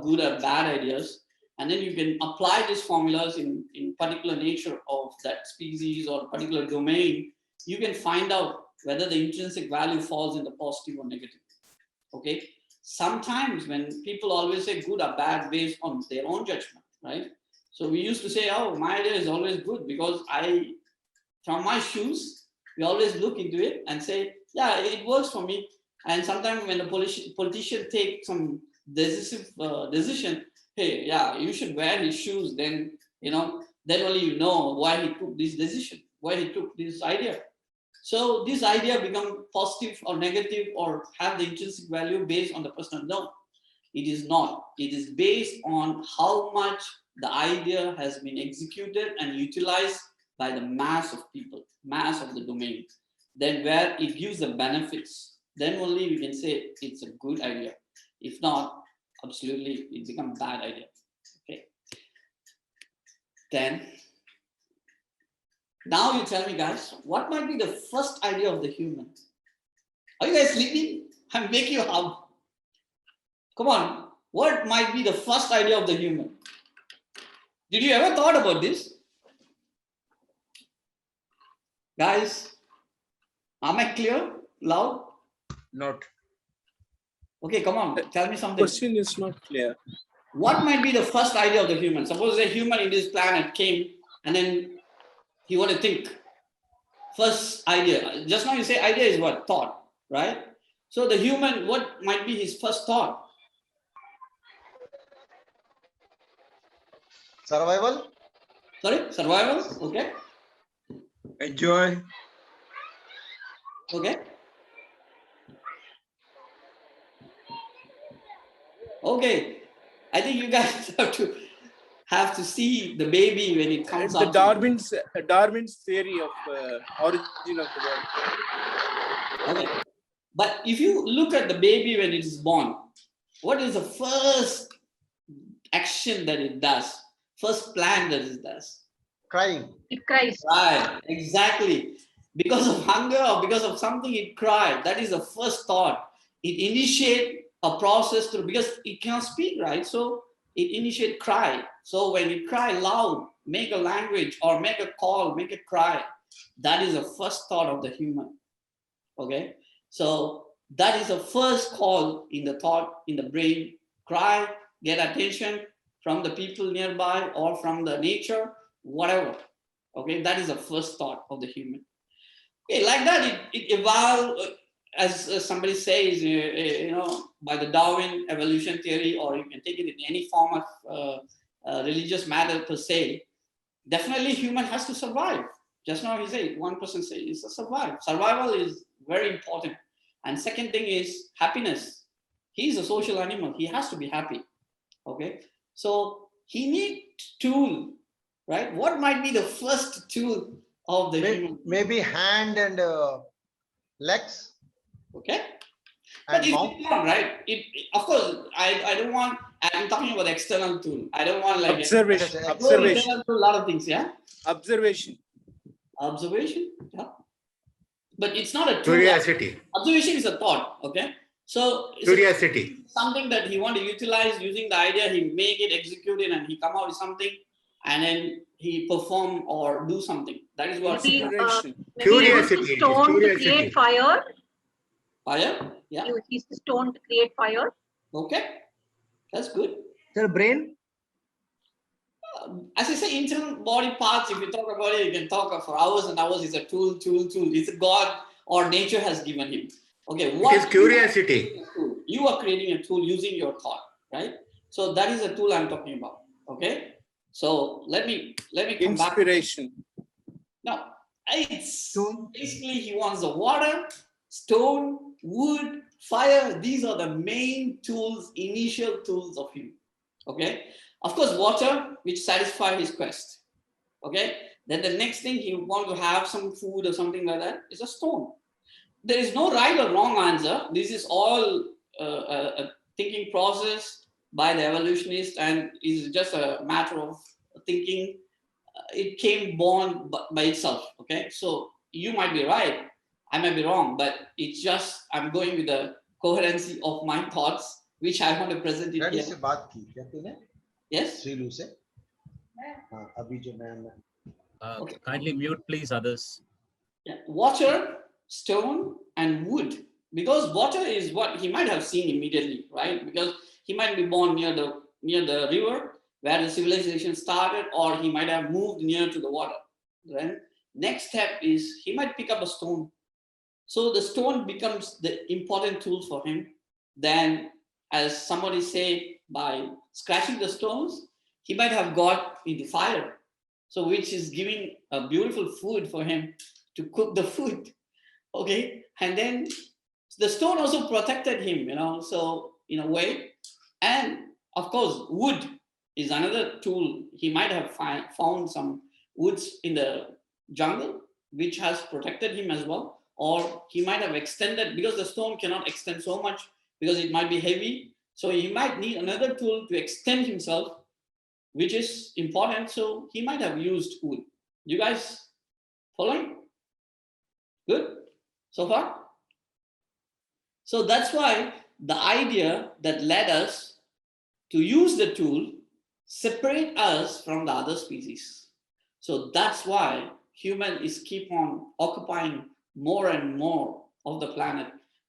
good or bad ideas, and then you can apply these formulas in particular nature of that species or particular domain. You can find out whether the intrinsic value falls in the positive or negative. Okay, sometimes when people always say good or bad based on their own judgment, right? So we used to say, oh, my idea is always good because from my shoes, We always look into it and say, yeah, it works for me. And sometimes when the politician take some decisive decision, hey, yeah, you should wear his shoes, then, then only you know why he took this decision, why he took this idea. So this idea become positive or negative or have the intrinsic value based on the person. No, it is not. It is based on how much the idea has been executed and utilized by the mass of people, mass of the domain. Then where it gives the benefits, then only we can say it's a good idea. If not, absolutely, it becomes a bad idea. Okay. Then, now you tell me, guys, what might be the first idea of the human? Are you guys sleeping? I'm making you up. Come on, what might be the first idea of the human? Did you ever thought about this? Guys, am I clear? Loud? Not. Okay, come on, tell me something. Question is not clear. What might be the first idea of the human? Suppose a human in this planet came and then he want to think. First idea. Just now you say idea is what? Thought, right? So the human, what might be his first thought? Survival. Sorry, survival. Okay. Enjoy. Okay. Okay. I think you guys have to see the baby when it comes out. Darwin's theory of origin of the world. Okay. But if you look at the baby when it is born, what is the first action that it does? First plan that it does? Crying. It cries. Right, exactly. Because of hunger or because of something it cried. That is the first thought. It initiates a process through, because it cannot speak, right? So it initiates cry. So when it cry loud, make a language or make a call, make a cry, that is the first thought of the human. Okay? So that is the first call in the thought, in the brain. Cry, get attention from the people nearby or from the nature, whatever. Okay, that is the first thought of the human. Okay, like that, it evolved, as somebody says, by the Darwin evolution theory, or you can take it in any form of religious matter per se. Definitely, human has to survive. Just now he said, one person said, it's a survival. Survival is very important. And second thing is happiness. He's a social animal. He has to be happy. Okay, so he needs tool, right? What might be the first tool of the human? Maybe hand and legs. Okay. And but it's mouth. not, right? Of course, I don't want, I'm talking about external tool. I don't want like observation. A lot of things, yeah? Observation. Observation, yeah. But it's not a tool. Curiosity. Observation is a thought, okay? So Curiosity. Something that he want to utilize using the idea, he make it, execute it, and he come out with something, and then he perform or do something. That is what Maybe curiosity. Stone to create fire. Fire? Yeah. You use the stone to create fire. Okay, that's good. The brain? As I say, internal body parts, if you talk about it, you can talk for hours and hours. It's a tool. It's a God or nature has given him. Okay, what is curiosity? You are creating a tool using your thought, right? So that is a tool I'm talking about. Okay, so let me come Inspiration. back. No, it's basically he wants the water, stone, wood, fire. These are the main tools, initial tools of him. Okay, of course, water, which satisfy his quest. Okay, then the next thing he want to have some food or something like that is a stone. There is no right or wrong answer. This is all a thinking process by the evolutionists, and is just a matter of thinking. It came born by itself. Okay, so you might be right, I might be wrong, but it's just I'm going with the coherency of my thoughts, which I want to present it here. Yes. Kindly mute, please, others. Yeah. Water, stone, and wood. Because water is what he might have seen immediately, right? Because he might be born near the river where the civilization started, or he might have moved near to the water. Then next step is he might pick up a stone. So the stone becomes the important tool for him. Then, as somebody say, by scratching the stones, he might have got into fire. So which is giving a beautiful food for him to cook the food. Okay, and then the stone also protected him, so in a way. And of course, wood is another tool. He might have found some woods in the jungle, which has protected him as well. Or he might have extended, because the stone cannot extend so much because it might be heavy. So he might need another tool to extend himself, which is important. So he might have used wood. You guys following? Good so far? So that's why the idea that led us to use the tool separate us from the other species. So that's why human is keep on occupying more and more of the planet.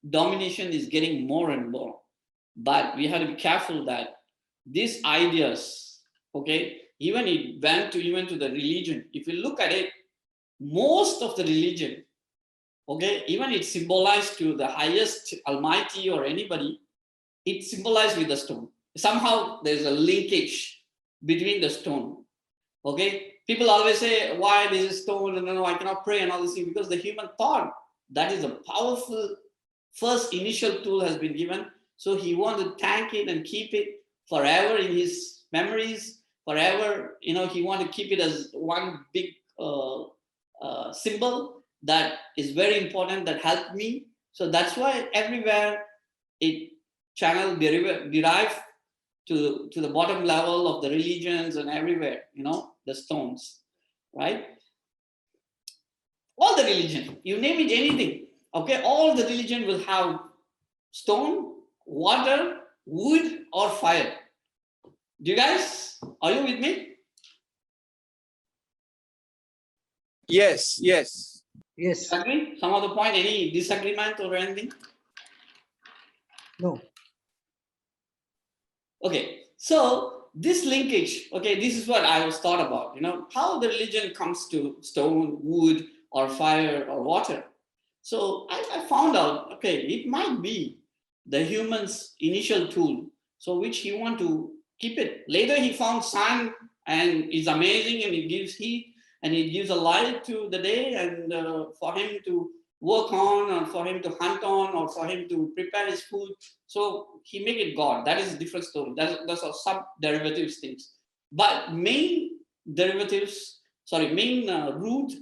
Domination is getting more and more. But we have to be careful that these ideas, okay, even it went to even to the religion. If you look at it, most of the religion, okay, even it symbolized to the highest almighty or anybody, it symbolized with the stone. Somehow there's a linkage between the stone. Okay, people always say, why this is stone, and no, I cannot pray and all this thing, because the human thought that is a powerful first initial tool has been given. So he wanted to thank it and keep it forever in his memories, forever, he wanted to keep it as one big symbol that is very important, that helped me. So that's why everywhere it channel derive to the bottom level of the religions and everywhere, the stones, right? All the religion, you name it, anything, okay? All the religion will have stone, water, wood, or fire. Do you guys, are you with me? Yes, yes. Yes. Agree? Some of the point, any disagreement or anything? No. Okay, so this linkage, okay, this is what I was thought about, how the religion comes to stone, wood, or fire, or water. So I found out, okay, it might be the human's initial tool, so which he want to keep it. Later he found sun, and it's amazing, and it gives heat, and it gives a light to the day, and for him to work on, or for him to hunt on, or for him to prepare his food. So he make it God. That is a different story. That's a sub-derivatives things. But main derivatives, main root,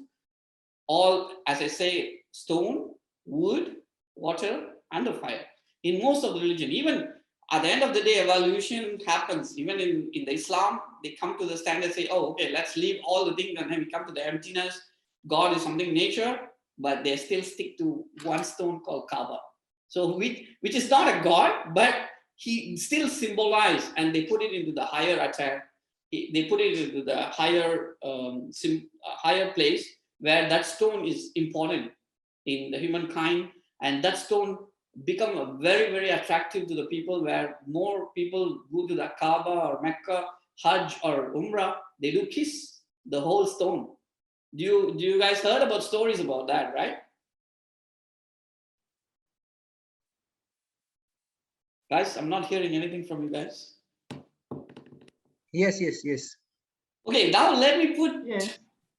all, as I say, stone, wood, water, and the fire. In most of the religion, even at the end of the day, evolution happens. Even in the Islam, they come to the standard, say, oh, okay, let's leave all the things, and then we come to the emptiness. God is something nature, but they still stick to one stone called Kaaba. So which is not a God, but he still symbolized, and they put it into the higher attire. They put it into the higher higher place where that stone is important in the humankind, and that stone become a very, very attractive to the people, where more people go to the Kaaba or Mecca, Hajj or Umrah, they do kiss the whole stone. Do you guys heard about stories about that, right? Guys, I'm not hearing anything from you guys. Yes. Okay, now let me put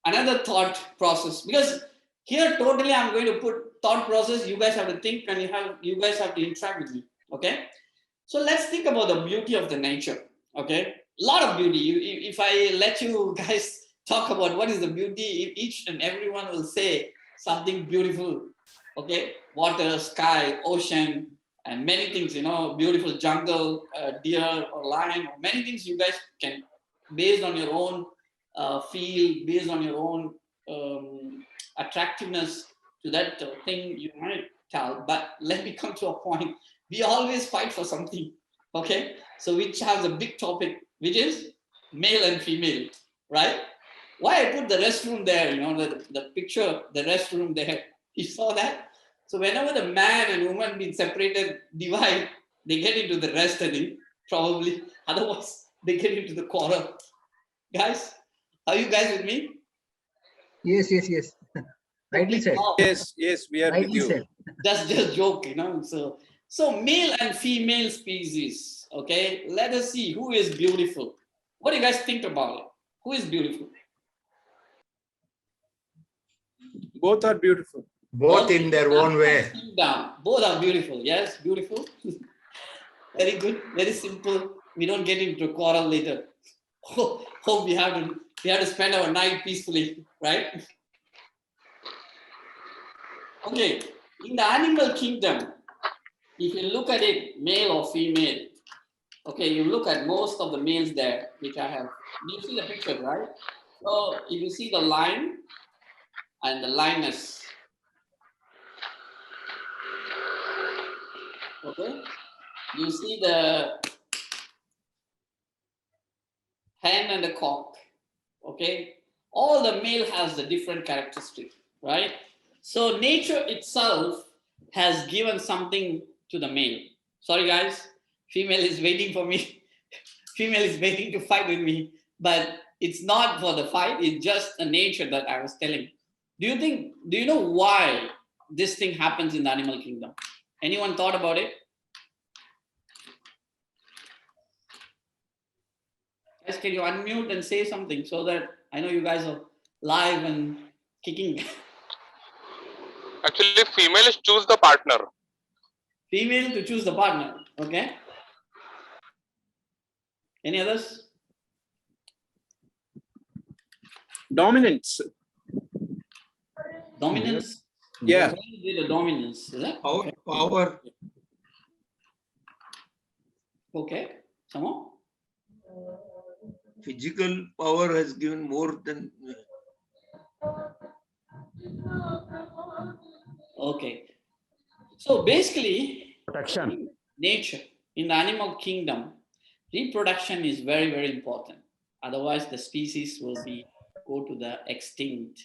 another thought process, because here totally I'm going to put thought process. You guys have to think, and you guys have to interact with me. Okay, so let's think about the beauty of the nature. Okay, a lot of beauty. If I let you guys talk about what is the beauty, each and everyone will say something beautiful. Okay, water, sky, ocean, and many things, beautiful jungle, deer or lion, or many things you guys can, based on your own feel, based on your own attractiveness to that thing, you might tell. But let me come to a point. We always fight for something, okay? So which has a big topic, which is male and female, right? Why I put the restroom there, the picture, the restroom there, you saw that? So whenever the man and woman been separated, divide, they get into the rest, I think, probably. Otherwise, they get into the quarrel. Guys, are you guys with me? Yes. Rightly said. Yes, yes, we are with Rightly you. said. That's just joke, you know. So male and female species. Okay, let us see who is beautiful. What do you guys think about it? Who is beautiful? Both are beautiful. Both in their own way. Down. Both are beautiful. Yes, beautiful. Very good. Very simple. We don't get into a quarrel later. Hope we have to spend our night peacefully, right? Okay. In the animal kingdom, if you look at it, male or female, okay, you look at most of the males there, which I have. You see the picture, right? So if you see the lion and the lioness, okay, you see the hen and the cock, okay. All the male has the different characteristic, right? So nature itself has given something to the male. Sorry guys, female is waiting for me. Female is waiting to fight with me, but it's not for the fight, it's just a nature that I was telling. Do you know why this thing happens in the animal kingdom? Anyone thought about it? Guys, can you unmute and say something so that I know you guys are live and kicking? Actually, females choose the partner. Female to choose the partner, okay? Any others? Dominance. Dominance? Yeah. The dominance, is that? Power. Okay. Come on. Physical power has given more than. Okay. So basically, protection. Nature, in the animal kingdom, reproduction is very, very important. Otherwise, the species will go to the extinct.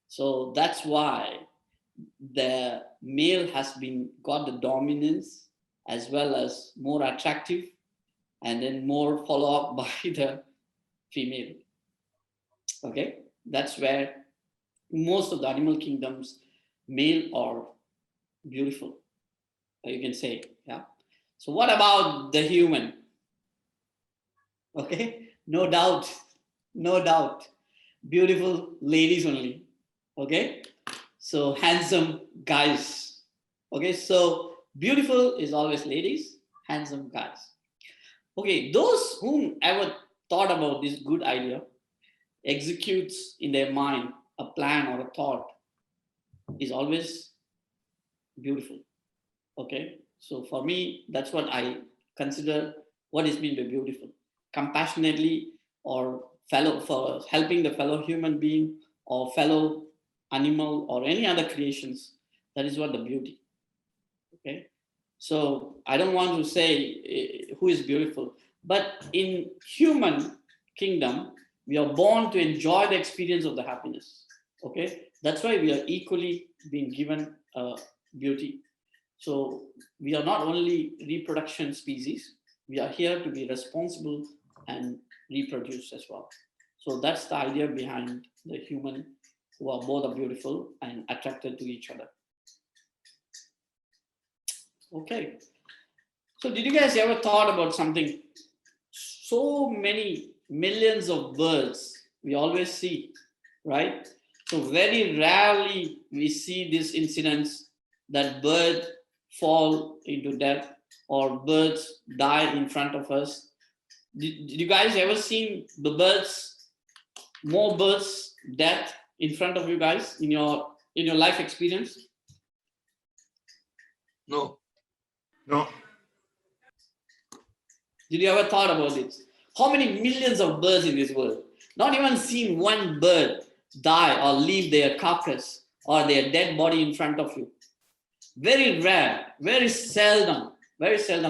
So that's why the male has got the dominance as well as more attractive, and then more follow up by the female. Okay, that's where most of the animal kingdoms, male are beautiful, you can say. Yeah. So what about the human? Okay, no doubt, beautiful ladies only. Okay, so handsome guys. Okay, so beautiful is always ladies, handsome guys. Okay, those whom ever thought about this good idea executes in their mind a plan or a thought is always beautiful. Okay, so for me, that's what I consider what is meant by beautiful. Compassionately, or for helping the fellow human being or fellow animal or any other creations, that is what the beauty. Okay, so I don't want to say who is beautiful, but in human kingdom, we are born to enjoy the experience of the happiness. Okay, that's why we are equally being given beauty. So we are not only reproduction species, we are here to be responsible and reproduce as well. So that's the idea behind the human, who are both beautiful and attracted to each other. Okay. So did you guys ever thought about something? So many millions of birds we always see, right? So very rarely we see these incidents that birds fall into death or birds die in front of us. Did you guys ever seen the birds, more birds death in front of you guys in your life experience? No. No. Did you ever thought about it? How many millions of birds in this world? Not even seen one bird die or leave their carcass or their dead body in front of you. Very rare, very seldom,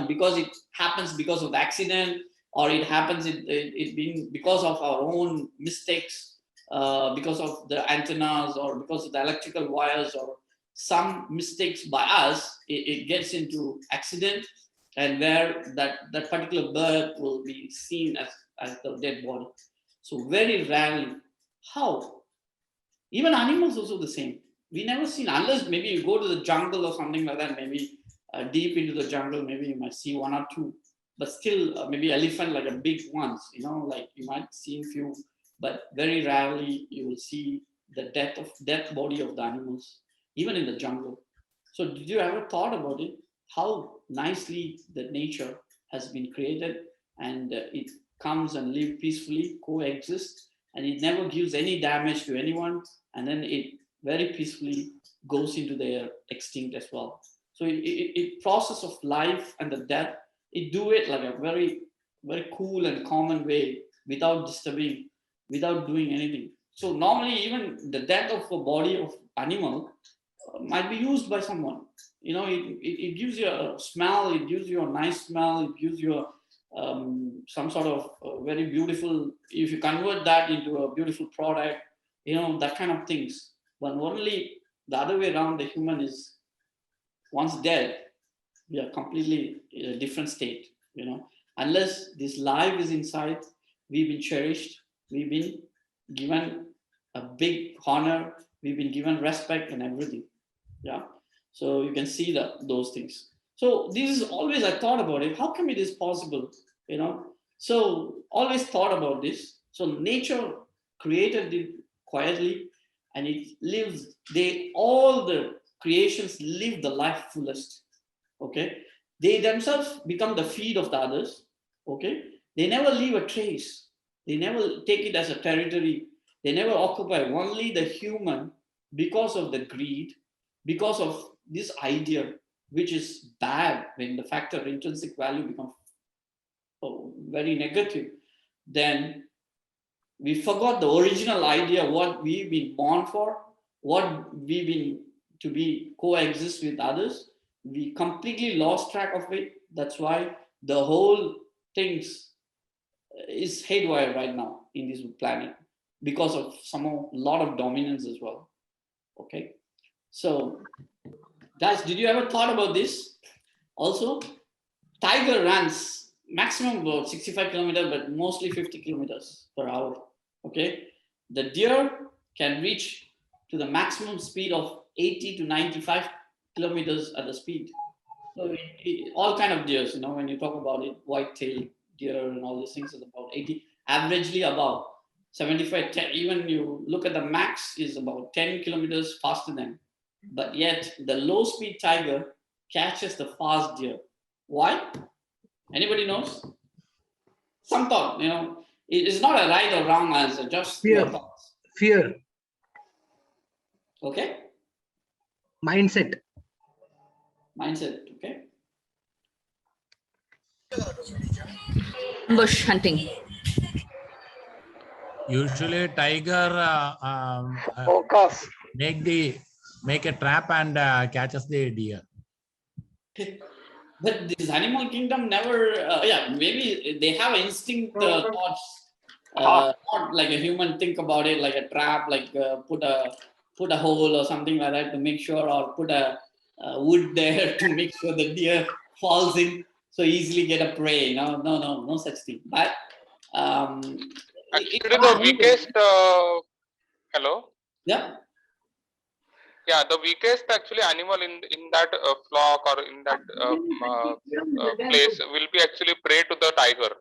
because it happens because of the accident, or it happens it being because of our own mistakes, because of the antennas or because of the electrical wires or some mistakes by us, it gets into accident, and where that particular bird will be seen as the dead body. So very rarely. How? Even animals also the same. we never seen, unless maybe you go to the jungle or something like that, maybe deep into the jungle, maybe you might see one or two, but still maybe elephant like a big ones, you know, like you might see few, but very rarely you will see the death body of the animals, even in the jungle. So did you ever thought about it? How nicely the nature has been created, and it comes and live peacefully, coexist, and it never gives any damage to anyone, and then it very peacefully goes into their extinct as well. So it process of life and the death, it do it like a very, very cool and common way, without disturbing, without doing anything. So normally even the death of a body of animal might be used by someone. You know, it gives you a smell, it gives you a nice smell, it gives you some sort of very beautiful, if you convert that into a beautiful product, you know, that kind of things. But only the other way around, the human is once dead, we are completely in a different state, you know. Unless this life is inside, we've been cherished, we've been given a big honor, we've been given respect and everything. Yeah. So you can see those things. So this is always, I thought about it, how come it is possible, you know? So always thought about this. So nature created it quietly, and it lives, all the creations live the life fullest, okay? They themselves become the feed of the others, okay? They never leave a trace. They never take it as a territory. They never occupy. Only the human, because of the greed, because of this idea, which is bad, when the factor intrinsic value becomes very negative, then we forgot the original idea, what we've been born for, what we've been to be coexist with others. We completely lost track of it. That's why the whole things is haywire right now in this planet, because of a lot of dominance as well. Okay, so guys, did you ever thought about this? Also, tiger runs maximum about 65 kilometers, but mostly 50 kilometers per hour. Okay, the deer can reach to the maximum speed of 80 to 95 kilometers at the speed. So all kind of deers, you know, when you talk about it, white-tailed deer and all these things is about 80, averagely about 75, 10, even you look at the max is about 10 kilometers faster than, but yet the low-speed tiger catches the fast deer. Why? Anybody knows? Some thought, you know, it's not a right or wrong answer, just your thoughts. Fear. Okay. Mindset. Mindset, okay. Bush hunting. Usually tiger make a trap and catches the deer. But this animal kingdom never, yeah, maybe they have instinct thoughts, not like a human think about it, like a trap, like put a hole or something like that to make sure, or put a wood there to make sure the deer falls in so easily get a prey. No such thing. But actually the weakest, hello? Yeah. Yeah, the weakest actually animal in that flock or in that place will be actually prey to the tiger.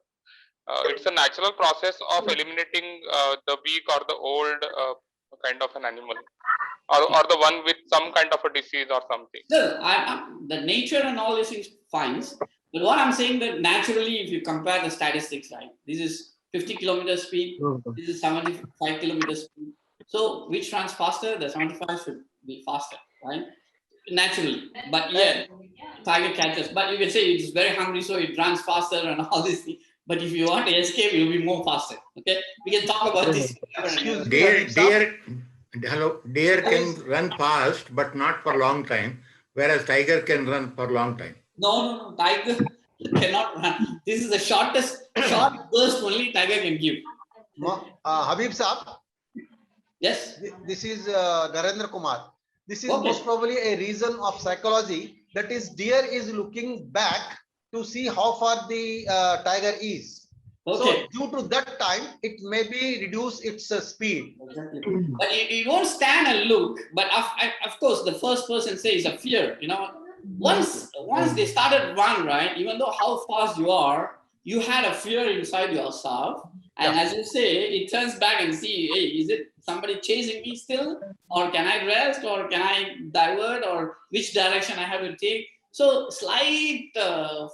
It's a natural process of eliminating the weak or the old kind of an animal, or the one with some kind of a disease or something. The nature and all these things fine, but what I'm saying that naturally, if you compare the statistics, right, this is 50 kilometers speed, this is 75 kilometers speed. So which runs faster? The 75 should be faster, right? Naturally, but yeah, tiger catches. But you can say it's very hungry, so it runs faster and all this thing. But if you want to escape, you'll be more faster. Okay, we can talk about this. Deer can run fast, but not for a long time, whereas tiger can run for a long time. No, tiger cannot run. This is the short burst only tiger can give. Habib Saab. Yes. This is Narendra Kumar. This is most probably a reason of psychology, that is deer is looking back to see how far the tiger is. Okay. So due to that time, it may be reduce its speed. Exactly. But you won't stand and look. But of course, the first person says a fear. You know, once they started run, right? Even though how fast you are, you had a fear inside yourself. And as you say, it turns back and see, hey, is it somebody chasing me still? Or can I rest? Or can I divert? Or which direction I have to take? So slight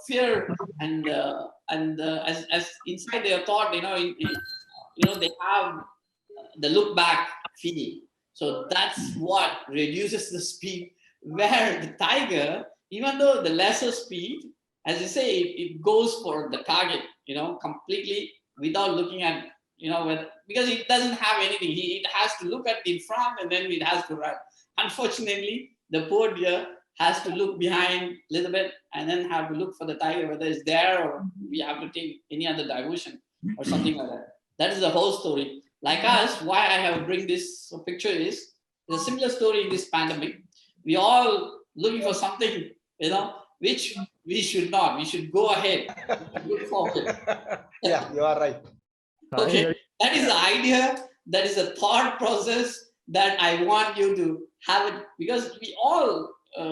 fear and as inside their thought, you know, they have the look back feeling. So that's what reduces the speed. Where the tiger, even though the lesser speed, as you say, it goes for the target, you know, completely without looking at, you know, whether, because it doesn't have anything. It has to look at in front and then it has to run. Unfortunately, the poor deer has to look behind a little bit and then have to look for the tiger, whether it's there or we have to take any other diversion or something like that. That is the whole story. Like us, why I have bring this picture is a similar story in this pandemic. We all looking for something, you know, which we should not. We should go ahead. Look forward. Yeah, you are right. Okay, that is the idea. That is the thought process that I want you to have it, because we all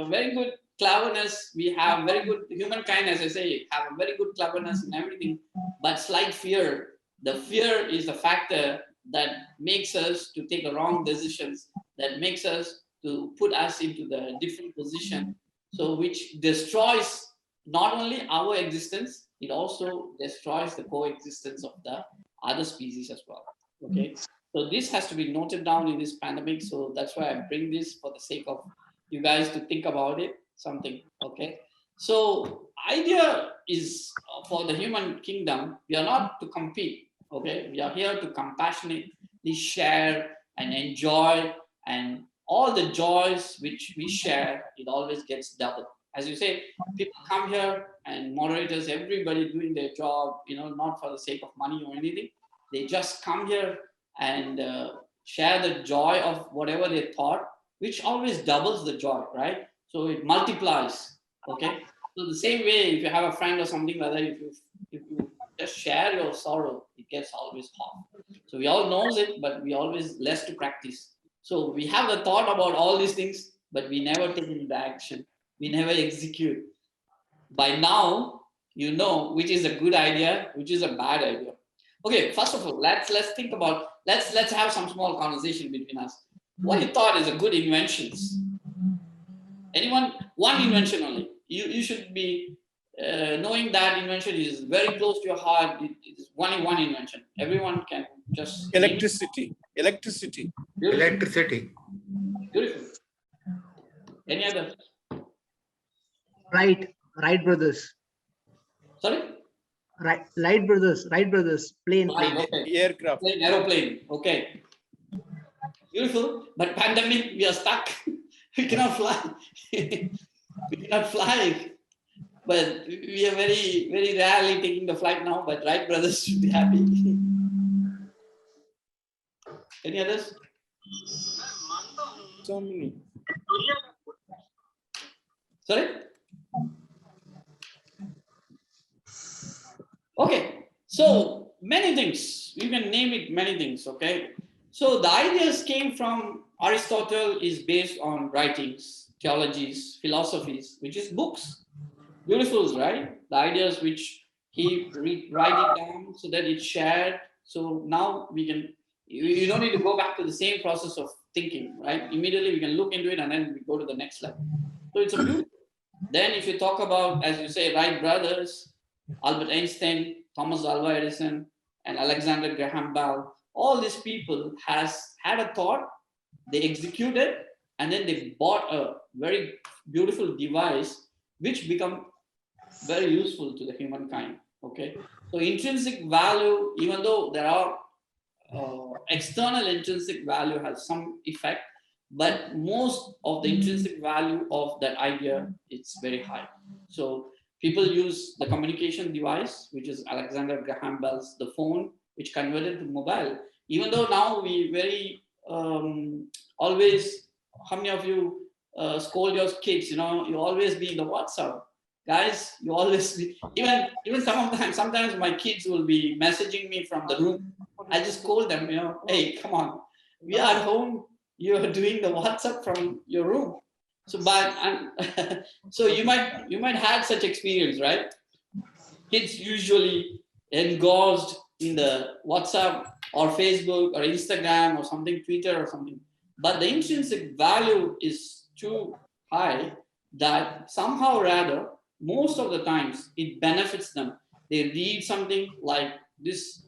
very good cleverness. We have very good humankind, as I say, have a very good cleverness in everything, but slight fear. The fear is the factor that makes us to take the wrong decisions, that makes us to put us into the different position, so which destroys not only our existence, it also destroys the coexistence of the other species as well. Okay, so this has to be noted down in this pandemic. So that's why I bring this for the sake of you guys to think about it, something. Okay, so idea is for the human kingdom, we are not to compete. Okay, we are here to compassionately share and enjoy, and all the joys which we share, it always gets doubled. As you say, people come here and moderators, everybody doing their job, you know, not for the sake of money or anything. They just come here and share the joy of whatever they thought, which always doubles the joy, right? So it multiplies. Okay. So the same way, if you have a friend or something like that, if you just share your sorrow, it gets always hot. So we all knows it, but we always less to practice. So we have the thought about all these things, but we never take into action. We never execute. By now, you know which is a good idea, which is a bad idea. Okay, first of all, let's think about, let's have some small conversation between us. What you thought is a good inventions? Anyone? One invention only. You should be knowing that invention is very close to your heart. It is one invention. Everyone can just electricity. Electricity. Beautiful. Electricity. Beautiful. Any other? Right brothers. Sorry? Wright brothers, plane. Okay. Aircraft. Plane, aeroplane. Okay. Beautiful. But pandemic, we are stuck. We cannot fly. We cannot fly. But we are very, very rarely taking the flight now. But Wright brothers should be happy. Any others? So many. Sorry? Okay, so many things, you can name it many things, okay? So the ideas came from Aristotle, is based on writings, theologies, philosophies, which is books. Beautiful, right? The ideas which he write it down so that it's shared. So now we can, you don't need to go back to the same process of thinking, right? Immediately we can look into it and then we go to the next level. So it's a beautiful. Then if you talk about, as you say, Wright brothers, Albert Einstein, Thomas Alva Edison, and Alexander Graham Bell, all these people has had a thought, they executed, and then they bought a very beautiful device which become very useful to the humankind. Okay, so intrinsic value, even though there are external intrinsic value has some effect, but most of the intrinsic value of that idea, it's very high. So people use the communication device, which is Alexander Graham Bell's, the phone, which converted to mobile. Even though now we very always, how many of you scold your kids, you know, you always be in the WhatsApp. guys, you always even sometimes my kids will be messaging me from the room. I just call them, hey, come on, we are at home. You are doing the WhatsApp from your room. So, so you might have such experience, right? Kids usually engaged in the WhatsApp or Facebook or Instagram or something, Twitter or something. But the intrinsic value is too high that somehow or rather, most of the times it benefits them. They read something like this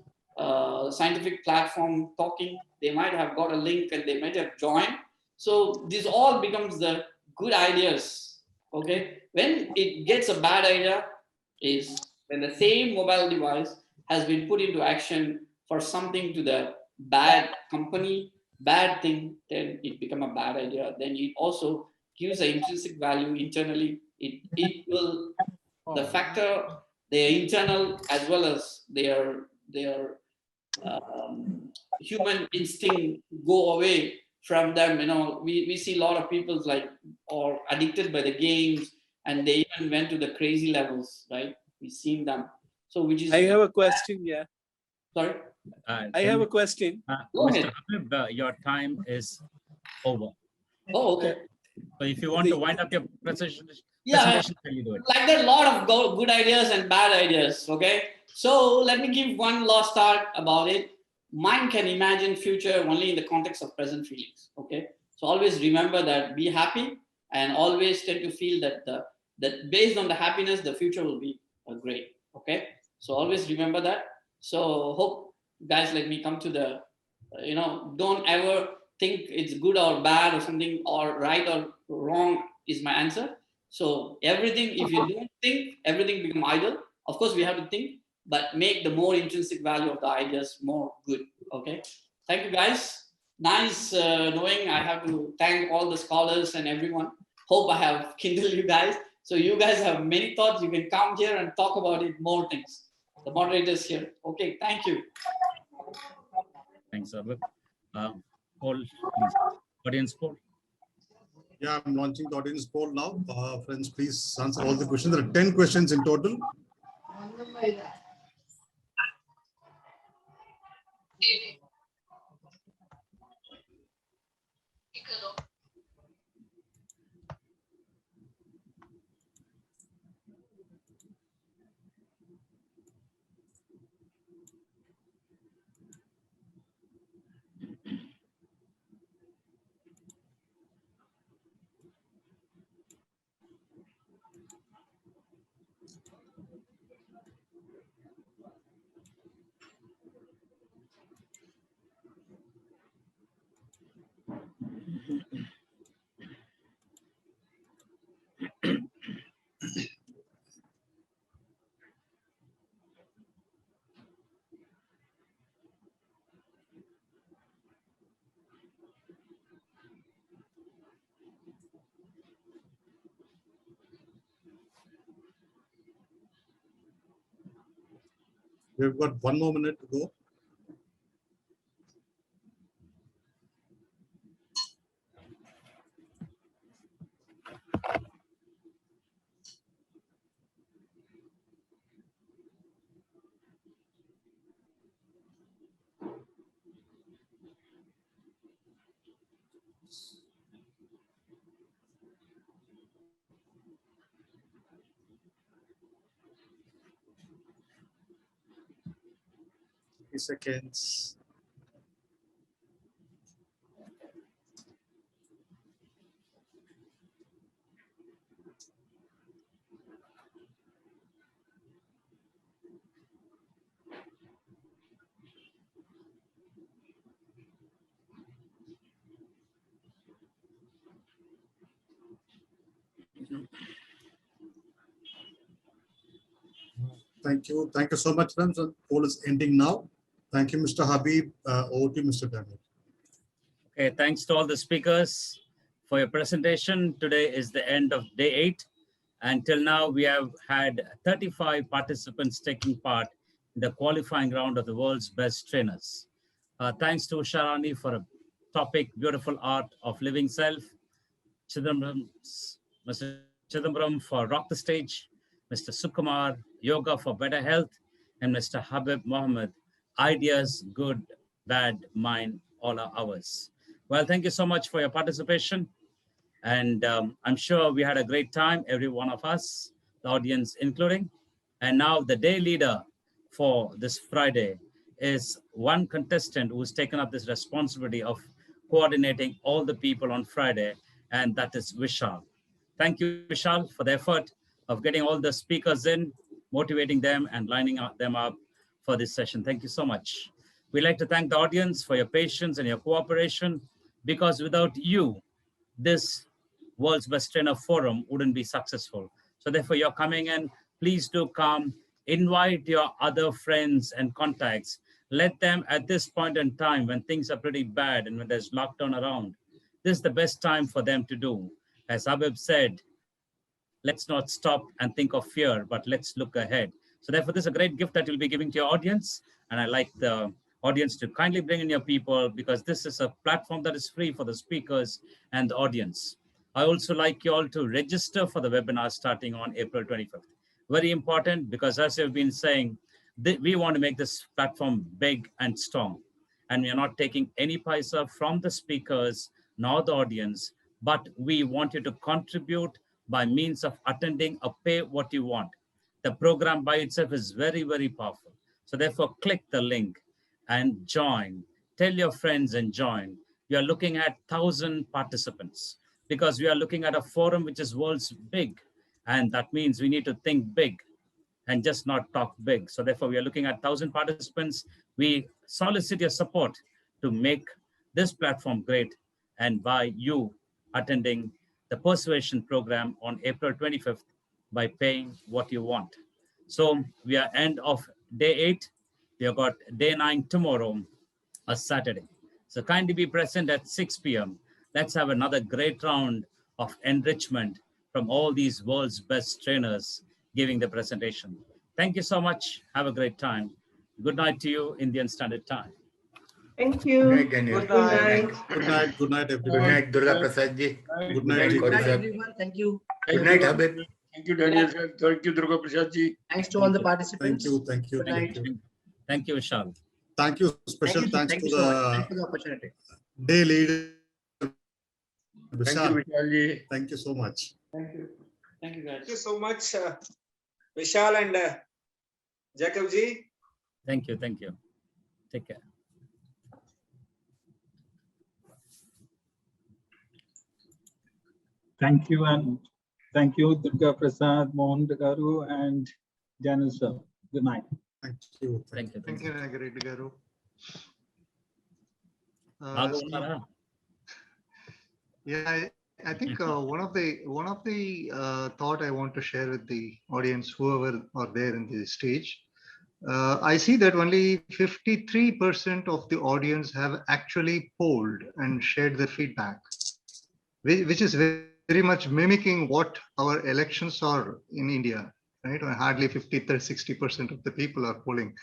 scientific platform talking, they might have got a link and they might have joined. So this all becomes the good ideas. Okay, when it gets a bad idea is when the same mobile device has been put into action for something to the bad company, bad thing, then it become a bad idea. Then it also gives an intrinsic value internally. It will the factor their internal as well as their human instinct go away from them. We see a lot of people like or addicted by the games, and they even went to the crazy levels, right? We've seen them. So which is I have a question, yeah. Sorry? I have a question. Mr. Habib, your time is over. Oh, okay. So if you want to wind up your presentation, Yeah, can you do it? like there are a lot of good ideas and bad ideas, okay? So let me give one last thought about it. Mind can imagine future only in the context of present feelings, okay? So always remember that, be happy, and always tend to feel that that based on the happiness, the future will be great, okay? So always remember that. So hope, guys, let me come to the, don't ever think it's good or bad or something, or right or wrong is my answer. So everything, if you don't think, everything become idle. Of course, we have to think, but make the more intrinsic value of the ideas more good. Okay. Thank you, guys. Nice knowing. I have to thank all the scholars and everyone. Hope I have kindled you guys. So you guys have many thoughts. You can come here and talk about it, more things. The moderators here. Okay. Thank you. Thanks, Abib. Poll, please. Audience poll. Yeah, I'm launching the audience poll now. Friends, please answer all the questions. There are 10 questions in total. We've got 1 more minute to go. Seconds. Thank you. Thank you so much, friends. The poll is ending now. Thank you, Mr. Habib. Over to you, Mr. Daniel. Okay, thanks to all the speakers for your presentation. Today is the end of day 8. Until now, we have had 35 participants taking part in the qualifying round of the world's best trainers. Thanks to Sharani for a topic, Beautiful Art of Living Self. Mr. Chidambaram for Rock the Stage. Mr. Sukumar, Yoga for Better Health, and Mr. Habib Mohammed, Ideas, Good, Bad, Mine, all are ours. Well, thank you so much for your participation. And I'm sure we had a great time, every one of us, the audience including. And now the day leader for this Friday is one contestant who's taken up this responsibility of coordinating all the people on Friday, and that is Vishal. Thank you, Vishal, for the effort of getting all the speakers in, motivating them and lining them up for this session. Thank you so much. We'd like to thank the audience for your patience and your cooperation, because without you, this World's Best Trainer Forum wouldn't be successful. So therefore, you're coming in, please do come, invite your other friends and contacts. Let them, at this point in time, when things are pretty bad and when there's lockdown around, this is the best time for them to do. As Habib said, let's not stop and think of fear, but let's look ahead. So therefore, this is a great gift that you'll be giving to your audience. And I'd like the audience to kindly bring in your people, because this is a platform that is free for the speakers and the audience. I also like you all to register for the webinar starting on April 25th. Very important, because as you've been saying, we want to make this platform big and strong. And we are not taking any paisa from the speakers nor the audience, but we want you to contribute by means of attending a pay what you want. The program by itself is very, very powerful. So therefore, click the link and join. Tell your friends and join. We are looking at 1,000 participants, because we are looking at a forum which is world's big. And that means we need to think big and just not talk big. So therefore, we are looking at 1,000 participants. We solicit your support to make this platform great, and by you attending the Persuasion program on April 25th by paying what you want. So we are end of day 8. We have got day 9 tomorrow, a Saturday. So kindly be present at 6 p.m. Let's have another great round of enrichment from all these world's best trainers giving the presentation. Thank you so much. Have a great time. Good night to you, Indian Standard Time. Thank you. Good night, Daniel. Good night. Good night. Good night, Good everyone. night, Durga Prasad ji. Good night. Good night, everyone. Thank you. Good night, Habib. Thank you, Daniel. Thank you, Durga Prasad ji. Thanks to all the participants. Thank you. Good night. Thank you, Vishal. Thank you. Special thanks Thank to you so much. Thanks for the opportunity. day leader. Thank you, Vishal ji. Thank you so much. Thank you. Thank you, guys. Thank you so much, Vishal and Jacob ji. Thank you. Thank you. Take care. Thank you, and thank you, Durga Prasad, Mohan Garu, and Daniel sir. Good night. Thank you. Thank you. Thank you, Nagareddy Garu. Yeah, I think one of the thought I want to share with the audience, whoever are there in the stage, I see that only 53% of the audience have actually polled and shared their feedback, which is very much mimicking what our elections are in India, right? Hardly 60% of the people are polling.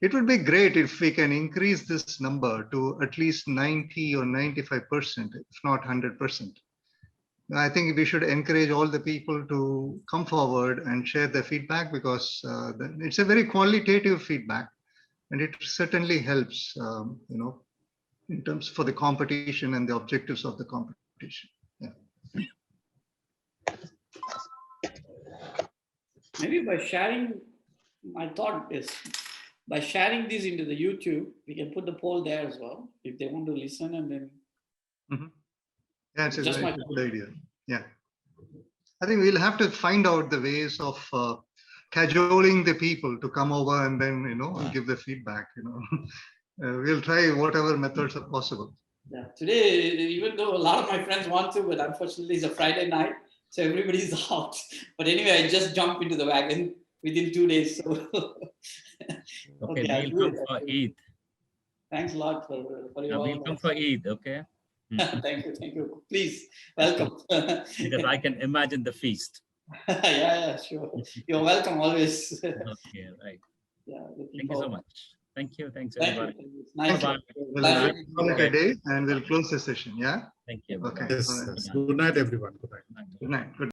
It would be great if we can increase this number to at least 90 or 95%, if not 100%. I think we should encourage all the people to come forward and share their feedback, because it's a very qualitative feedback, and it certainly helps, in terms for the competition and the objectives of the competition. Yeah. Maybe by sharing, my thought is, by sharing this into the YouTube, we can put the poll there as well, if they want to listen, and then. Mm-hmm. Yeah, it's a Just very my good idea. Yeah. I think we'll have to find out the ways of cajoling the people to come over and then, give the feedback, We'll try whatever methods are possible. Yeah, today, even though a lot of my friends want to, but unfortunately it's a Friday night, so everybody's out. But anyway, I just jumped into the wagon within 2 days. So Okay, we'll come for Eid. Thanks a lot for your. We'll come for Eid, okay? Thank you. Please, welcome. Because I can imagine the feast. Yeah, sure. You're welcome always. Okay, right. Yeah, thank you so much. Thank you. Thanks, Thank everybody. you. Nice. Bye-bye. We'll call it a day and we'll close the session. Yeah. Thank you. Okay. Yes. All right. Good night, everyone. Good night. Good night. Good